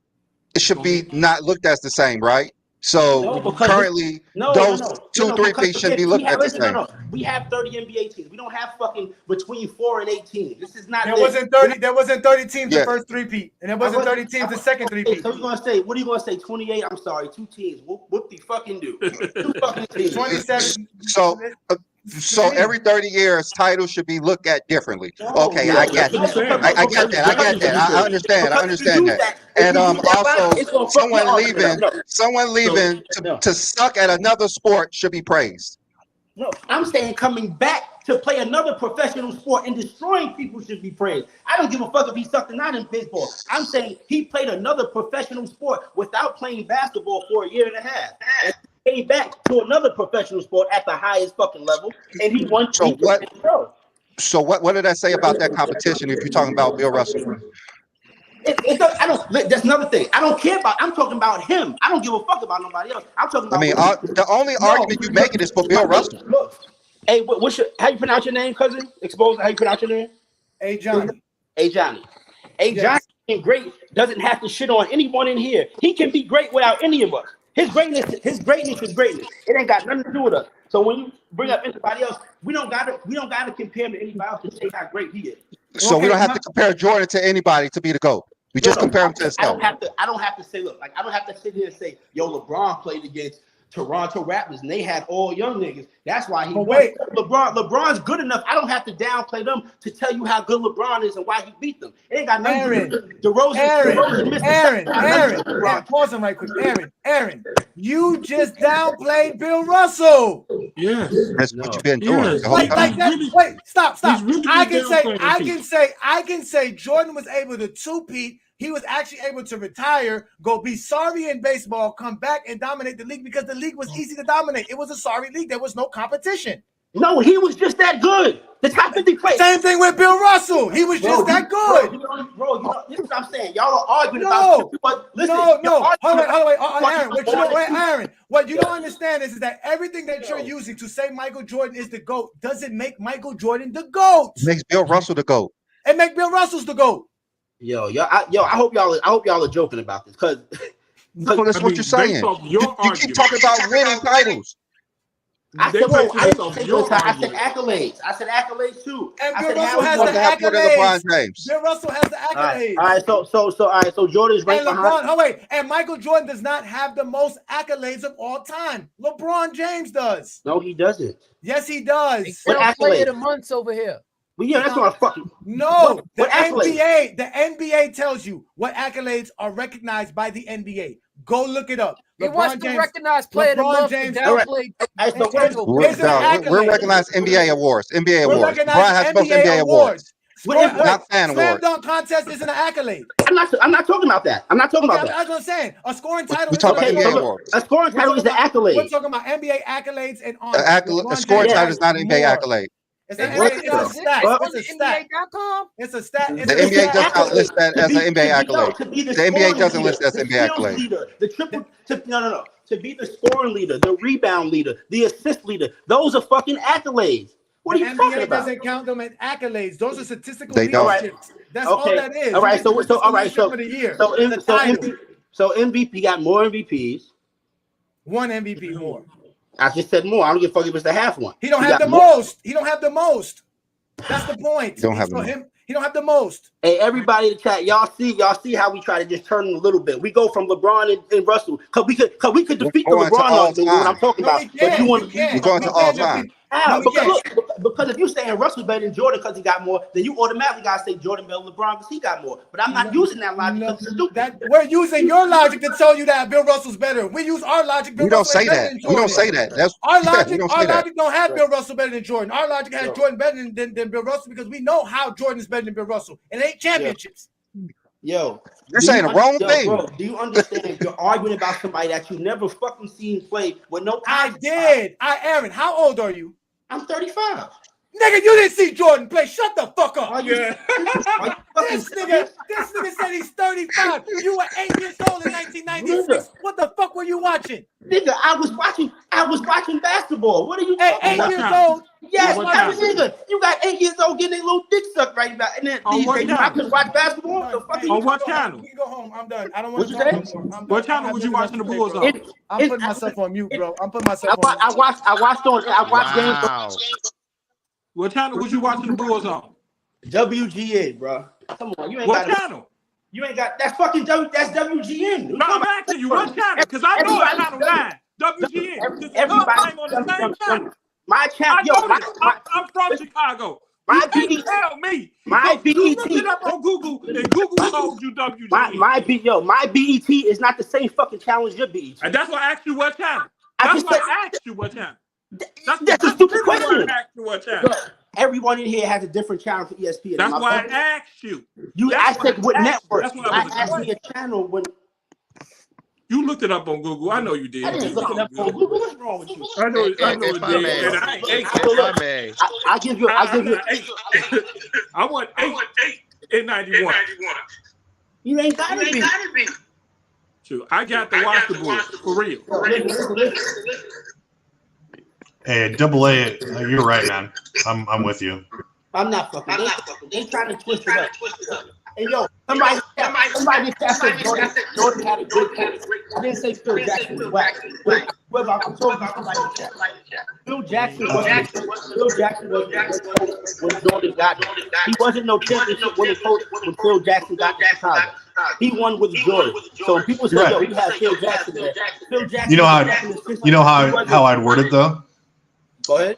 it should be not looked at the same, right? So currently, those 2 3-peats should be looked at the same. We have 30 NBA teams. We don't have fucking between 4 and 8 teams. This is not. There wasn't 30. There wasn't 30 teams the first 3-peat, and there wasn't 30 teams the second 3-peat. So you're gonna say, what are you gonna say? 28. I'm sorry, 2 teams. What the fucking do? 2 fucking teams. 27. So every 30 years, titles should be looked at differently. Okay, I get that. I get that. I understand that. And also, someone leaving to suck at another sport should be praised. No, I'm saying coming back to play another professional sport and destroying people should be praised. I don't give a fuck if he sucked or not in baseball. I'm saying he played another professional sport without playing basketball for a year and a half. And came back to another professional sport at the highest fucking level, and he won. So what did I say about that competition? If you're talking about Bill Russell, that's another thing. I don't care about. I'm talking about him. I don't give a fuck about nobody else. I'm talking about. I mean, the only argument you make it is for Bill Russell. Look, hey, how you pronounce your name, cousin? Expose how you pronounce your name? Hey Johnny. Hey Johnny. Hey Johnny. Being great doesn't have to shit on anyone in here. He can be great without any of us. His greatness is greatness. It ain't got nothing to do with us. So when you bring up anybody else, we don't gotta compare him to anybody else to say how great he is. So we don't have to compare Jordan to anybody to be the GOAT. We just compare him to himself. I don't have to say, look, like I don't have to sit here and say, yo, LeBron played against Toronto Raptors and they had all young niggas. That's why he won. Wait. LeBron's good enough. I don't have to downplay them to tell you how good LeBron is and why he beat them. It ain't got nothing to do with Aaron, pause him right quick. Aaron, you just downplayed Bill Russell. Yes. That's what you've been doing. Yes. Like that. Wait, stop. Really I can say Jordan was able to 2-peat. He was actually able to retire, go be sorry in baseball, come back and dominate the league because the league was easy to dominate. It was a sorry league. There was no competition. No, he was just that good. The top 50 players. Same thing with Bill Russell. He was just that good. Bro, this is what I'm saying. Y'all are arguing about it. But listen, no. Hold on, Aaron. What you don't understand is that everything that you're using to say Michael Jordan is the GOAT doesn't make Michael Jordan the GOAT. It makes Bill Russell the GOAT. It makes Bill Russell's the GOAT. I hope y'all are joking about this because that's what you're saying. You keep talking about winning titles. I said, whoa, I didn't say good time. I said accolades. I said accolades too. And I Bill said Russell has want the to have more than LeBron accolades. James. Bill Russell has the accolades. All right. So Jordan's right And LeBron, behind. oh wait, and Michael Jordan does not have the most accolades of all time. LeBron James does. No, he doesn't. Yes, he does. What Player of accolades? the months over here. Well, yeah, that's what I fucking. No, What NBA, the NBA tells you what accolades are recognized by the NBA. Go look it up. He wants to recognize player of the month. We're recognized NBA awards. NBA We're awards. recognized LeBron has the most NBA awards. Not fan Slam awards. dunk contest isn't an accolade. I'm not talking about that. I'm not talking about that. That's what I'm saying. A scoring title. We talk about NBA awards. A scoring title is the accolade. We're talking about NBA accolades and honors. A scoring title is not an NBA accolade. It's a stat. It's a stat. It's a stat. The NBA does not list that as an NBA accolade. The NBA doesn't list that as an NBA accolade. To be the scoring leader, the rebound leader, the assist leader, those are fucking accolades. What are you talking NBA about? doesn't count them as accolades. Those are statistical They don't. leaderships. That's all that is. All right. So MVP got more MVPs. One MVP more. I just said more. I don't give a fuck if it's the half one. He don't have the most. He don't have the most. That's the point. He don't have the most. Hey, everybody in the chat, y'all see how we try to just turn him a little bit. We go from LeBron and Russell because we could defeat the LeBron argument. What I'm talking about. But you want we're going to all time. Because if you're saying Russell's better than Jordan because he got more, then you automatically gotta say Jordan better than LeBron because he got more. But I'm not using that logic because it's stupid. We're using your logic to tell you that Bill Russell's better. We use our logic. We don't say that. We don't say that. Our logic don't have Bill Russell better than Jordan. Our logic has Jordan better than Bill Russell because we know how Jordan is better than Bill Russell. It ain't championships. Yo, you're saying the wrong thing. Bro, do you understand? You're arguing about somebody that you never fucking seen play with no time. I did. Aaron, how old are you? I'm 35. Nigga, you didn't see Jordan play. Shut the fuck up. Yeah. This nigga said he's 35. You were 8 years old in 1996. What the fuck were you watching? Nigga, I was watching basketball. What are you talking about? 8 years old? Yes, nigga. You got 8 years old getting a little dick sucked right now. And then I could watch basketball. On what channel? You go home. I'm done. I don't want to talk anymore. What channel was you watching the Bulls on? I'm putting myself on mute, bro. I'm putting myself on mute. I watched games. What channel was you watching the Bulls on? WGN, bro. Come on, you ain't what got channel? You ain't got that's fucking that's WGN. No, I'm asking you what channel because I know it's channel 9. WGN. Everybody on the same channel. My channel. I'm from Chicago. My BET. Tell me. My BET. Look it up on Google and Google told you WGN. My BET is not the same fucking channel as your BET. And that's why I asked you what channel. That's why I asked you what channel. That's a stupid question. I asked you what channel. Everyone in here has a different channel for ESPN. That's why I asked you. You asked what network. I asked me a channel when. You looked it up on Google. I know you did. I didn't look it up on Google. What's wrong with you? I know you did. I give you. I want 8 in 91. You ain't got to be. True. I got to watch the Bulls for real. Hey, AA, you're right, man. I'm with you. I'm not fucking. They trying to twist it up. Hey, yo, somebody just said Jordan had a great catch. I didn't say Phil Jackson was whack. Well, I told you somebody Phil Jackson was when Jordan got it. He wasn't no championship winning coach when Phil Jackson got to Chicago. He won with Jordan. So when people say, yo, we have Phil Jackson there. Phil Jackson. You know how I'd word it though? Go ahead.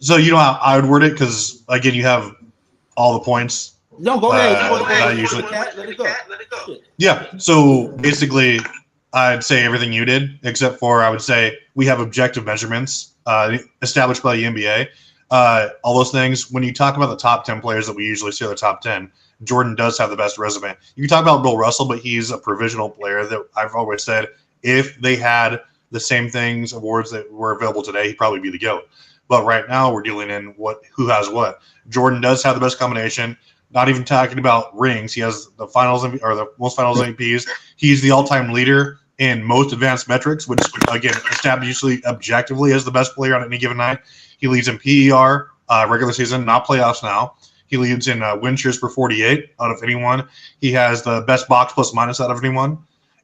So you know how I would word it because again you have all the points. No, go ahead. Let it go. Yeah. So basically, I'd say everything you did, except for I would say we have objective measurements established by the NBA. All those things. When you talk about the top 10 players that we usually see are the top 10, Jordan does have the best resume. You can talk about Bill Russell, but he's a provisional player that I've always said if they had the same things, awards that were available today, he'd probably be the GOAT. But right now we're dealing in who has what. Jordan does have the best combination. Not even talking about rings. He has the finals or the most finals MVPs. He's the all-time leader in most advanced metrics, which again established objectively as the best player on any given night. He leads in PER, regular season, not playoffs now. He leads in win shares per 48 out of anyone. He has the best box plus minus out of anyone.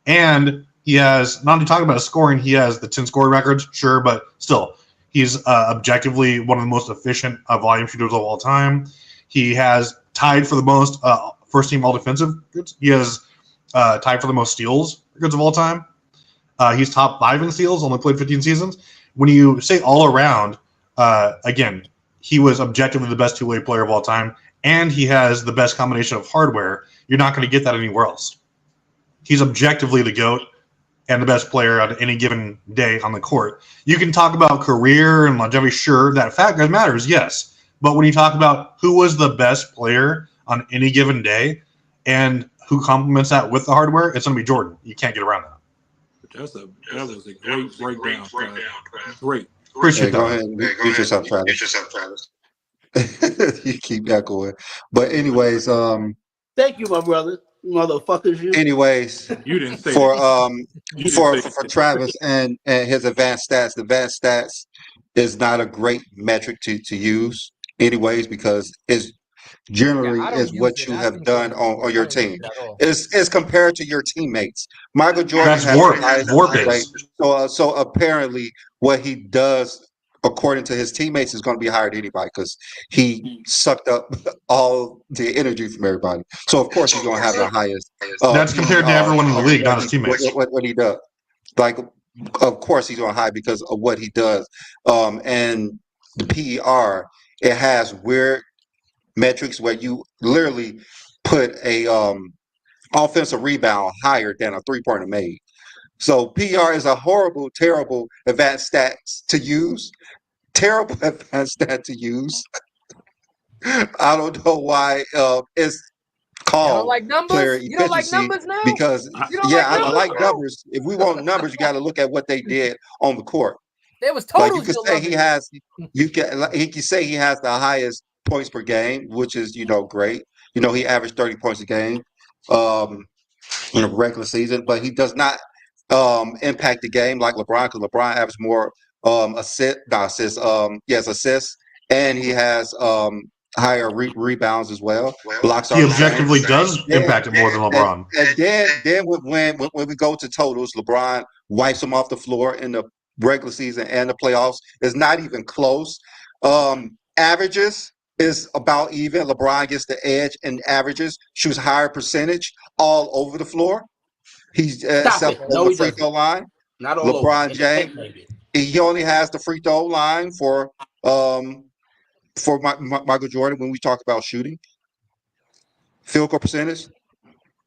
And he has, not to talk about his scoring, he has the 10 scoring records, sure, but still, He's objectively one of the most efficient volume shooters of all time. He has tied for the most first-team all-defensive goods. He has tied for the most steals goods of all time. He's top 5 in steals, only played 15 seasons. When you say all around, again, he was objectively the best two-way player of all time, and he has the best combination of hardware. You're not going to get that anywhere else. He's objectively the GOAT and the best player on any given day on the court. You can talk about career and longevity, sure, that fact matters, yes. But when you talk about who was the best player on any given day and who complements that with the hardware, it's going to be Jordan. You can't get around that. That was a great breakdown. Great. Appreciate that. Go ahead and mute yourself, Travis. You keep echoing. But anyways, thank you, my brother. Motherfuckers, you. Anyways, you didn't say for Travis and his advanced stats. The advanced stats is not a great metric to use, anyways, because it's generally is what you have done on your team. It's compared to your teammates. Michael Jordan has warp base. So apparently, what he does according to his teammates is going to be higher than anybody because he sucked up all the energy from everybody. So of course he's going to have the highest. That's compared to everyone in the league, not his teammates. What he does, like, of course he's going to high because of what he does. And the PER, it has weird metrics where you literally put a offensive rebound higher than a 3-pointer made. So PER is a horrible, terrible advanced stats to use. Terrible advanced stat to use. I don't know why it's called. You don't like numbers? Player You don't like efficiency numbers now? because I like numbers. If we want numbers, you got to look at what they did on the court. There was totals. Like you can say he has. He can say he has the highest points per game, which is great. He averaged 30 points a game in a regular season, but he does not impact the game like LeBron, because LeBron averaged more assists, and he has higher rebounds as well. Blocks he objectively does impact it more than LeBron. And then when we go to totals, LeBron wipes him off the floor in the regular season and the playoffs. It's not even close. Averages is about even. LeBron gets the edge in averages, shoots higher percentage all over the floor. He's except on the free throw line. Not all LeBron over. James, he only has the free throw line for Michael Jordan when we talk about shooting. Field goal percentage,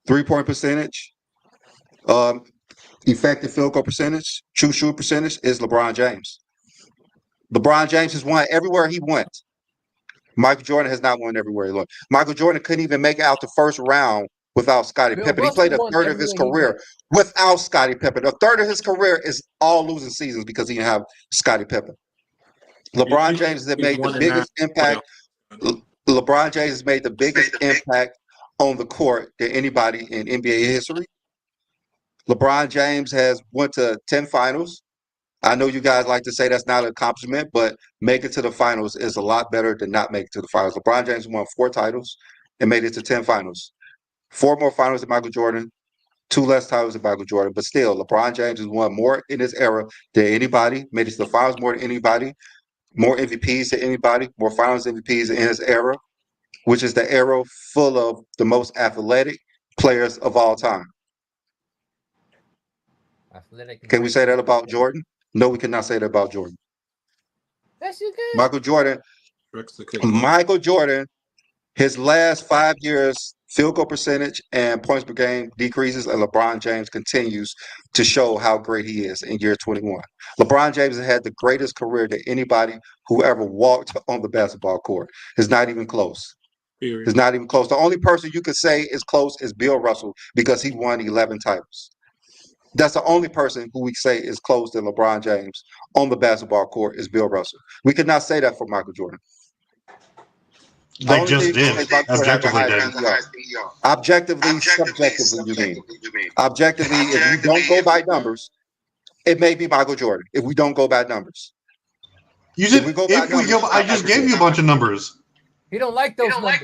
3-point percentage, effective field goal percentage, true shoot percentage is LeBron James. LeBron James has won everywhere he went. Michael Jordan has not won everywhere he went. Michael Jordan couldn't even make it out the first round without Scottie Pippen. He played a third of his career without Scottie Pippen. A third of his career is all losing seasons because he didn't have Scottie Pippen. LeBron James has made the biggest impact. LeBron James has made the biggest impact on the court than anybody in NBA history. LeBron James has went to 10 finals. I know you guys like to say that's not an accomplishment, but making it to the finals is a lot better than not making it to the finals. LeBron James won 4 titles and made it to 10 finals. 4 more finals than Michael Jordan, 2 less titles than Michael Jordan. But still, LeBron James has won more in his era than anybody, made it to the finals more than anybody, more MVPs than anybody, more finals MVPs in his era, which is the era full of the most athletic players of all time. Can we say that about Jordan? No, we cannot say that about Jordan. Yes, you can. Michael Jordan, his last 5 years, field goal percentage and points per game decreases, and LeBron James continues to show how great he is in year 21. LeBron James has had the greatest career than anybody who ever walked on the basketball court. It's not even close. It's not even close. The only person you could say is close is Bill Russell because he won 11 titles. That's the only person who we say is close to LeBron James on the basketball court is Bill Russell. We could not say that for Michael Jordan. They just did. Objectively did. Objectively, subjectively, you mean. Objectively, if you don't go by numbers, it may be Michael Jordan. If we don't go by numbers. I just gave you a bunch of numbers. He don't like those numbers.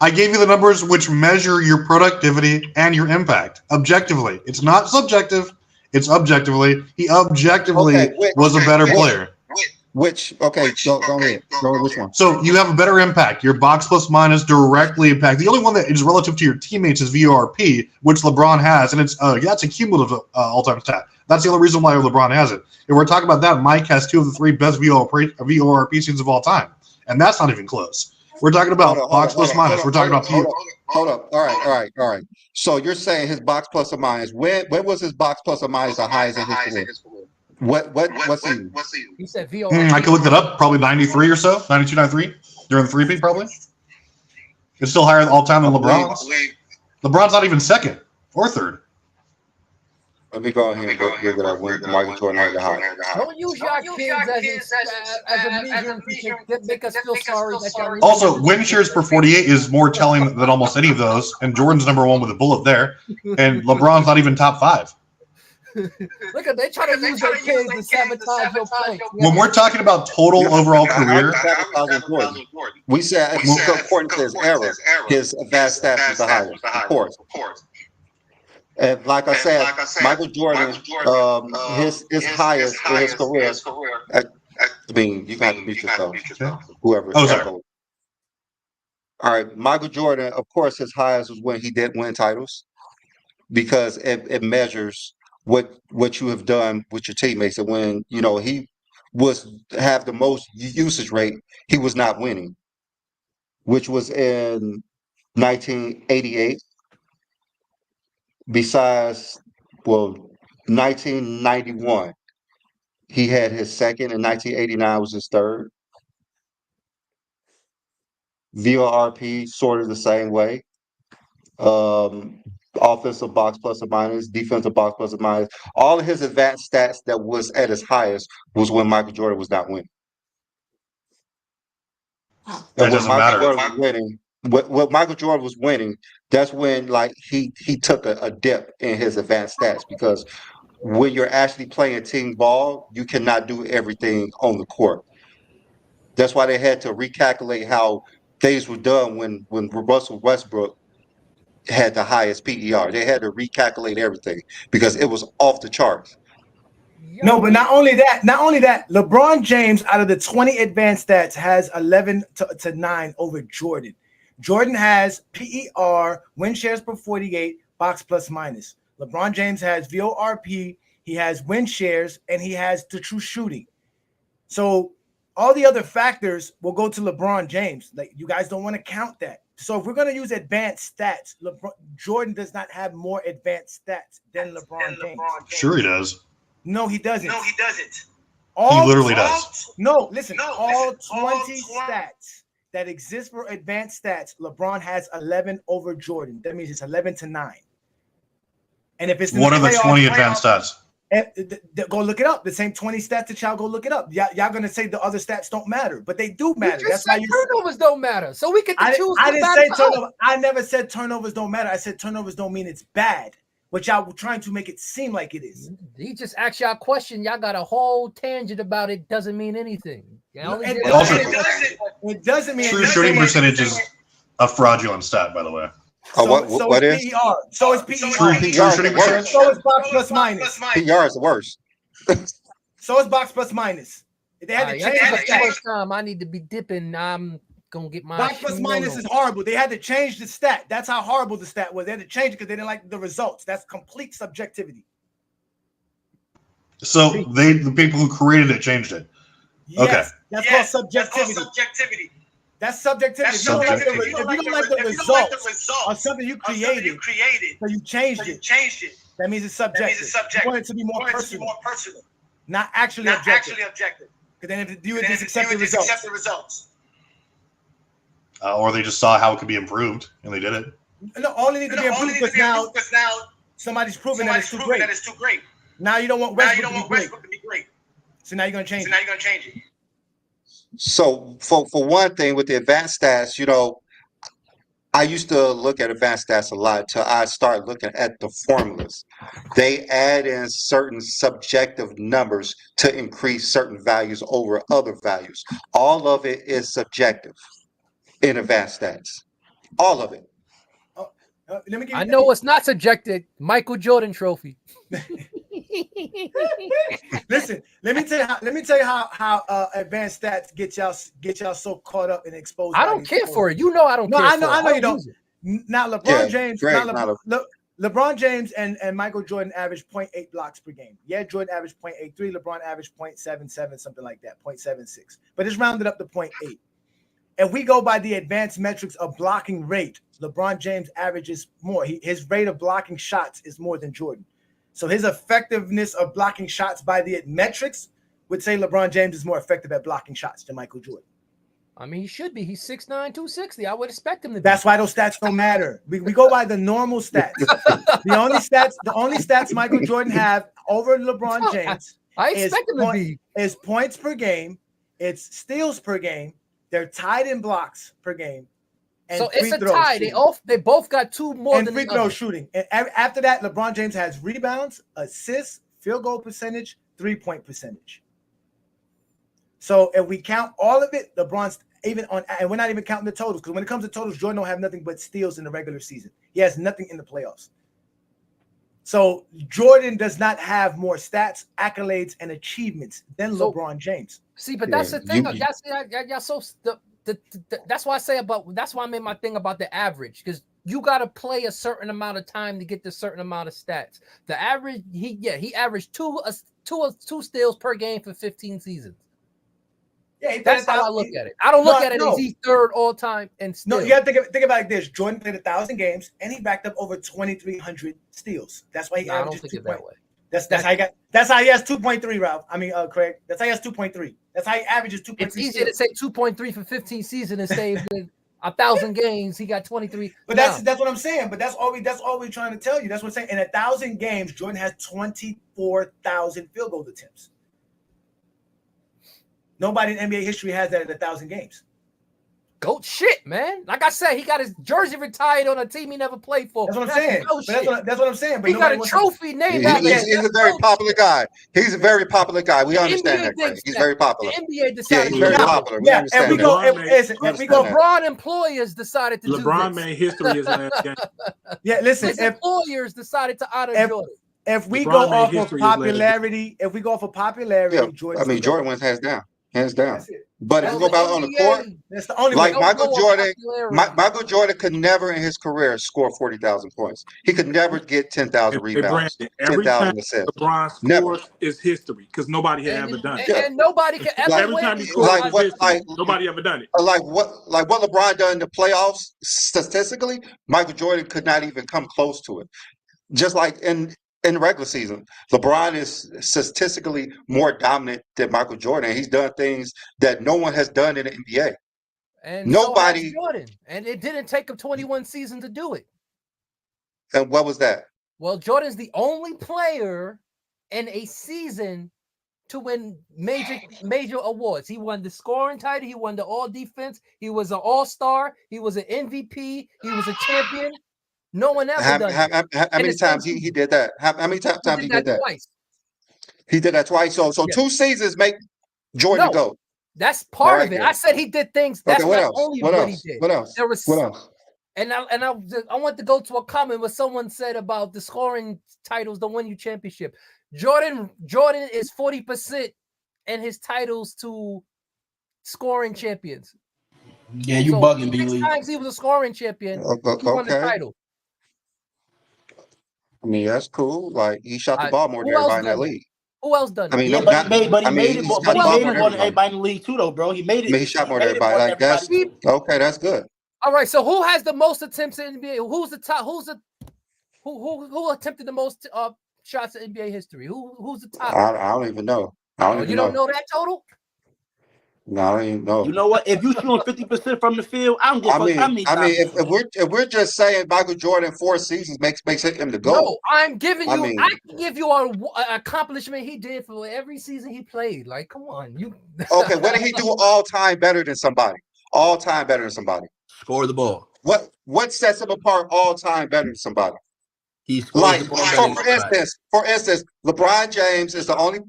I gave you the numbers which measure your productivity and your impact objectively. It's not subjective. It's objectively. He objectively was a better player. Which go ahead. Go which one? So you have a better impact. Your box plus minus directly impact. The only one that is relative to your teammates is VORP, which LeBron has, and it's that's a cumulative all-time stat. That's the only reason why LeBron has it. If we're talking about that, Mike has 2 of the 3 best VORP seasons of all time, and that's not even close. We're talking about box plus minus. We're talking about Hold up. All right. So you're saying his box plus or minus. When was his box plus or minus the highest in his career? What season? He said VORP. I could look that up. Probably 93 or so, 92, 93 during the three-peat. Probably. It's still higher all time than LeBron's. LeBron's not even second or third. Let me go ahead and give it up when Michael Jordan had the highest. Don't use your kids as a medium to make us feel sorry that y'all. Also, win shares per 48 is more telling than almost any of those, and Jordan's number 1 with a bullet there, and LeBron's not even top 5. Look at they try to use their kids to sabotage your play. When we're talking about total overall career, we said according to his era, his advanced stats is the highest, of course. And like I said, Michael Jordan, his highest in his career. I mean, you got to beat yourself. Whoever. Oh, sorry. All right, Michael Jordan, of course, his highest was when he didn't win titles, because it measures what you have done with your teammates. And when he have the most usage rate, he was not winning, which was in 1988. Besides, 1991, he had his second, and 1989 was his third. VORP sort of the same way. Offensive box plus or minus, defensive box plus or minus. All of his advanced stats that was at his highest was when Michael Jordan was not winning. That doesn't matter. When Michael Jordan was winning, that's when he took a dip in his advanced stats, because when you're actually playing team ball, you cannot do everything on the court. That's why they had to recalculate how things were done when Russell Westbrook had the highest PER. They had to recalculate everything because it was off the charts. No, but not only that, LeBron James out of the 20 advanced stats has 11 to 9 over Jordan. Jordan has PER, win shares per 48, box plus minus. LeBron James has VORP, he has win shares, and he has the true shooting. So all the other factors will go to LeBron James. Like, you guys don't want to count that. So if we're going to use advanced stats, Jordan does not have more advanced stats than LeBron James. Sure he does. No, he doesn't. He literally does. No, listen, all 20 stats that exist for advanced stats, LeBron has 11 over Jordan. That means it's 11 to 9. And if it's what are the 20 advanced stats? Go look it up. The same 20 stats that y'all go look it up. Y'all gonna say the other stats don't matter, but they do matter. That's why turnovers don't matter. So we get to choose. I didn't say turnovers. I never said turnovers don't matter. I said turnovers don't mean it's bad. But y'all were trying to make it seem like it is. He just asked y'all a question. Y'all got a whole tangent about it. Doesn't mean anything. It doesn't mean true shooting percentage is a fraudulent stat, by the way. What is PER? So is PER. True shooting percentage. So is box plus minus. PER is the worst. So is box plus minus. They had to change the first time I need to be dipping. I'm gonna get my box plus minus is horrible. They had to change the stat. That's how horrible the stat was. They had to change it because they didn't like the results. That's complete subjectivity. So the people who created it changed it. Yes, okay. That's called subjectivity. That's subjectivity. If you don't like the results of something you created, so you changed it. That means it's subjective. You want it to be more personal, not actually objective. Because then if you would just accept the results. Or they just saw how it could be improved and they did it. No, all it needs to be improved because now somebody's proven that it's too great. Now you don't want Westbrook to be great. So now you're gonna change it. So for one thing, with the advanced stats, I used to look at advanced stats a lot until I started looking at the formulas. They add in certain subjective numbers to increase certain values over other values. All of it is subjective in advanced stats. All of it. I know what's not subjective. Michael Jordan trophy. Listen, let me tell you how advanced stats get y'all so caught up and exposed. I don't care for it. You know I don't care. I know you don't. Use it. Now LeBron James, LeBron James and Michael Jordan averaged 0.8 blocks per game. Yeah, Jordan averaged 0.83. LeBron averaged 0.77, something like that, 0.76. But it's rounded up to 0.8. If we go by the advanced metrics of blocking rate, LeBron James averages more. His rate of blocking shots is more than Jordan. So his effectiveness of blocking shots by the metrics would say LeBron James is more effective at blocking shots than Michael Jordan. I mean, he should be. He's 6'9", 260. I would expect him to be. That's why those stats don't matter. We go by the normal stats. The only stats Michael Jordan have over LeBron James I expect him to be is points per game, it's steals per game, they're tied in blocks per game. And so it's a tie. They both got two more and than free throw shooting. And after that, LeBron James has rebounds, assists, field goal percentage, 3-point percentage. So if we count all of it, LeBron's even on, and we're not even counting the totals, because when it comes to totals, Jordan don't have nothing but steals in the regular season. He has nothing in the playoffs. So Jordan does not have more stats, accolades, and achievements than LeBron James. See, but that's the thing. That's why I say that's why I made my thing about the average, because you got to play a certain amount of time to get the certain amount of stats. The average, he averaged two steals per game for 15 seasons. Yeah, that's how I look at it. I don't look at it as he's third all time and steals. No, you got to think about it like this. Jordan played 1,000 games and he backed up over 2,300 steals. That's why he averages 2 points. That's how he got. That's how he has 2.3, Ralph. I mean, Craig. That's how he has 2.3. That's how he averages 2.3. It's easier to say 2.3 for 15 seasons and say with 1,000 games he got 23. But that's what I'm saying. But that's all we're trying to tell you. That's what I'm saying. In 1,000 games, Jordan has 24,000 field goal attempts. Nobody in NBA history has that at 1,000 games. Goat shit, man. Like I said, he got his jersey retired on a team he never played for. That's what I'm saying. That's what I'm saying. But he got a trophy named after him. He's a very popular guy. He's a very popular guy. We understand that, Craig. He's very popular. The NBA decided he's very popular. We understand if we go, LeBron employers decided to LeBron made history his last game. Yeah, listen. His employers decided to honor Jordan. If we go off of popularity, Jordan. Jordan wins hands down. But if we go back on the court, that's the only like Michael Jordan could never in his career score 40,000 points. He could never get 10,000 rebounds, 10,000 assists. LeBron scores is history because nobody had ever done it. And nobody can ever every time he scores, nobody ever done it. Like what LeBron done in the playoffs statistically, Michael Jordan could not even come close to it. Just like in the regular season, LeBron is statistically more dominant than Michael Jordan. He's done things that no one has done in the NBA. And nobody Jordan, and it didn't take him 21 seasons to do it. And what was that? Well, Jordan's the only player in a season to win major awards. He won the scoring title. He won the all defense. He was an all-star. He was an MVP. He was a champion. No one ever done it. How many times he did that? How many times he did that? Twice. He did that twice. So 2 seasons make Jordan go. That's part of it. I said he did things. That's not only what he did. What else? There was what else? And I want to go to a comment where someone said about the scoring titles don't win you championship. Jordan is 40% in his titles to scoring champions. Yeah, you bugging, B. 6 times he was a scoring champion. He won the title. I mean, that's cool. Like he shot the ball more than everybody in that league. Who else done? I mean, but he made it more than everybody in the league too, though, bro. He made it. I mean, he shot more than everybody. Like that's okay. That's good. All right. So who has the most attempts in NBA? Who's the top? Who attempted the most shots in NBA history? Who's the top? I don't even know. You don't know that total? No, I don't even know. You know what? If you shooting 50% from the field, I don't give a fuck how many times. If we're just saying Michael Jordan 4 seasons makes him the GOAT. No, I'm giving you. I can give you an accomplishment he did for every season he played. Like, come on, you. Okay, what did he do all time better than somebody? All time better than somebody. Score the ball. What sets him apart all time better than somebody? He scores the ball. For instance, LeBron James is the only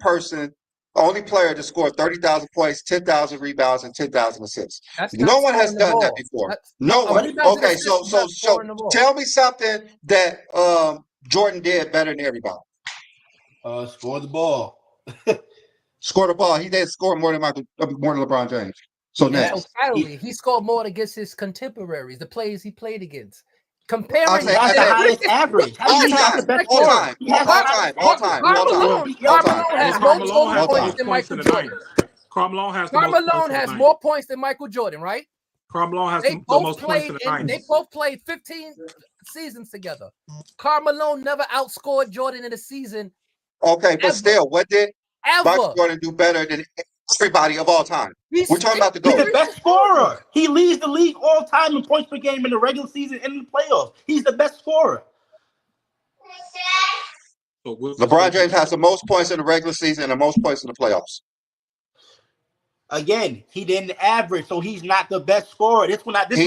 player to score 30,000 points, 10,000 rebounds, and 10,000 assists. No one has done that before. No one. Okay, so tell me something that Jordan did better than everybody. Score the ball. Score the ball. He did score more than LeBron James. So next, he scored more against his contemporaries, the players he played against. Comparing he has the highest average. How do you got the best score? Karl Malone has more total points than Michael Jordan. Karl Malone has more points than Michael Jordan, right? Karl Malone has the most points in the 90s. They both played 15 seasons together. Karl Malone never outscored Jordan in a season. Okay, but still, what did Michael Jordan do better than everybody of all time? We're talking about the GOAT. He's the best scorer. He leads the league all time in points per game in the regular season and in the playoffs. He's the best scorer. LeBron James has the most points in the regular season and the most points in the playoffs. Again, he didn't average, so he's not the best scorer. He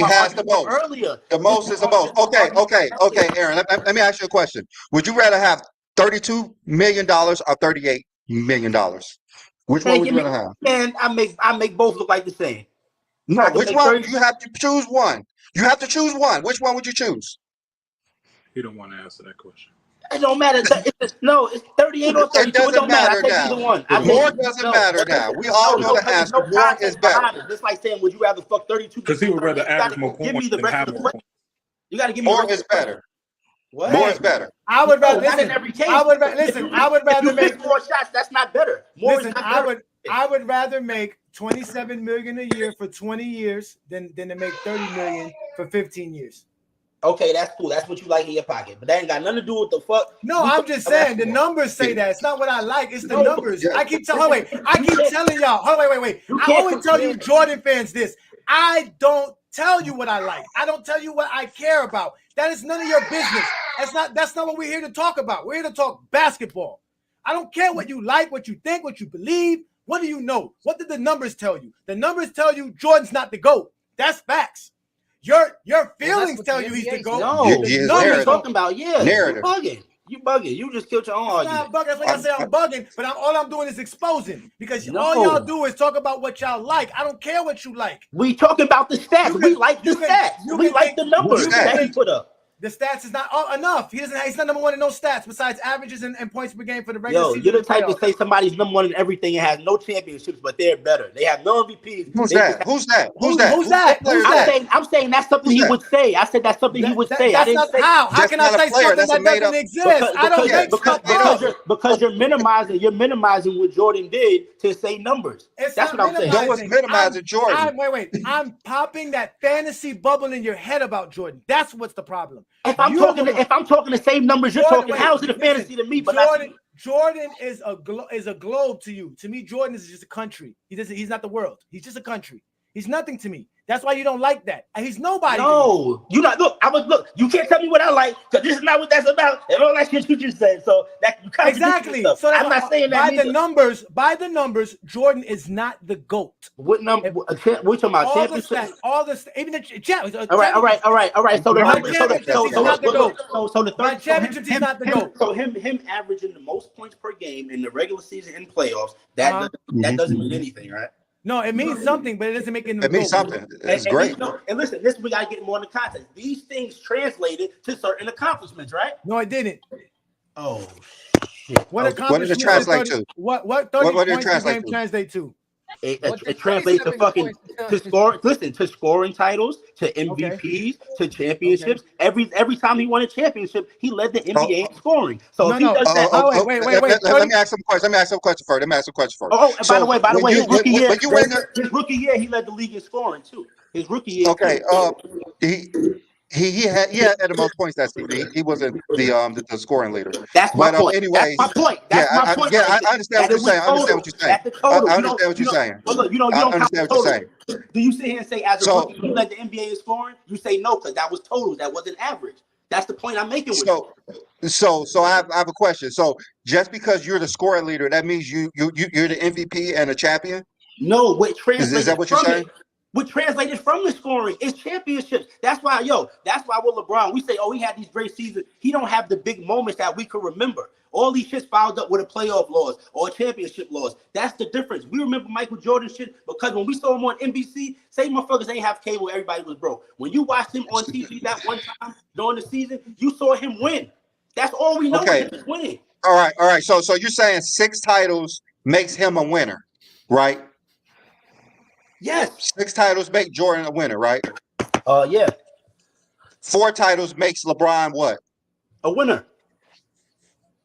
has the most. Earlier. The most is the most. Okay, Aaron. Let me ask you a question. Would you rather have $32 million or $38 million? Which one would you rather have? Man, I make both look like the same. No, which one? You have to choose one. You have to choose one. Which one would you choose? You don't want to answer that question. It don't matter. It's 38 or 32. It doesn't matter now. More doesn't matter now. We all know the answer. More is better. It's like saying, would you rather fuck 32? Because he would rather average more points. Give me the rest of the question. You got to give me more is better. What? More is better. I would rather not in every case. I would rather make more shots. That's not better. I would rather make $27 million a year for 20 years than to make $30 million for 15 years. Okay, that's cool. That's what you like in your pocket, but that ain't got nothing to do with the fuck. No, I'm just saying the numbers say that. It's not what I like. It's the numbers. I keep telling. I keep telling y'all. Wait. I always tell you Jordan fans this. I don't tell you what I like. I don't tell you what I care about. That is none of your business. That's not what we're here to talk about. We're here to talk basketball. I don't care what you like, what you think, what you believe. What do you know? What did the numbers tell you? The numbers tell you Jordan's not the GOAT. That's facts. Your feelings tell you he's the GOAT. No, you're talking about narrative. You bugging. You just killed your own argument. Not bugging. That's why I say I'm bugging. But all I'm doing is exposing because all y'all do is talk about what y'all like. I don't care what you like. We talking about the stats. We like the stats. We like the numbers that he put up. The stats is not enough. He's not number one in no stats besides averages and points per game for the regular season. You're the type to say somebody's number one in everything and has no championships, but they're better. They have no MVPs. Who's that? I'm saying that's something he would say. I said that's something he would say. That's not how. How can I say something that doesn't exist? I don't make stuff because you're minimizing. You're minimizing what Jordan did to say numbers. That's what I'm saying. No one's minimizing Jordan. Wait. I'm popping that fantasy bubble in your head about Jordan. That's what's the problem. If I'm talking the same numbers you're talking, how is it a fantasy to me? But Jordan is a globe to you. To me, Jordan is just a country. He's not the world. He's just a country. He's nothing to me. That's why you don't like that. He's nobody. No, you not. Look. You can't tell me what I like because this is not what that's about. And all that shit you just said. So that you exactly. So I'm not saying that. By the numbers, Jordan is not the GOAT. What number? We're talking about championship. Even the champions. All right. So the numbers. So the third championship is not the GOAT. So him averaging the most points per game in the regular season and playoffs. That doesn't mean anything, right? No, it means something, but it doesn't make it. It means something. It's great. And listen, this we gotta get more in the context. These things translated to certain accomplishments, right? No, it didn't. Oh shit! What did it translate to? What 30 points the game translate to? It translates to fucking to scoring titles, to MVPs, to championships. Every time he won a championship, he led the NBA in scoring. So if he does that, wait. Let me ask some question first. Oh, by the way, his rookie year, he led the league in scoring too. His rookie year. Okay. He had the most points that season. He wasn't the scoring leader. That's my point. Anyway, that's my point. I understand what you're saying. I understand what you're saying. Look, you don't understand what you're saying. Do you sit here and say as a rookie he led the NBA in scoring? You say no because that was totals. That wasn't average. That's the point I'm making. So I have a question. So just because you're the scoring leader, that means you're the MVP and a champion? No, is that what you're saying? What translated from the scoring is championships. That's why with LeBron, we say, he had these great seasons. He don't have the big moments that we could remember. All these shits piled up with a playoff loss or a championship loss. That's the difference. We remember Michael Jordan shit because when we saw him on NBC, say motherfuckers ain't have cable, everybody was broke. When you watched him on TV that one time during the season, you saw him win. That's all we know is winning. All right. So you're saying 6 titles makes him a winner, right? Yes. 6 titles make Jordan a winner, right? Yeah. 4 titles makes LeBron what? A winner.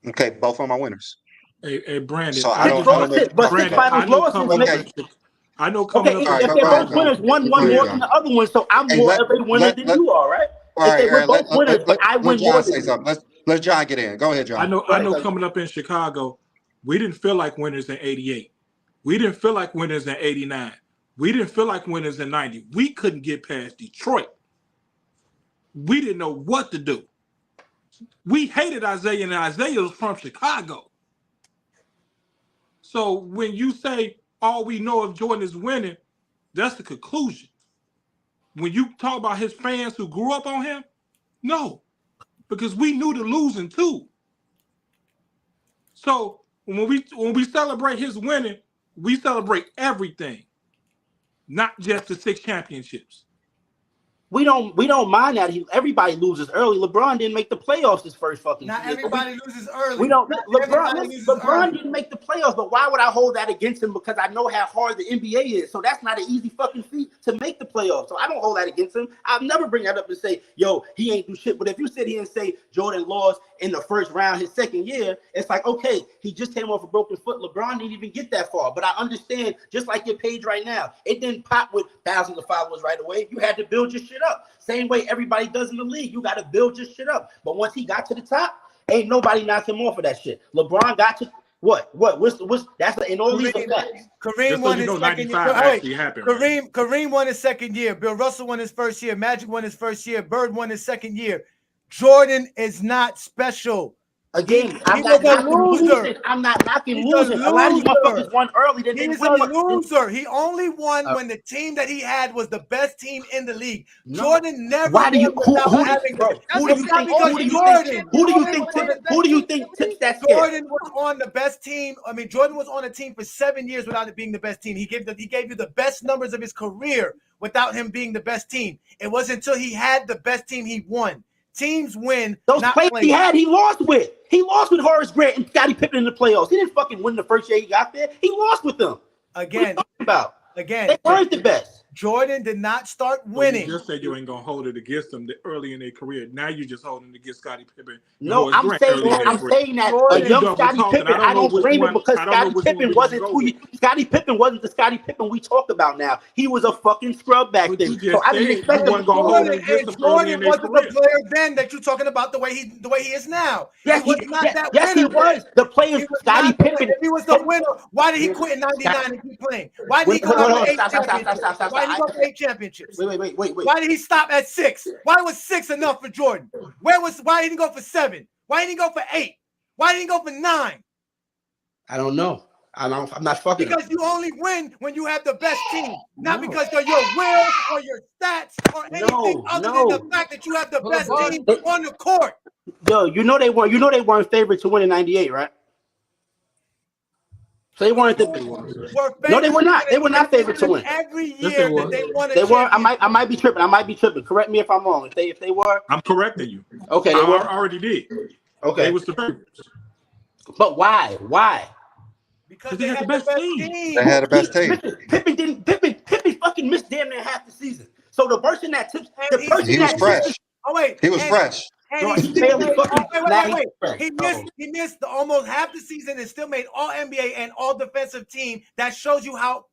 Okay, both of them are winners. Hey, Brandon. So I don't know. But 6 finals losses make. I know coming up. If they're both winners, one more than the other one, so I'm more of a winner than you are, right? If they were both winners, but I win more than you. Let John get in. Go ahead, John. I know coming up in Chicago, we didn't feel like winners in 88. We didn't feel like winners in 89. We didn't feel like winners in 90. We couldn't get past Detroit. We didn't know what to do. We hated Isaiah, and Isaiah was from Chicago. So when you say all we know of Jordan is winning, that's the conclusion. When you talk about his fans who grew up on him, no, because we knew the losing too. So when we celebrate his winning, we celebrate everything, not just the 6 championships. We don't mind that everybody loses early. LeBron didn't make the playoffs his first fucking Not year. everybody loses early. We don't. LeBron LeBron didn't make the playoffs, but why would I hold that against him? Because I know how hard the NBA is. So that's not an easy fucking feat to make the playoffs. So I don't hold that against him. I'll never bring that up and say, yo, he ain't do shit. But if you sit here and say Jordan lost in the first round his second year, it's like, okay, he just came off a broken foot. LeBron didn't even get that far. But I understand, just like your page right now, it didn't pop with thousands of followers right away. You had to build your shit up. Same way everybody does in the league. You got to build your shit up. But once he got to the top, ain't nobody knock him off of that shit. LeBron got to what's that's in all these effects. Kareem won his second year. Kareem won his second year. Bill Russell won his first year. Magic won his first year. Bird won his second year. Jordan is not special. Again, I'm not knocking losing. A lot of these motherfuckers won early. He's a loser. He only won when the team that he had was the best team in the league. Jordan never. Why do you? Who do you think tips that scale? Jordan was on the best team. I mean, Jordan was on a team for 7 years without it being the best team. He gave you the best numbers of his career without him being the best team. It wasn't until he had the best team he won. Teams win. Those players he had, he lost with. He lost with Horace Grant and Scottie Pippen in the playoffs. He didn't fucking win the first year he got there. He lost with them. Again, they weren't the best. Jordan did not start winning. You just said you ain't gonna hold it against them early in their career. Now you just holding it against Scottie Pippen. No, I'm saying that a young Scottie Pippen. I don't blame him because Scottie Pippen wasn't the Scottie Pippen we talk about now. He was a fucking scrub back then. So I didn't expect him to go hold it against him. Jordan wasn't the player then that you're talking about the way he is now. Yes, he was. The players Scottie Pippen. If he was the winner, why did he quit in '99 and keep playing? Why did he go to 8 championships? Why did he go to 8 championships? Wait. Why did he stop at 6? Why was 6 enough for Jordan? Why didn't he go for 7? Why didn't he go for 8? Why didn't he go for 9? I don't know. I'm not fucking. Because you only win when you have the best team, not because of your will or your stats or anything other than the fact that you have the best team on the court. Yo, you know they weren't favored to win in '98, right? So they weren't No, they were not. They were not favored to win. Every year that they won a They were. I might be tripping. Correct me if I'm wrong. If they were, I'm correcting you. Okay, I already did. Okay, they was the favorites. But why? Because they had the best team. They had the best team. Pippen fucking missed damn near half the season. So the person that tips, he was fresh. He was fresh. He missed almost half the season and still made all NBA and all defensive team. That shows you how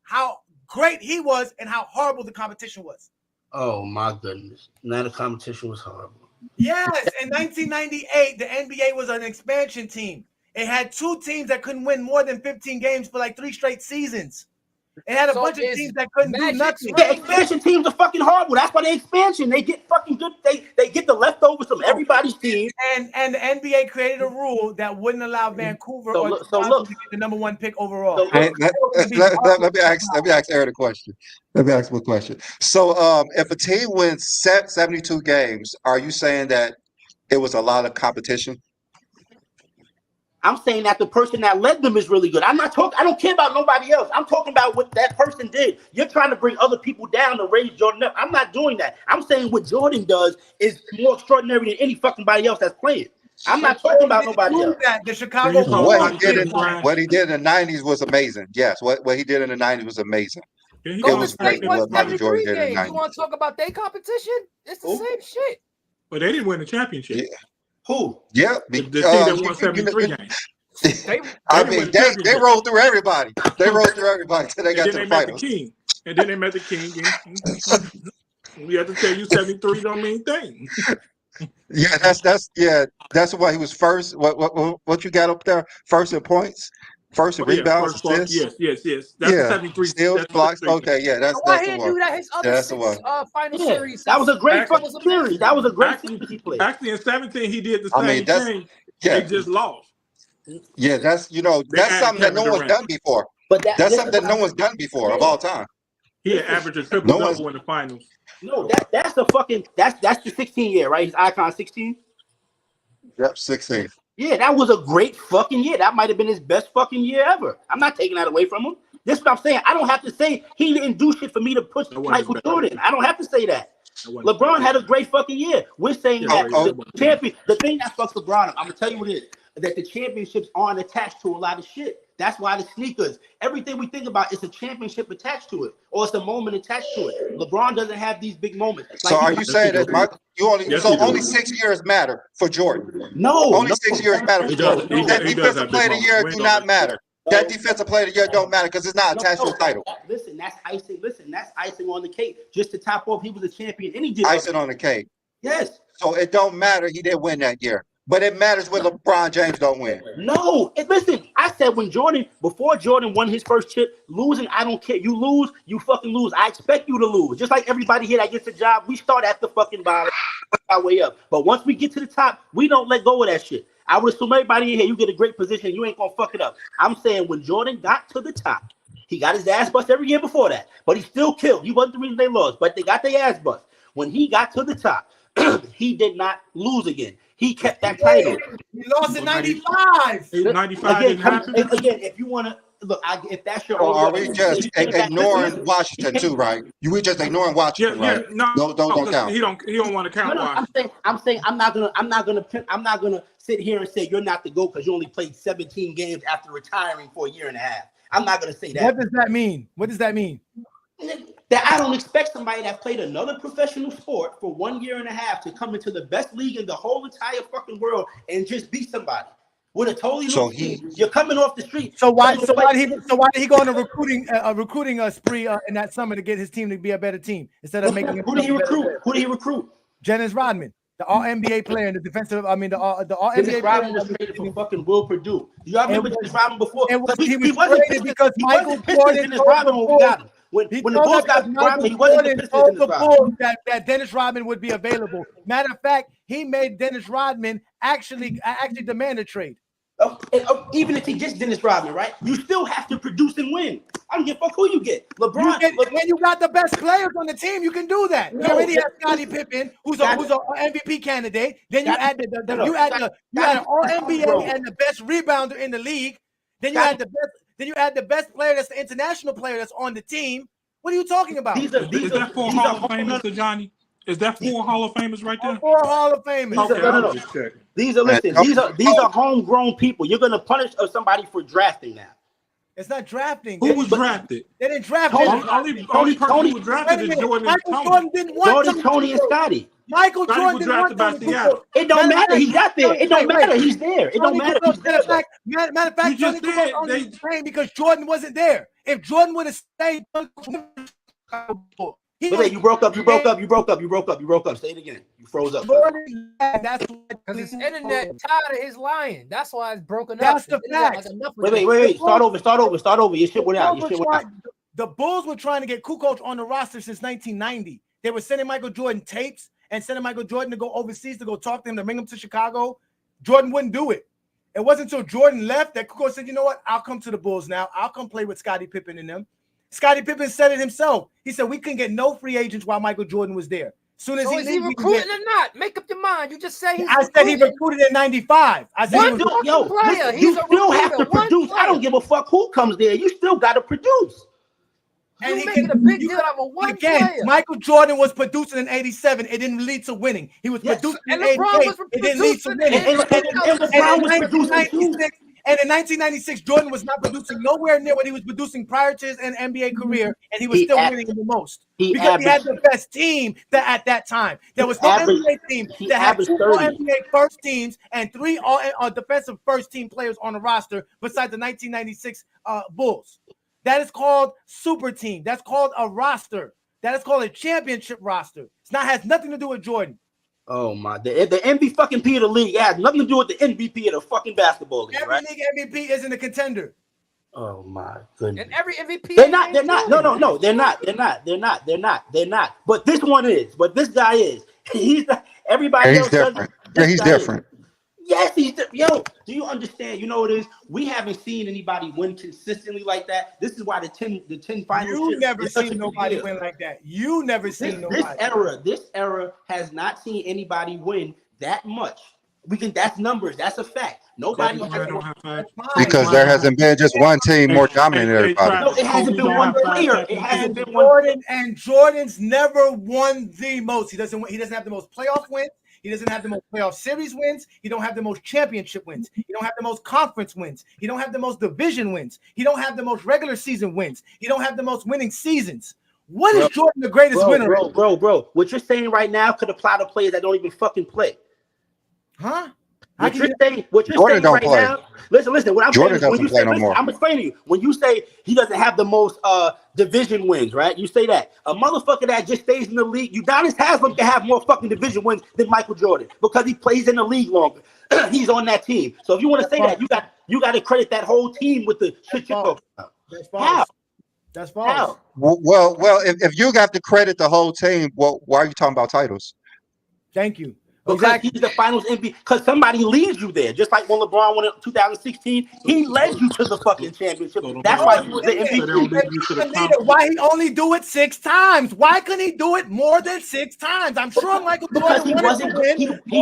great he was and how horrible the competition was. Oh my goodness. Now the competition was horrible. Yes, in 1998, the NBA was an expansion team. It had 2 teams that couldn't win more than 15 games for like 3 straight seasons. It had a bunch of teams that couldn't do nothing. Yeah, expansion teams are fucking horrible. That's why they expansion. They get fucking good. They get the leftovers from everybody's team. And the NBA created a rule that wouldn't allow Vancouver to get the #1 pick overall. Let me ask Eric a question. Let me ask him a question. So if a team wins 72 games, are you saying that it was a lot of competition? I'm saying that the person that led them is really good. I don't care about nobody else. I'm talking about what that person did. You're trying to bring other people down to raise Jordan up. I'm not doing that. I'm saying what Jordan does is more extraordinary than any fucking body else that's playing. I'm not talking about nobody else. That the Chicago what he did in the 90s was amazing. Yes, what he did in the 90s was amazing. Yeah, it Golden was State great won what Michael Jordan 73 did in the games. You 90s. want to talk about their competition? It's the same shit. But they didn't win the championship. Yeah. Who? Yeah, the team that won 73 games. They rolled through everybody. They rolled through everybody until they got to the finals. And then they met the King. And we have to tell you 73 don't mean thing. Yeah, that's why he was first. What you got up there? First in points, first in rebounds, assists. Yes. That's the 73. Steals, blocks. Okay, yeah, that's why the he didn't one. do that? His other That's the one. final series. That was a great fucking series. That was a great series he played. Actually, in 17, he did the same thing. Yeah. They just lost. Yeah, that's something that no one's done before. But that's something that no one's done before of all time. He had averaged a triple double in the finals. No, that's the 16 year, right? His Icon 16. Yep, 16. Yeah, that was a great fucking year. That might have been his best fucking year ever. I'm not taking that away from him. This is what I'm saying. I don't have to say he didn't do shit for me to push Michael Jordan. I don't have to say that. LeBron had a great fucking year. We're saying that the champion, the thing that fucks LeBron, I'm gonna tell you what it is, that the championships aren't attached to a lot of shit. That's why the sneakers, everything we think about is a championship attached to it, or it's a moment attached to it. LeBron doesn't have these big moments. So are you saying that only 6 years matter for Jordan? No, only 6 years matter for Jordan. That defensive player of the year do not matter. That defensive player of the year don't matter because it's not attached to a title. Listen, that's icing. Listen, that's icing on the cake. Just to top off, he was a champion, and he did icing on the cake. Yes. So it don't matter. He didn't win that year. But it matters when LeBron James don't win. No, listen, I said before Jordan won his first chip, losing, I don't care. You lose, you fucking lose. I expect you to lose. Just like everybody here that gets a job, we start at the fucking bottom, work our way up. But once we get to the top, we don't let go of that shit. I would assume everybody in here, you get a great position, you ain't gonna fuck it up. I'm saying when Jordan got to the top, he got his ass bust every year before that, but he still killed. He wasn't the reason they lost, but they got their ass bust. When he got to the top, he did not lose again. He kept that title. He lost in 95. 95 again, if you want to look, if that's your own, are we just ignoring Washington too, right? We just ignoring Washington, right? No, don't count. He don't want to count Washington. I'm saying I'm not gonna sit here and say you're not the GOAT because you only played 17 games after retiring for a year and a half. I'm not gonna say that. What does that mean? What does that mean? That I don't expect somebody that played another professional sport for 1 year and a half to come into the best league in the whole entire fucking world and just beat somebody with a totally new team. You're coming off the street. So why did he go on a recruiting spree in that summer to get his team to be a better team instead of making? Who did he recruit? Dennis Rodman, the All NBA player and the defensive. I mean the All Dennis NBA Rodman player was traded for fucking Will Purdue. Do y'all remember Dennis Rodman before? He was traded because Michael Jordan Dennis Rodman when we got him. When the Bulls got Rodman, he wasn't the Pistons. Told the Bulls that Dennis Rodman would be available. Matter of fact, he made Dennis Rodman actually demand a trade. Even if he gets Dennis Rodman, right? You still have to produce and win. I don't give a fuck who you get. LeBron. When you got the best players on the team, you can do that. You already have Scottie Pippen, who's an MVP candidate. Then you add you had an All NBA and the best rebounder in the league. Then you add the best player that's the international player that's on the team. What are you talking about? Is that 4 Hall of Famers to Johnny? Is that 4 Hall of Famers right there? 4 Hall of Famers. Okay, These are homegrown people. You're gonna punish somebody for drafting now. It's not drafting. Who was drafted? They didn't draft Only person who was drafted is Jordan. Michael Jordan didn't want Tony and Scotty. Michael Jordan was drafted by Seattle. It don't matter. He got there. It don't matter. He's there. It don't matter. Matter of fact, Jordan only playing because Jordan wasn't there. If Jordan would have stayed, you broke up. Say it again. You froze up. That's because his internet tired of his lying. That's why it's broken up. That's the fact. Wait. Start over. Your shit went out. The Bulls were trying to get Kukoc on the roster since 1990. They were sending Michael Jordan tapes and sending Michael Jordan to go overseas to go talk to him, to bring him to Chicago. Jordan wouldn't do it. It wasn't until Jordan left that Kukoc said, you know what? I'll come to the Bulls now. I'll come play with Scottie Pippen and them. Scottie Pippen said it himself. He said, we couldn't get no free agents while Michael Jordan was there. Soon as is he recruiting or not? Make up your mind. You just say I said he recruited in 95. I said you still have to produce. I don't give a fuck who comes there. You still got to produce. And You're making a big deal out of a one player. Michael Jordan was producing in 87. It didn't lead to winning. He was producing in 88. It didn't lead to winning. And LeBron was producing too. And in 1996, Jordan was not producing nowhere near what he was producing prior to his NBA career, and he was still winning the most because he had the best team at that time. There was no NBA team that had 2 NBA first teams and 3 defensive first team players on the roster besides the 1996 Bulls. That is called super team. That's called a roster. That is called a championship roster. Has nothing to do with Jordan. Oh my! The MVP of the league has nothing to do with the MVP of the fucking basketball league. Every league MVP isn't a contender. Oh my goodness! And every MVP, they're not. No, they're not. But this one is. But this guy is. He's not. Everybody else different. Yeah, he's different. Yes, he's yo. Do you understand? You know what it is? We haven't seen anybody win consistently like that. This is why the 10 finals. You never seen nobody win like that. You never seen nobody. This era has not seen anybody win that much. That's numbers. That's a fact. Nobody because there hasn't been just one team more dominant than everybody. No, it hasn't been one player. It hasn't been one. And Jordan's never won the most. He doesn't have the most playoff wins. He doesn't have the most playoff series wins. He don't have the most championship wins. He don't have the most conference wins. He don't have the most division wins. He don't have the most regular season wins. He don't have the most winning seasons. What is Jordan the greatest winner? Bro. What you're saying right now could apply to players that don't even fucking play. Huh? What you're saying right now. Listen. What I'm Jordan saying doesn't play no more. I'm explaining to you. When you say he doesn't have the most division wins, right? You say that a motherfucker that just stays in the league. Udonis Haslem can have more fucking division wins than Michael Jordan because he plays in the league longer. He's on that team. So if you want to say that, you got to credit that whole team with the shit you're talking about. That's false. How? That's false. Well, if you have to credit the whole team, well, why are you talking about titles? Thank you. Because he's the finals MVP. Because somebody leads you there. Just like when LeBron won in 2016, he led you to the fucking championship. That's why he was the MVP. Why he only do it 6 times? Why couldn't he do it more than 6 times? I'm sure Michael Jordan he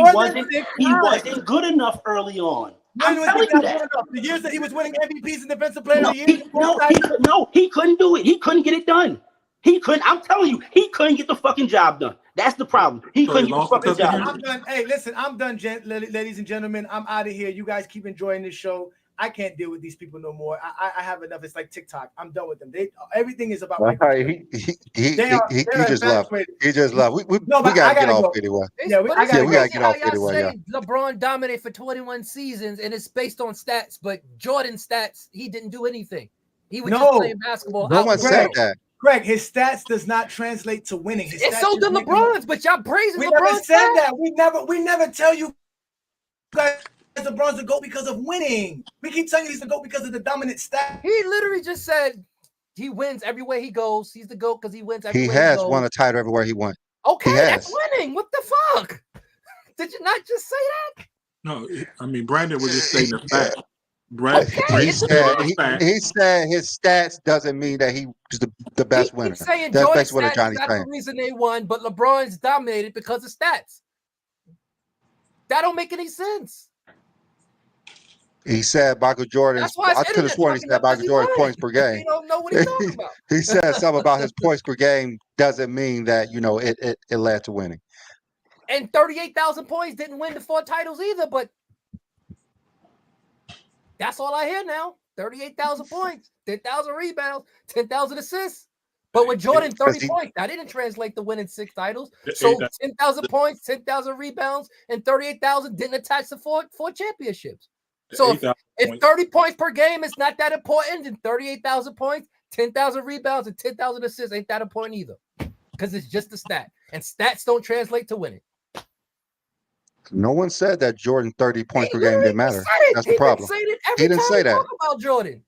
wasn't good enough early on. I'm telling you that. The years that he was winning MVPs and Defensive Player of the Year. He couldn't do it. He couldn't get it done. He couldn't. I'm telling you, he couldn't get the fucking job done. That's the problem. He couldn't get the fucking job done. I'm done. Hey, listen, I'm done, ladies and gentlemen. I'm out of here. You guys keep enjoying this show. I can't deal with these people no more. I have enough. It's like TikTok. I'm done with them. Everything is about. He just left. He just left. We gotta get off anyway. Yeah, we gotta get off anyway. Yeah. LeBron dominated for 21 seasons, and it's based on stats. But Jordan's stats, he didn't do anything. He was just playing basketball. No one said that. Greg, his stats does not translate to winning. And so did LeBron's, but y'all praising LeBron's. We never said that. We never tell you guys LeBron's the GOAT because of winning. We keep telling you he's the GOAT because of the dominant stats. He literally just said he wins everywhere he goes. He's the GOAT because he wins everywhere he goes. He has won a title everywhere he went. Okay, that's winning. What the fuck? Did you not just say that? No, I mean Brandon was just saying the fact. He said his stats doesn't mean that he was the best winner. He's saying that's basically what Johnny's saying. That's the reason they won, but LeBron's dominated because of stats. That don't make any sense. He said Michael Jordan. I could have sworn he said Michael Jordan's points per game. You don't know what he's talking about. He said something about his points per game doesn't mean that it led to winning. And 38,000 points didn't win the 4 titles either, but that's all I hear now. 38,000 points, 10,000 rebounds, 10,000 assists. But with Jordan, 30 points, that didn't translate to winning 6 titles. So 10,000 points, 10,000 rebounds, and 38,000 didn't attach to four championships. So if 30 points per game is not that important, then 38,000 points, 10,000 rebounds, and 10,000 assists ain't that important either. Because it's just a stat. And stats don't translate to winning. No one said that Jordan 30 points per game didn't matter. That's the problem. He didn't say that. About Jordan.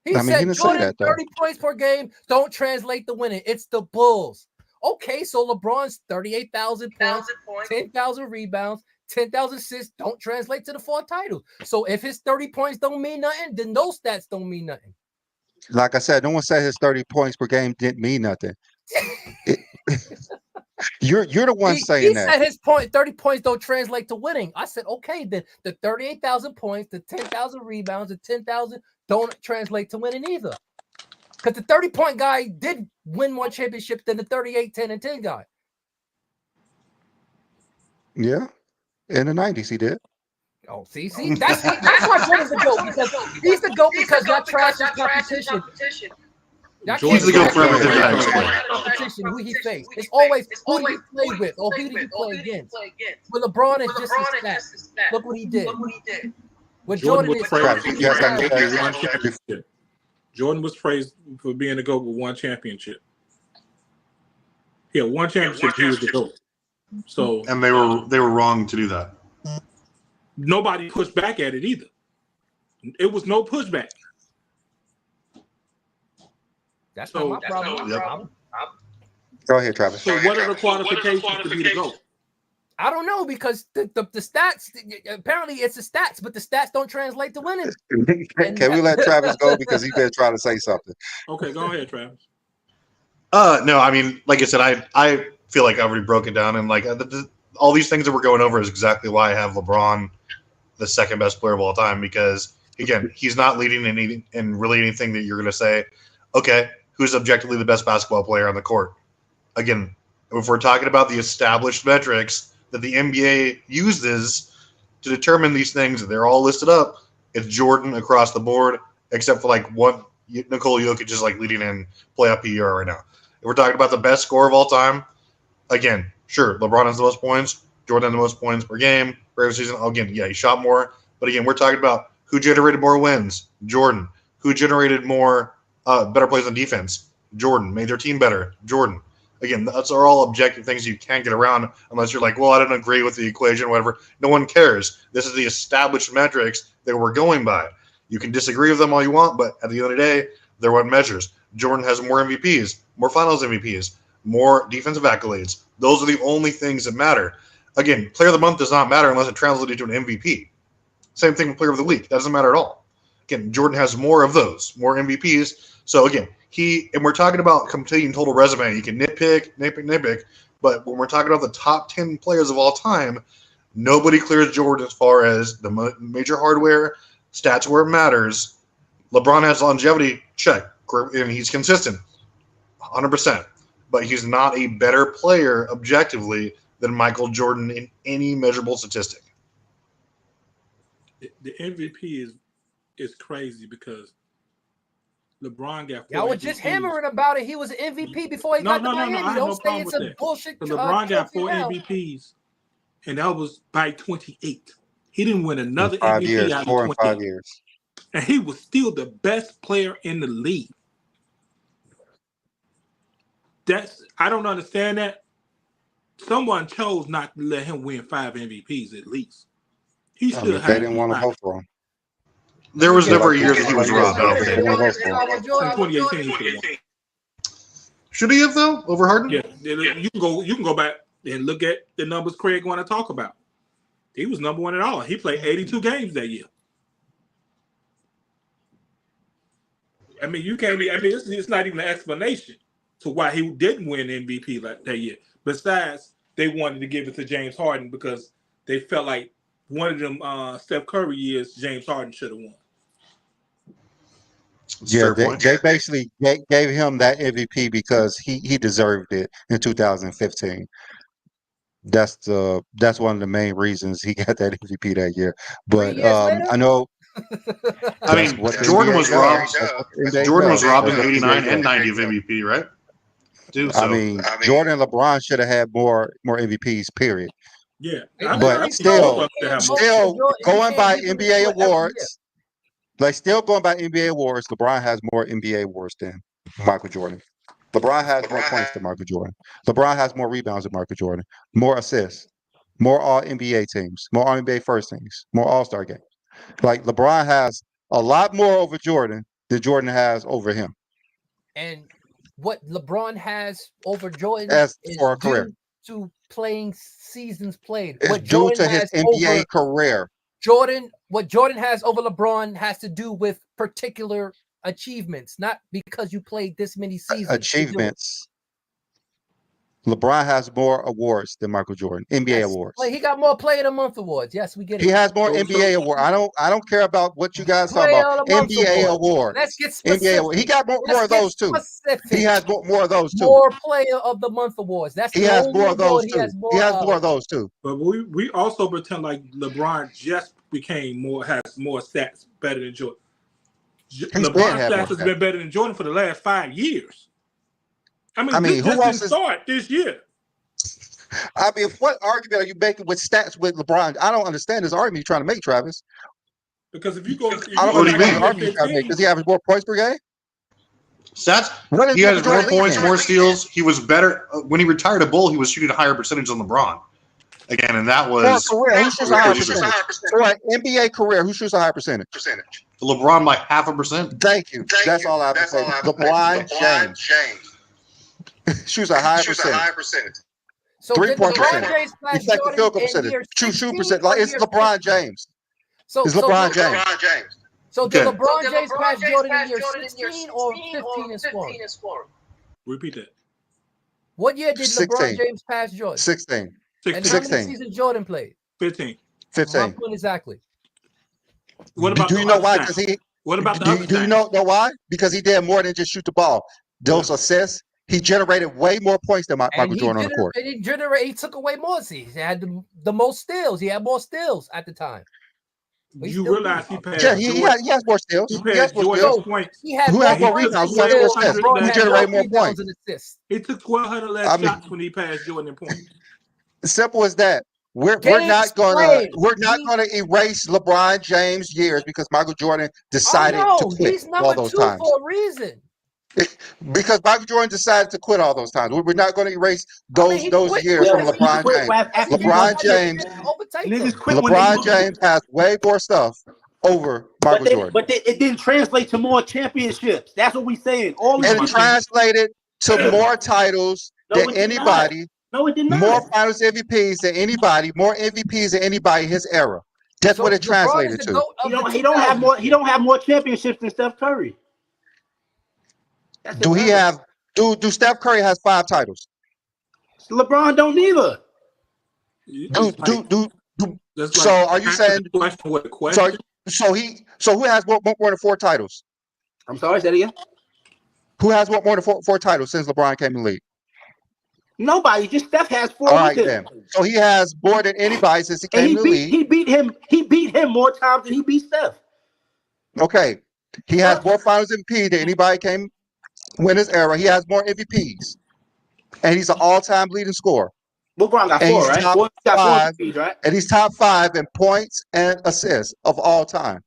He said Jordan 30 points per game don't translate to winning. It's the Bulls. Okay, so LeBron's 38,000 points, 10,000 rebounds, 10,000 assists don't translate to the 4 titles. So if his 30 points don't mean nothing, then those stats don't mean nothing. Like I said, no one said his 30 points per game didn't mean nothing. You're the one saying that. He said his 30 points don't translate to winning. I said, okay, then the 38,000 points, the 10,000 rebounds, the 10,000 don't translate to winning either. Because the 30-point guy did win more championships than the 38, 10, and 10 guy. Yeah. In the 90s, he did. Oh, see, that's why Jordan's the GOAT, because he's the GOAT because y'all trash his competition. He's the GOAT for everything that competition, who he faced. It's always who did he play with or who did he play against. But LeBron is just his stats. Look what he did. With Jordan was praised for one championship. Jordan was praised for being the GOAT with one championship. Yeah, one championship. He was the GOAT. So, and they were wrong to do that. Nobody pushed back at it either. It was no pushback. That's not my problem. Go ahead, Travis. So what are the qualifications to be the GOAT? I don't know, because the stats, apparently it's the stats, but the stats don't translate to winning. Can we let Travis go, because he's been trying to say something? Okay, go ahead, Travis. No, I mean, like I said, I feel like I've already broken down, and like all these things that we're going over is exactly why I have LeBron the second best player of all time, because again, he's not leading in really anything that you're going to say, okay, who's objectively the best basketball player on the court? Again, if we're talking about the established metrics that the NBA uses to determine these things, they're all listed up. It's Jordan across the board, except for like one. Nikola Jokic is like leading in playoff PER right now. If we're talking about the best scorer of all time, again, sure, LeBron has the most points, Jordan has the most points per game, regular season. Again, yeah, he shot more. But again, we're talking about who generated more wins, Jordan. Who generated more better plays on defense, Jordan. Made their team better, Jordan. Again, those are all objective things you can't get around unless you're like, well, I don't agree with the equation, whatever. No one cares. This is the established metrics that we're going by. You can disagree with them all you want, but at the end of the day, they're what measures. Jordan has more MVPs, more finals MVPs, more defensive accolades. Those are the only things that matter. Again, player of the month does not matter unless it translates to an MVP. Same thing with player of the week. That doesn't matter at all. Again, Jordan has more of those, more MVPs. So again, and we're talking about completing total resume. You can nitpick, but when we're talking about the top 10 players of all time, nobody clears Jordan as far as the major hardware, stats where it matters. LeBron has longevity, check, and he's consistent, 100%. But he's not a better player objectively than Michael Jordan in any measurable statistic. The MVP is crazy because LeBron got 4 Y'all were just hammering about it. He was an MVP before he got to Miami. I have Don't no say problem it's with a that. bullshit. LeBron got 4 MVPs, and that was by 28. He didn't win another MVP out of 4 and 5 28. years. And he was still the best player in the league. I don't understand that. Someone chose not to let him win 5 MVPs at least. He still they didn't want to vote for him. There was never a year that he was robbed. I don't think. In 2018, he should have won. Should he have though over Harden? Yeah, you can go back and look at the numbers Craig want to talk about. He was number one at all. He played 82 games that year. I mean, you can't. I mean, it's not even an explanation to why he didn't win MVP that year. Besides, they wanted to give it to James Harden because they felt like one of them Steph Curry years, James Harden should have won. Yeah, they basically gave him that MVP because he deserved it in 2015. That's one of the main reasons he got that MVP that year. But I know. I mean, Jordan was robbed. Jordan was robbed in 89 and 90 of MVP, right? Dude, I mean, Jordan and LeBron should have had more MVPs. Period. Yeah, but still going by NBA awards. Like still going by NBA awards, LeBron has more NBA awards than Michael Jordan. LeBron has more points than Michael Jordan. LeBron has more rebounds than Michael Jordan. More assists, more All NBA teams, more All NBA first teams, more All-Star games. Like LeBron has a lot more over Jordan than Jordan has over him. And what LeBron has over Jordan is for a career to playing seasons played. It's what due Jordan to his NBA career. What Jordan has over LeBron has to do with particular achievements, not because you played this many seasons. Achievements. LeBron has more awards than Michael Jordan, NBA awards. Like, he got more Player of the Month awards. Yes, we get it. He has more NBA awards. I don't care about what you guys talk about. NBA awards. Let's get specific. NBA awards. He got more of those too. Specific. He has more of those too. More Player of the Month awards. That's he has more of those too. He has more of those too. But we also pretend like LeBron just has more stats better than Jordan. LeBron's stats has been better than Jordan for the last 5 years. I mean, who else start this year? I mean, what argument are you making with stats with LeBron? I don't understand this argument you're trying to make, Travis. Because if you go, I don't understand the argument you're trying to make. Does he have more points per game? Stats. He has more points, more steals. He was better when he retired a Bull. He was shooting a higher percentage than LeBron. Again, and that was career. Who shoots a higher percentage? For an NBA career, who shoots a higher percentage? LeBron by 0.5%. Thank you. That's all I have to say. LeBron James shoots a higher percentage. So 3-point percentage. Effective field goal percentage. Shoot percent. Like it's LeBron James. It's LeBron James. So did LeBron James pass Jordan in year 16 or 15 in scoring? Repeat that. What year did 16. LeBron James pass Jordan? 16. And how many seasons Jordan played? 15. 15. Exactly. What about do you know why? Because he. What about do you know why? Because he did more than just shoot the ball. Those assists. He generated way more points than Michael Jordan on the court. And he took away more. He had the most steals. He had more steals at the time. You realize he passed. Yeah, he has more steals. He has more steals. He had Who has more rebounds? Who has more assists? Who generated more points? He took 1,200 less shots when he passed Jordan in points. Simple as that. We're not gonna erase LeBron James' years because Michael Jordan decided to quit he's all those times for a reason. Because Michael Jordan decided to quit all those times. We're not going to erase those years from LeBron James. LeBron James has way more stuff over Michael Jordan. But it didn't translate to more championships. That's what we're saying. It translated to more titles than anybody. No, it did not. More finals MVPs than anybody. More MVPs than anybody in his era. That's what it translated to. He don't have more. He don't have more championships than Steph Curry. Do he have? Do Steph Curry has 5 titles? LeBron don't either. So are you saying? So who has more than 4 titles? I'm sorry, say it again. Who has more than 4 titles since LeBron came in the league? Nobody. Just Steph has 4. All right, then. So he has more than anybody since he came in the league. He beat him more times than he beat Steph. Okay, he has more finals MVP than anybody came win his era. He has more MVPs, and he's an all-time leading scorer. LeBron got 4, right? Got 4 MVPs, right? And he's top 5 in points and assists of all time.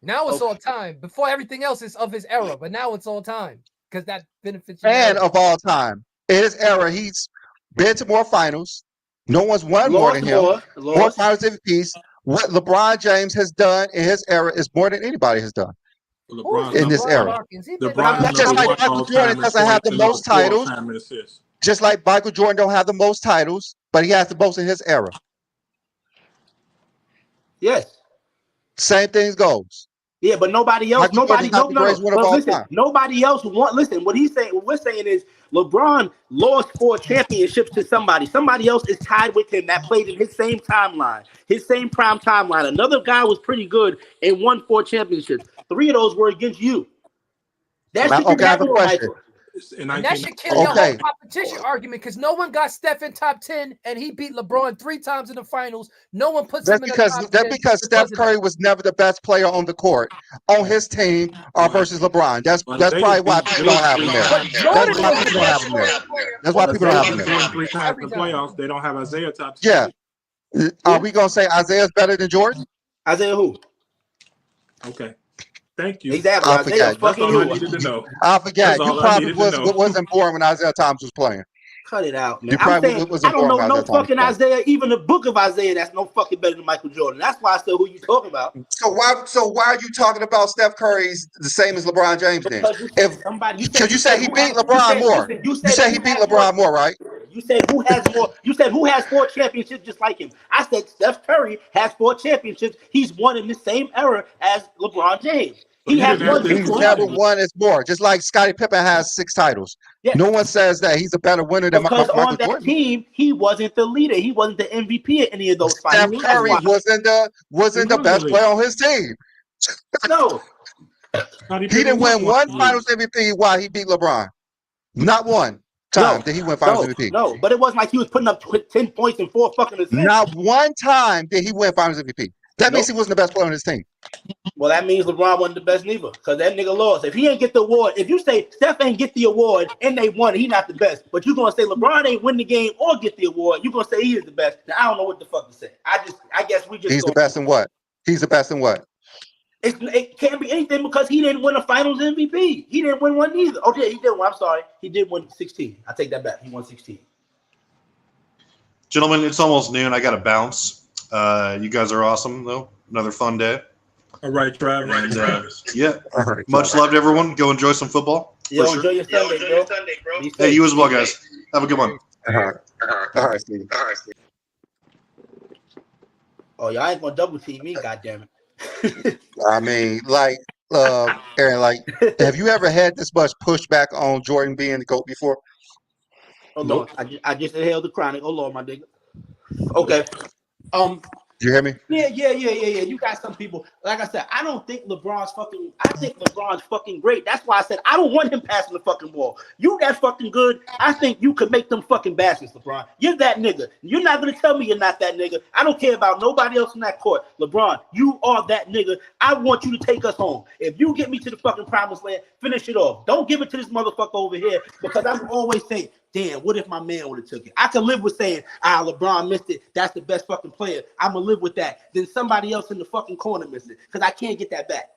Now it's all time. Before everything else is of his era, but now it's all time because that benefits you. And of all time, in his era, he's been to more finals. No one's won more than him. More finals MVPs. What LeBron James has done in his era is more than anybody has done. In this era. Just like Michael Jordan doesn't have the most titles. Just like Michael Jordan don't have the most titles, but he has the most in his era. Yes. Same things goes. Yeah, but nobody else. Nobody else want. Listen, what we're saying is LeBron lost 4 championships to somebody. Somebody else is tied with him that played in his same timeline, his same prime timeline. Another guy was pretty good and won 4 championships. 3 of those were against you. That should I have a question. And that should kill your whole competition argument because no one got Steph in top 10 and he beat LeBron 3 times in the finals. No one puts him in the top 10. That's because Steph Curry was never the best player on the court on his team versus LeBron. That's probably why people don't have him there. That's why people don't have him there. 3 times in the playoffs, they don't have Isaiah top 10. Yeah. Are we gonna say Isaiah's better than Jordan? Isaiah who? Okay. Thank you. Exactly. I forgot. That's all I needed to know. I forgot. You probably wasn't born when Isaiah Thomas was playing. Cut it out, man. I don't know no fucking Isaiah. Even the book of Isaiah, that's no fucking better than Michael Jordan. That's why I said who you talking about. So why are you talking about Steph Curry's the same as LeBron James then? Because you said he beat LeBron more. You said he beat LeBron more, right? You said who has more? You said who has 4 championships just like him? I said Steph Curry has 4 championships. He's won in the same era as LeBron James. So He has didn't have won to 2 He's never explain. won as more. Just like Scottie Pippen has 6 titles. Yeah. No one says that he's a better winner than Because Michael on that Jordan. team, he wasn't the leader. He wasn't the MVP at any of those Steph finals. Curry wasn't the best player on his team. No. He didn't win one Finals MVP while he beat LeBron. Not one time did he win Finals MVP. No, but it wasn't like he was putting up 10 points and 4 fucking assists. Not one time did he win Finals MVP. That means he wasn't the best player on his team. Well, that means LeBron wasn't the best neither, because that nigga lost. If he ain't get the award, if you say Steph ain't get the award and they won, he not the best. But you're gonna say LeBron ain't win the game or get the award, you're gonna say he is the best. Now I don't know what the fuck to say. I guess we just He's the best in what? He's the best in what? It can't be anything because he didn't win a Finals MVP. He didn't win one either. Oh yeah, he did one. I'm sorry, he did win 16. I take that back. He won 16. Gentlemen, it's almost noon. I got to bounce. You guys are awesome, though. Another fun day. All right, Travis. Yeah. Much love to everyone. Go enjoy some football. Yo, enjoy your Sunday, bro. Hey, you as well, guys. Have a good one. All right, Steve. Oh, y'all ain't gonna double team me, goddammit. I mean, like, Aaron, like, have you ever had this much pushback on Jordan being the GOAT before? Oh, nope. I just inhaled the chronic. Oh, Lord, my nigga. Okay. You hear me? Yeah. You got some people. Like I said, I don't think LeBron's fucking. I think LeBron's fucking great. That's why I said I don't want him passing the fucking ball. You that fucking good. I think you could make them fucking baskets, LeBron. You're that nigga. You're not gonna tell me you're not that nigga. I don't care about nobody else in that court. LeBron, you are that nigga. I want you to take us home. If you get me to the fucking promised land, finish it off. Don't give it to this motherfucker over here because I'm always saying, damn, what if my man would have took it? I can live with saying, LeBron missed it. That's the best fucking player. I'm going to live with that. Then somebody else in the fucking corner missed it because I can't get that back.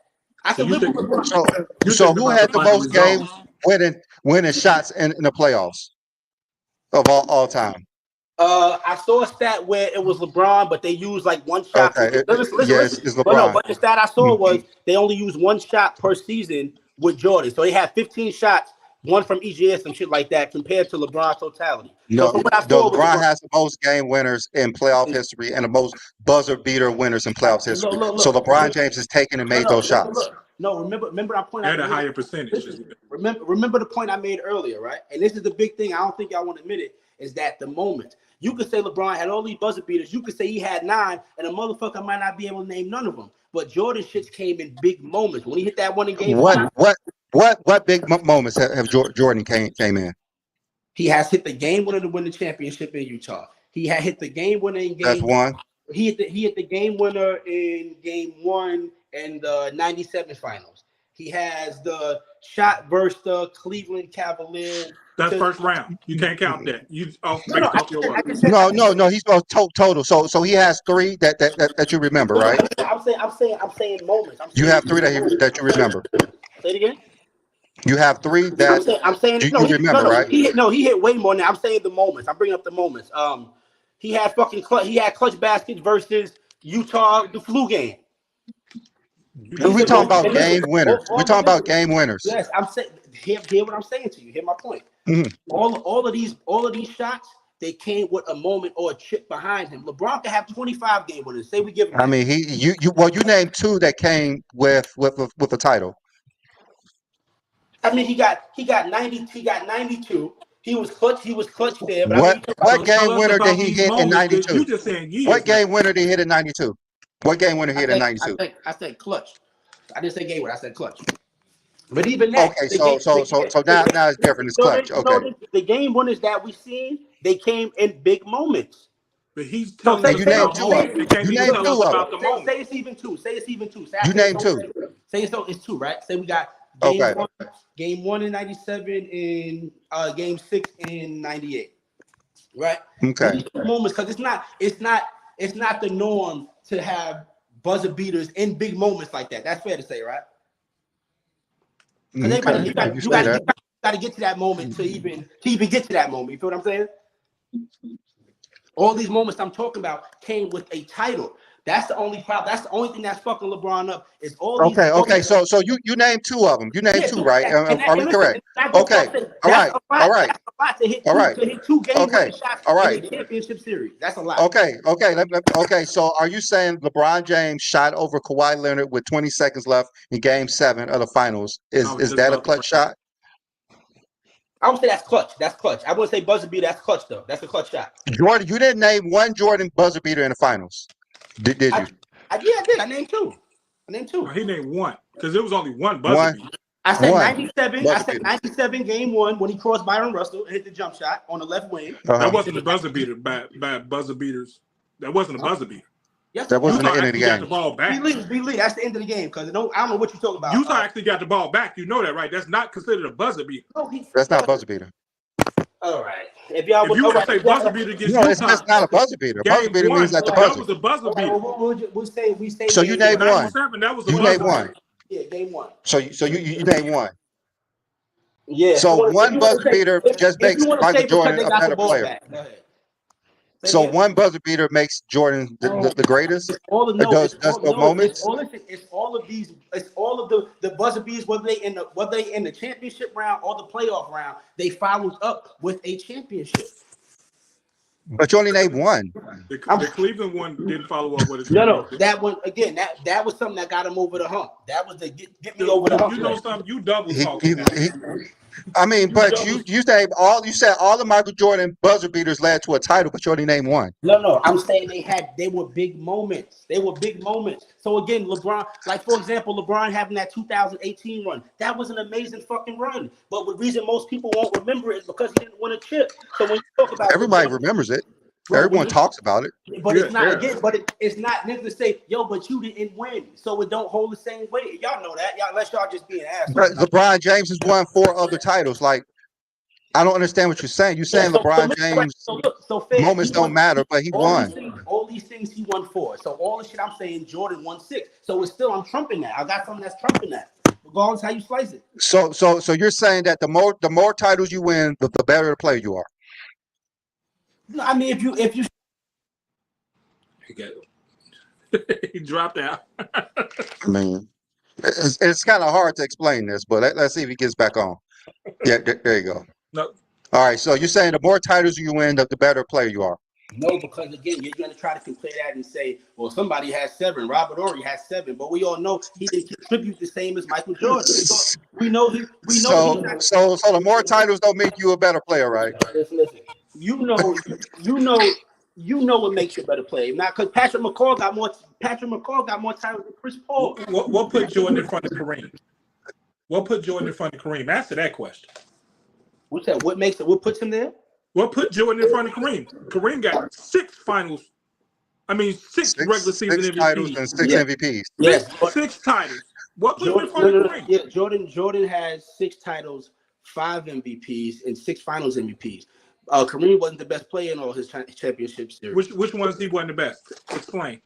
I can live with LeBron. So who had the most game winning shots in the playoffs of all time? I saw a stat where it was LeBron, but they used like one shot. Okay. Listen. It's LeBron. But the stat I saw was they only used one shot per season with Jordan. So they had 15 shots, one from each year, some shit like that, compared to LeBron's totality. No, LeBron has the most game winners in playoff history and the most buzzer beater winners in playoff history. So LeBron James has taken and made those shots. No, remember our point. At a higher percentage. Remember the point I made earlier, right? And this is the big thing. I don't think y'all want to admit it. Is that the moment you could say LeBron had all these buzzer beaters? You could say he had 9, and a motherfucker might not be able to name none of them. But Jordan shits came in big moments when he hit that one in game. What big moments have Jordan came in? He has hit the game winner to win the championship in Utah. He had hit the game winner in game. That's one. He hit the game winner in game 1 and the 97 finals. He has the shot versus the Cleveland Cavaliers. That's first round. You can't count that. You No. He's total. So he has 3 that you remember, right? I'm saying moments. You have 3 that you remember. Say it again. You have 3 that I'm saying you remember, right? He hit way more than I'm saying the moments. I'm bringing up the moments. He had clutch baskets versus Utah, the flu game. We're talking about game winners. We're talking about game winners. Yes, I'm saying. Hear what I'm saying to you. Hear my point. Mm-hmm. All of these shots, they came with a moment or a chip behind him. LeBron could have 25 game winners. Say we give him. I mean, you named 2 that came with a title. I mean, he got 90. He got 92. He was clutch there. But what game winner did he hit in 92? You just saying years. What game winner did he hit in 92? What game winner hit in 92? I said clutch. I didn't say game winner. I said clutch. But even that. Okay, so now it's different. It's clutch. Okay. The game winners that we seen, they came in big moments. But he's telling you named 2 of them. You named 2 of them. Say it's even 2. Say it's even 2. You named 2. Say it's 2, right? Say we got game 1 in 97 and game 6 in 98. Right? Okay. Moments, because it's not the norm to have buzzer beaters in big moments like that. That's fair to say, right? You got to get to that moment to even get to that moment. You feel what I'm saying? All these moments I'm talking about came with a title. That's the only problem. That's the only thing that's fucking LeBron up. Is all these. Okay. So you named two of them. You named two, right? Are we correct? Okay. All right. That's a lot to hit All right. to hit 2 game-winning shots All right. in a championship series. That's a lot. Okay. Okay. So are you saying LeBron James shot over Kawhi Leonard with 20 seconds left in Game 7 of the Finals? Is that a clutch shot? I would say that's clutch. That's clutch. I wouldn't say buzzer beater. That's clutch though. That's a clutch shot. Jordan, you didn't name one Jordan buzzer beater in the Finals, did you? I did. I named two. He named one because there was only one buzzer beater. I said 97. I said 97 Game 1 when he crossed Byron Russell and hit the jump shot on the left wing. That wasn't a buzzer beater. By buzzer beaters, that wasn't a buzzer beater. Yes, that wasn't the end of the game. Got the ball back. B-Lee, that's the end of the game because I don't know what you're talking about. Utah actually got the ball back. You know that, right? That's not considered a buzzer beater. No, that's not a buzzer beater. All right. If you want to say buzzer beater against Utah, it's not a buzzer beater. Buzzer beater means at the buzzer. That was a buzzer beater. We say. So you named one. That was you named one. Yeah, Game 1. So you named one. Yeah. So one buzzer beater just makes Michael Jordan a better player. So one buzzer beater makes Jordan the greatest. It's all of these. It's all of the buzzer beaters, whether they in the championship round or the playoff round, they followed up with a championship. But you only named one. The Cleveland one didn't follow up with it. No, that one again. That was something that got him over the hump. That was the get me over the hump. You know something? You double talk. I mean, but you said all the Michael Jordan buzzer beaters led to a title, but you only named one. No, I'm saying they were big moments. So again, LeBron, like for example, LeBron having that 2018 run, that was an amazing fucking run. But the reason most people won't remember it is because he didn't win a chip. So when you talk about everybody remembers it. Everyone talks about it. But it's not again. But it's not niggas to say, yo, but you didn't win, so it don't hold the same weight. Y'all know that. Unless y'all just being assholes. LeBron James has won 4 other titles. Like, I don't understand what you're saying. You're saying LeBron James moments don't matter, but he won. All these things he won 4. So all the shit I'm saying, Jordan won 6. So it's still I'm trumping that. I got something that's trumping that. Regardless how you slice it. So you're saying that the more titles you win, the better the player you are. No, I mean if you he dropped out. I mean, it's kind of hard to explain this, but let's see if he gets back on. Yeah, there you go. No. All right, so you're saying the more titles you win, the better player you are. No, because again, you're going to try to compare that and say, well, somebody has 7. Robert Horry has 7, but we all know he didn't contribute the same as Michael Jordan. So we know he. So the more titles don't make you a better player, right? Listen. You know what makes you a better player. Not because Patrick McCall got more titles than Chris Paul. What put Jordan in front of Kareem? Answer that question. What's that? What puts him there? What put Jordan in front of Kareem? Kareem got 6 finals. I mean, 6 regular season MVPs. Titles and 6 MVPs. Yes, 6 titles. What put him in front of Kareem? Yeah, Jordan has 6 titles, 5 MVPs, and 6 finals MVPs. Kareem wasn't the best player in all his championship series. Which ones he wasn't the best? Explain.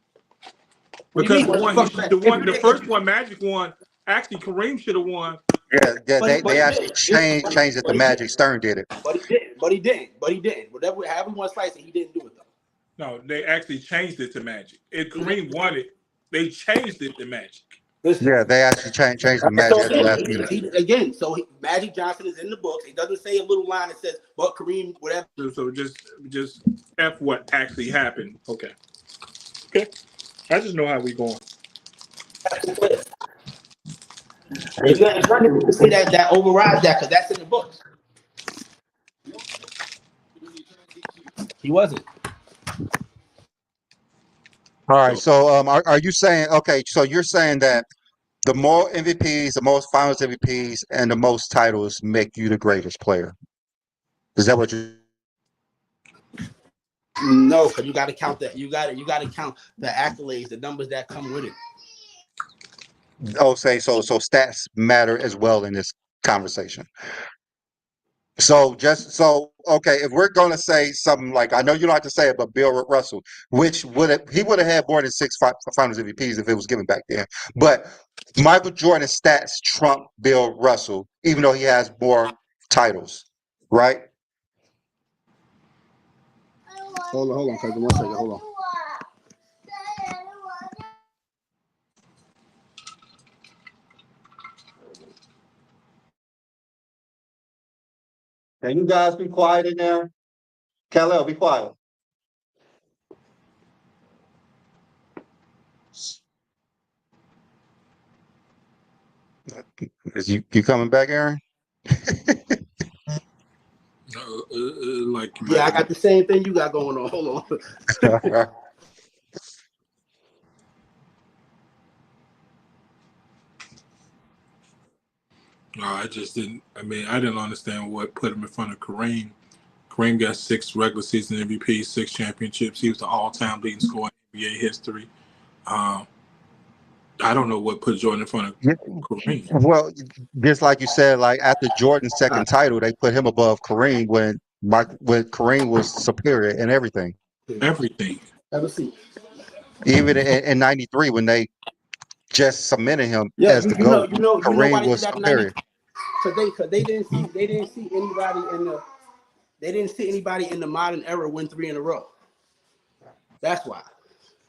Because the first one, Magic won. Actually, Kareem should have won. Yeah, they actually changed it. The Magic. Stern did it. But he didn't. Whatever, however you want to slice it, he didn't do it though. No, they actually changed it to Magic. If Kareem won it, they changed it to Magic. Yeah, they actually changed the Magic at the last minute. So Magic Johnson is in the books. He doesn't say a little line that says, "But Kareem, whatever." So just F what actually happened. Okay. I just know how we going. It's nothing to say that overrides that because that's in the books. He wasn't. All right. So are you saying so you're saying that the more MVPs, the most finals MVPs, and the most titles make you the greatest player? Is that what you? No, because you got to count that. You got to count the accolades, the numbers that come with it. Oh, so stats matter as well in this conversation. If we're going to say something like, I know you don't have to say it, but Bill Russell, he would have had more than 6 finals MVPs if it was given back then. But Michael Jordan's stats trump Bill Russell, even though he has more titles, right? Hold on, cousin. 1 second. Hold on. Can you guys be quiet in there? Kal-El, be quiet. Is you coming back, Aaron? Like, yeah, I got the same thing you got going on. Hold on. No, I just didn't. I mean, I didn't understand what put him in front of Kareem. Kareem got 6 regular season MVP, 6 championships. He was the all-time leading scorer in NBA history. I don't know what put Jordan in front of Kareem. Well, just like you said, like after Jordan's second title, they put him above Kareem when Kareem was superior in everything. Everything. Ever see? Even in '93 when they just cemented him as the you GOAT, know Kareem why they was did that in superior. Because they didn't see anybody in the modern era win 3 in a row. That's why.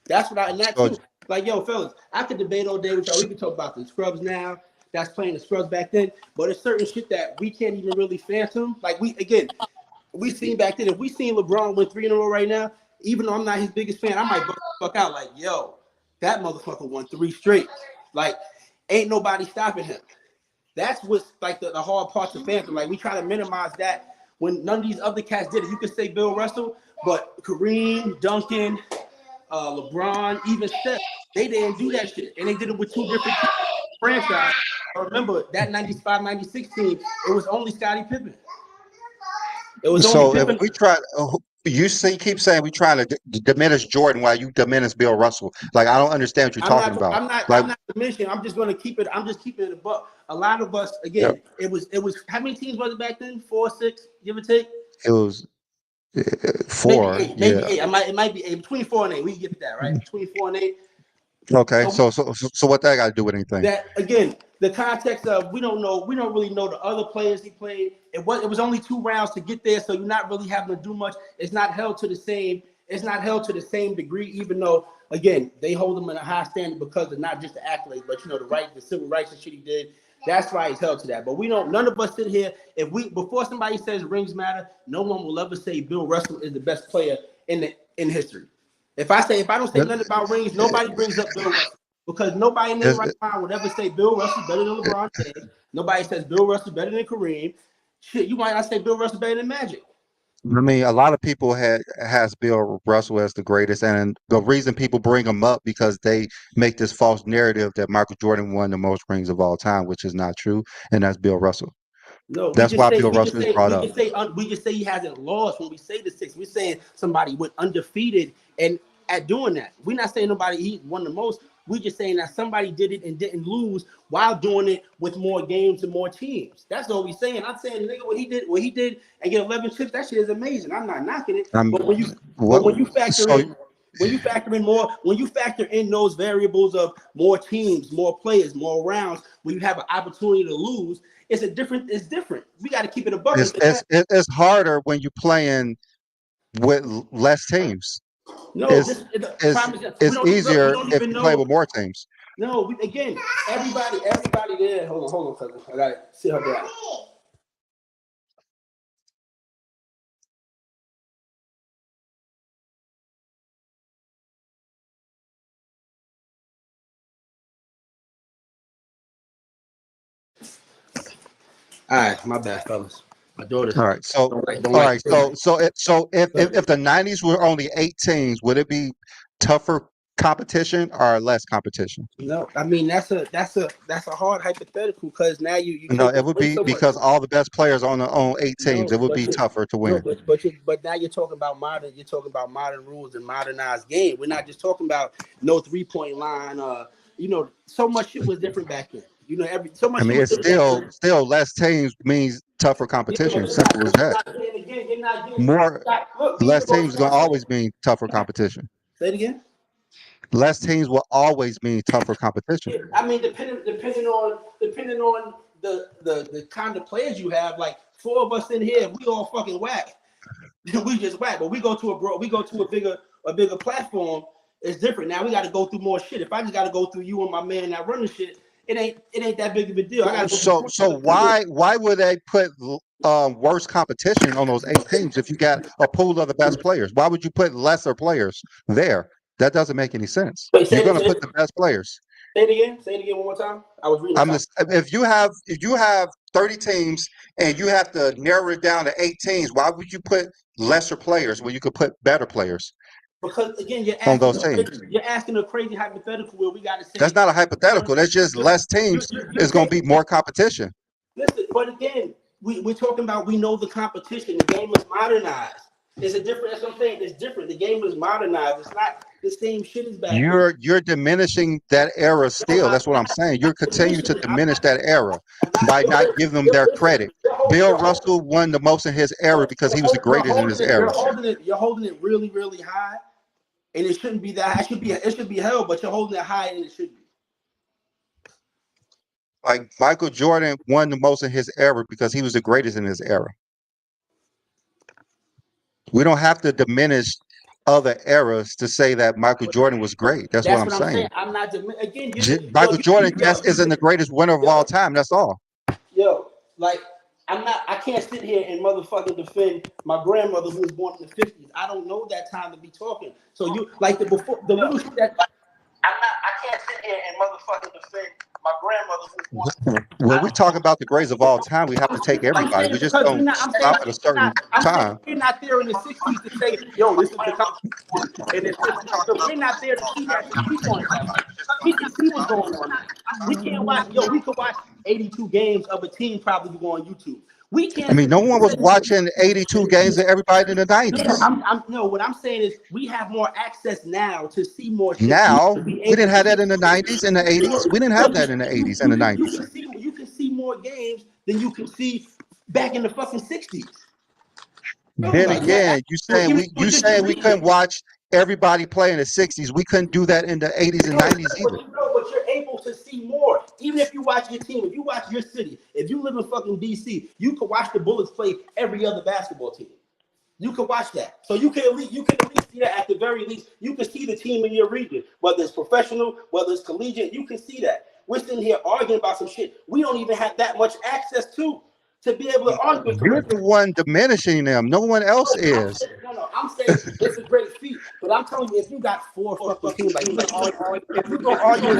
That's what and that too. Like, yo, fellas, I could debate all day with y'all. We can talk about the scrubs now. That's playing the scrubs back then. But there's certain shit that we can't even really phantom. Like we seen back then. If we seen LeBron win 3 in a row right now, even though I'm not his biggest fan, I might go the fuck out like, yo, that motherfucker won 3 straight. Like, ain't nobody stopping him. That's what's like the hard part to phantom. Like, we try to minimize that when none of these other cats did it. You could say Bill Russell, but Kareem, Duncan, LeBron, even Steph, they didn't do that shit. And they did it with 2 different franchises. I remember that 95-96 team, it was only Scottie Pippen. It was So only if Pippen. we try, keep saying we trying to diminish Jordan while you diminish Bill Russell. Like, I don't understand what you're talking about. I'm not diminishing. I'm just going to keep it. I'm just keeping it a buck. A lot of us, again, it was. How many teams was it back then? 4, 6, give or take. It was 4. Maybe 8. It might be 8. Between 4 and 8. We can get that right. Between 4 and 8. Okay, so what that got to do with anything? That again, the context of we don't really know the other players he played. It was only 2 rounds to get there, so you're not really having to do much. It's not held to the same. It's not held to the same degree, even though again they hold him in a high standard because of not just the accolades, but the civil rights and shit he did. That's why he's held to that. But we don't. None of us sit here. Before somebody says rings matter, no one will ever say Bill Russell is the best player in history. If I don't say nothing about rings, nobody brings up Bill Russell because nobody in their right mind would ever say Bill Russell better than LeBron James. Nobody says Bill Russell better than Kareem. Shit, you might not say Bill Russell better than Magic. I mean, a lot of people has Bill Russell as the greatest, and the reason people bring him up because they make this false narrative that Michael Jordan won the most rings of all time, which is not true, and that's Bill Russell. No, that's why Bill Russell is brought up. We can say he hasn't lost when we say the 6. We're saying somebody went undefeated and at doing that. We're not saying he won the most. We're just saying that somebody did it and didn't lose while doing it with more games and more teams. That's all we're saying. I'm saying, nigga, what he did and get 11 chips, that shit is amazing. I'm not knocking it. But when you factor in those variables of more teams, more players, more rounds, when you have an opportunity to lose, it's different. We got to keep it above. It's harder when you're playing with less teams. No, it's easier if you play with more teams. No, everybody there. Hold on, cousin. I gotta sit her down. All right, my bad, fellas. My daughter's all right. So if the '90s were only 8 teams, would it be tougher competition or less competition? No, I mean that's a hard hypothetical because now you no, it would be because all the best players on 8 teams. It would be tougher to win. But now you're talking about modern. You're talking about modern rules and modernized game. We're not just talking about no 3-point line. So much shit was different back then. I mean, it's still less teams means tougher competition. Simple as that. Less teams is gonna always mean tougher competition. Say it again. Less teams will always mean tougher competition. I mean, depending on the kind of players you have. Like 4 of us in here, we all fucking whack. We just whack. But we go to a bigger platform. It's different. Now we got to go through more shit. If I just got to go through you and my man that running shit, it ain't that big of a deal. So why would they put worse competition on those 8 teams if you got a pool of the best players? Why would you put lesser players there? That doesn't make any sense. Wait, You're going to put the best players. Say it again. Say it again one more time. I was reading. If you have 30 teams and you have to narrow it down to 8 teams, why would you put lesser players when you could put better players? Because again, you're asking a crazy hypothetical where we got to say that's not a hypothetical. That's just less teams. It's going to be more competition. Listen, but again, we're talking about we know the competition. The game is modernized. It's a different. That's what I'm saying. It's different. The game is modernized. It's not the same shit as back. You're diminishing that era still. That's what I'm saying. You're continuing to diminish that era by not giving them their credit. Bill Russell won the most in his era because he was the greatest in his era. You're holding it really, really high, and it shouldn't be that. It should be held, but you're holding it high, and it should be. Like Michael Jordan won the most in his era because he was the greatest in his era. We don't have to diminish other eras to say that Michael Jordan was great. That's what I'm saying. I'm not again. Michael Jordan just isn't the greatest winner of all time. That's all. Yo, like I can't sit here and motherfucking defend my grandmother who was born in the 50s. I don't know that time to be talking. So you like the little shit that I can't sit here and motherfucking defend my grandmother who was born. When we talk about the greaters of all time, we have to take everybody. We just don't stop at a certain time. We're not there in the 60s to say, yo, this is the competition. So we're not there to see that. We can see what's going on. We can't watch. Yo, we could watch 82 games of a team probably go on YouTube. We can't. I mean, no one was watching 82 games of everybody in the 90s. No, what I'm saying is we have more access now to see more shit. Now, we didn't have that in the 90s and the 80s. We didn't have that in the 80s and the 90s. You can see more games than you can see back in the fucking 60s. Then again, you saying we couldn't watch everybody play in the 60s. We couldn't do that in the 80s and 90s either. But you're able to see more. Even if you watch your team, if you watch your city, if you live in fucking DC, you can watch the Bullets play every other basketball team. You can watch that. So you can at least see that at the very least. You can see the team in your region, whether it's professional, whether it's collegiate, you can see that. We're sitting here arguing about some shit we don't even have that much access to be able to argue. You're the one diminishing them. No one else is. No, I'm saying it's a great feat, but I'm telling you, if you got 4 fucking teams, like if you're gonna argue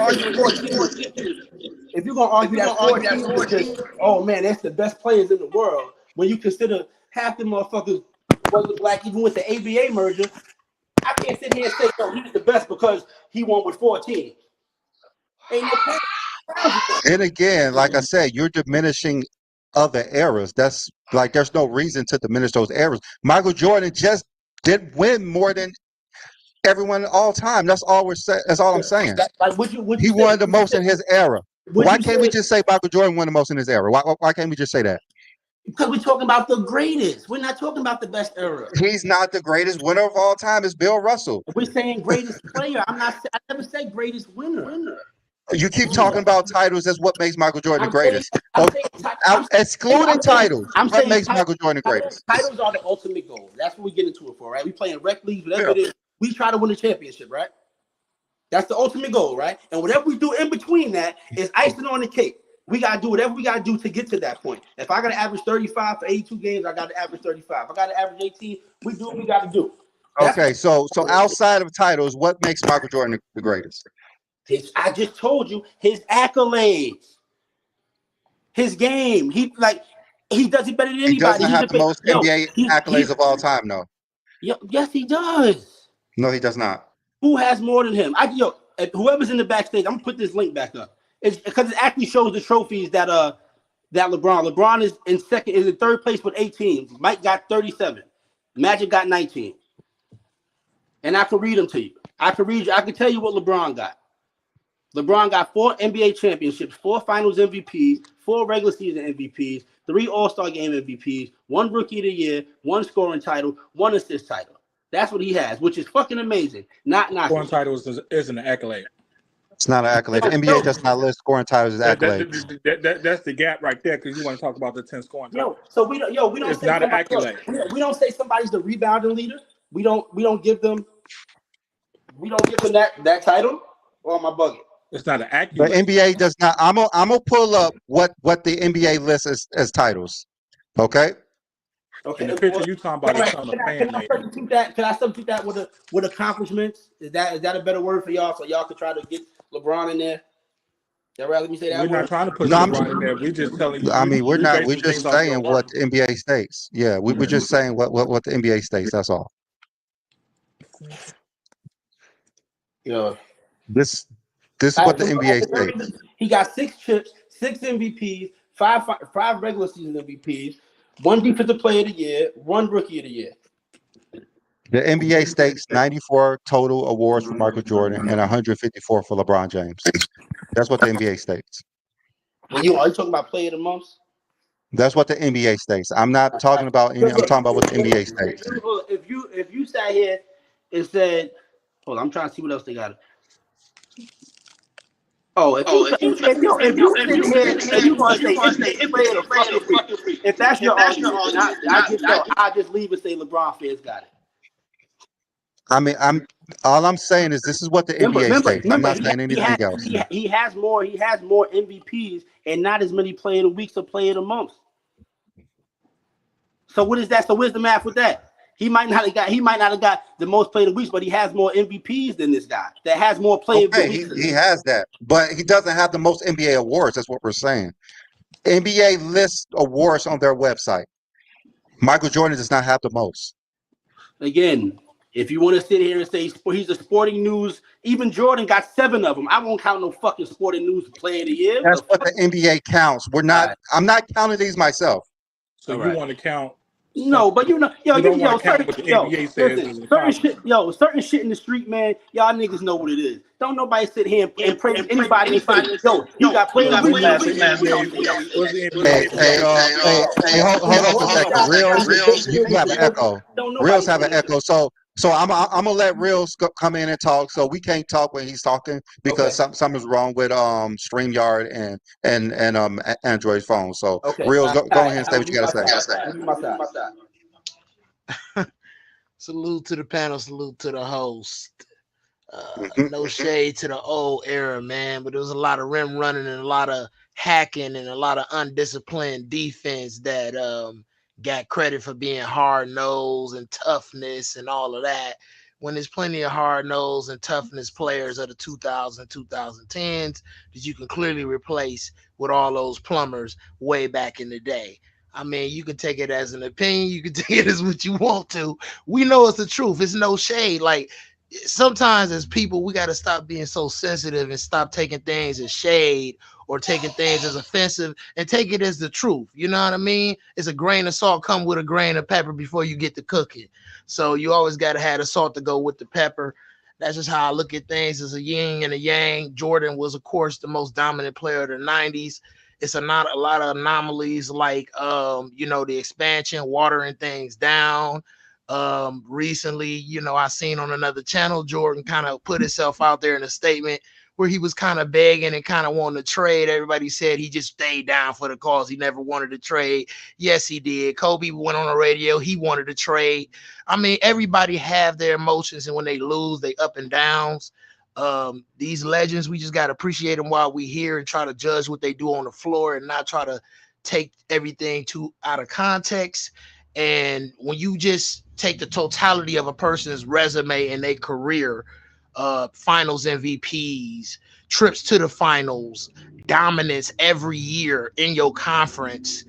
that 4 teams because, oh man, that's the best players in the world, when you consider half the motherfuckers wasn't black, even with the ABA merger, I can't sit here and say, no, he's the best because he won with 4 teams. Ain't no. And again, like I said, you're diminishing other eras. That's like there's no reason to diminish those eras. Michael Jordan just did win more than everyone all time. That's all we're saying. That's all I'm saying. He won the most in his era. Why can't we just say Michael Jordan won the most in his era? Why can't we just say that? Because we're talking about the greatest. We're not talking about the best era. He's not the greatest winner of all time. It's Bill Russell. We're saying greatest player. I never said greatest winner. You keep talking about titles. That's what makes Michael Jordan the greatest. Excluding titles, what makes Michael Jordan the greatest? Titles are the ultimate goal. That's what we get into it for, right? We play in rec leagues, whatever it is. We try to win a championship, right? That's the ultimate goal, right? And whatever we do in between that is icing on the cake. We got to do whatever we got to do to get to that point. If I got to average 35 for 82 games, I got to average 35. If I got to average 18, we do what we got to do. Okay, so outside of titles, what makes Michael Jordan the greatest? I just told you his accolades, his game. He does it better than anybody. He doesn't have the most NBA accolades of all time, though. Yes, he does. No, he does not. Who has more than him? Whoever's in the backstage, I'm gonna put this link back up. It's because it actually shows the trophies that LeBron is in second, is in third place with 18. Mike got 37. Magic got 19. And I can read them to you. I can tell you what LeBron got. LeBron got 4 NBA championships, 4 finals MVPs, 4 regular season MVPs, 3 All-Star game MVPs, 1 rookie of the year, 1 scoring title, 1 assist title. That's what he has, which is fucking amazing. Scoring titles isn't an accolade. It's not an accolade. The NBA does not list scoring titles as accolades. That's the gap right there, because you want to talk about the 10 scoring titles. We don't. It's not an accolade. We don't say somebody's the rebounding leader. We don't give them that title. Or am I bugging? It's not an accolade. The NBA does not. I'm gonna pull up what the NBA lists as titles. Okay. Okay. And the picture you talking about is from a fan name. Can I substitute that with accomplishments? Is that a better word for y'all? So y'all could try to get LeBron in there. Y'all rather me say that We're word? not trying to put No, LeBron in there. We're just telling you. I mean, we're We not. We're basing things just off your saying what work. the NBA states. Yeah, we're just saying what the NBA states. That's all. Yeah. This is what the NBA states. He got 6 chips, 6 MVPs, five regular season MVPs, 1 defensive player of the year, 1 rookie of the year. The NBA states 94 total awards for Michael Jordan and 154 for LeBron James. That's what the NBA states. Are you talking about player of the month? That's what the NBA states. I'm not talking about any. I'm talking about what the NBA states. If you sat here and said, hold on, I'm trying to see what else they got. Oh, if you sit here and you gonna say NBA player of the fucking week, if that's your argument, then I just leave and say LeBron fans got it. I mean, all I'm saying is this is what the NBA states. I'm not saying anything else. He has more MVPs and not as many player of the weeks or player of the month. So what is that? So where's the math with that? He might not have got the most player of the weeks, but he has more MVPs than this guy that has more player of the weeks. He has that, but he doesn't have the most NBA awards. That's what we're saying. NBA lists awards on their website. Michael Jordan does not have the most. Again, if you want to sit here and say he's a sporting news, even Jordan got 7 of them. I won't count no fucking sporting news player of the year. That's what the NBA counts. We're not. I'm not counting these myself. So you want to count? No, but you don't want to count what the NBA says. Certain shit in the street, man. Y'all niggas know what it is. Don't nobody sit here and praise anybody and say, yo, you got players of the week. Hey, hold up a second. Reels, you have an echo. Reels have an echo. So I'm gonna let Reels come in and talk. So we can't talk when he's talking because something's wrong with StreamYard and Android phone. So Reels, go ahead and say what you gotta say. Salute to the panel. Salute to the host. No shade to the old era, man, but there was a lot of rim running and a lot of hacking and a lot of undisciplined defense that got credit for being hard-nosed and toughness and all of that, when there's plenty of hard-nosed and toughness players of the 2000s, 2010s that you can clearly replace with all those plumbers way back in the day. I mean, you can take it as an opinion. You can take it as what you want to. We know it's the truth. It's no shade. Like, sometimes as people, we got to stop being so sensitive and stop taking things as shade or taking things as offensive and take it as the truth. You know what I mean? It's a grain of salt come with a grain of pepper before you get to cooking. So you always got to have the salt to go with the pepper. That's just how I look at things, as a yin and a yang. Jordan was, of course, the most dominant player of the 90s. It's not a lot of anomalies like, the expansion, watering things down. Recently, I seen on another channel, Jordan kind of put himself out there in a statement where he was kind of begging and kind of wanting to trade. Everybody said he just stayed down for the cause. He never wanted to trade. Yes, he did. Kobe went on the radio. He wanted to trade. I mean, everybody have their emotions, and when they lose, they up and downs. These legends, we just got to appreciate them while we here and try to judge what they do on the floor and not try to take everything too out of context. And when you just take the totality of a person's resume and their career, finals MVPs, trips to the finals, dominance every year in your conference,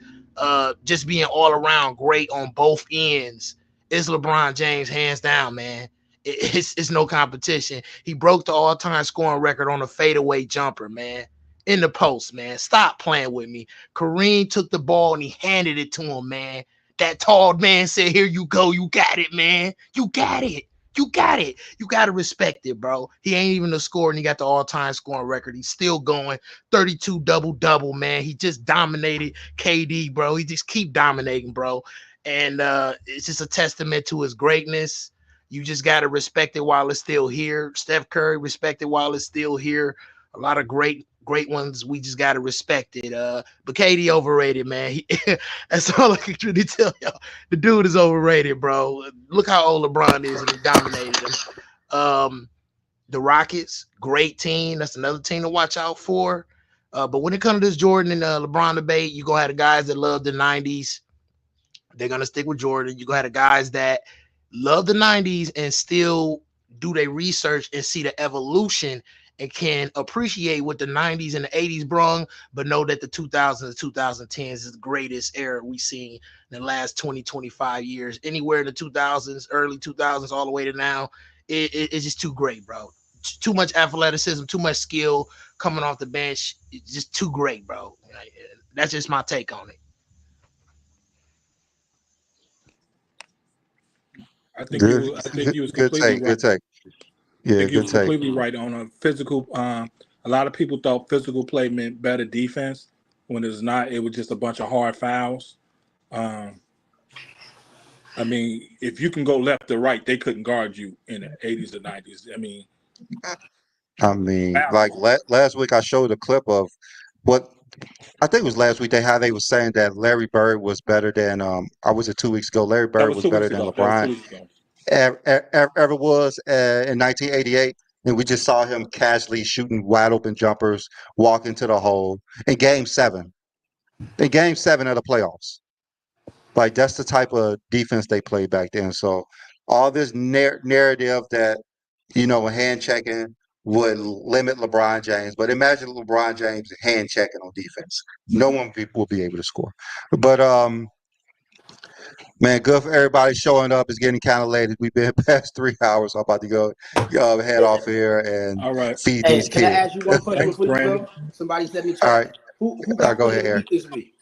just being all around great on both ends, is LeBron James, hands down, man. It's no competition. He broke the all-time scoring record on a fadeaway jumper, man. In the post, man. Stop playing with me. Kareem took the ball and he handed it to him, man. That tall man said, here you go. You got it, man. You got it. You got it. You got to respect it, bro. He ain't even a scorer, and he got the all-time scoring record. He's still going. 32 double-double, man. He just dominated KD, bro. He just keep dominating, bro. And it's just a testament to his greatness. You just got to respect it while it's still here. Steph Curry, respect it while it's still here. A lot of great ones. We just got to respect it. But KD overrated, man. That's all I can truly tell y'all. The dude is overrated, bro. Look how old LeBron is, and he dominated him. The Rockets, great team. That's another team to watch out for. But when it comes to this Jordan and LeBron debate, you going to have the guys that love the 90s. They're gonna stick with Jordan. You got the guys that love the 90s and still do their research and see the evolution and can appreciate what the 90s and the 80s brung, but know that the 2000s and 2010s is the greatest era we've seen in the last 20, 25 years. Anywhere in the 2000s, early 2000s, all the way to now, it's just too great, bro. Too much athleticism, too much skill coming off the bench. It's just too great, bro. That's just my take on it. I think you was Good completely take. right. Good take. Yeah, I think you good was take. completely right on a physical. A lot of people thought physical play meant better defense when it's not. It was just a bunch of hard fouls. I mean, if you can go left or right, they couldn't guard you in the 80s or 90s. I mean, like last week, I showed a clip of what I think it was last week. How they were saying that Larry Bird was better than I was it 2 weeks ago. Larry That Bird was was 2 better weeks than ago. That was 2 LeBron weeks ago. ever was in 1988, and we just saw him casually shooting wide open jumpers, walk into the hole in Game 7. In Game 7 of the playoffs. Like that's the type of defense they played back then. So all this narrative that hand checking would limit LeBron James, but imagine LeBron James hand checking on defense. No one will be able to score. But man, good for everybody showing up. It's getting kind of late. We've been past 3 hours. I'm about to go head off here and All right. feed Hey, these can I kids. ask you one question Thanks, before you Brandon. go? Somebody said in the All chat. right. Who got Go player ahead, of the Eric. week this week?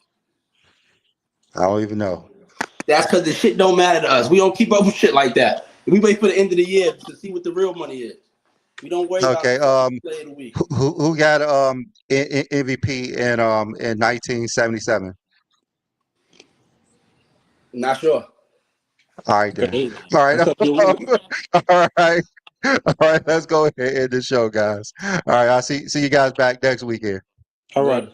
I don't even know. That's because the shit don't matter to us. We don't keep up with shit like that. We wait for the end of the year to see what the real money is. We don't worry about Okay. the player of the week. Who got MVP in 1977? Not sure. All right then. Okay. All right. That's up to All right. All right. Let's go ahead and end the show, guys. All right. I'll see you guys back next weekend. All right.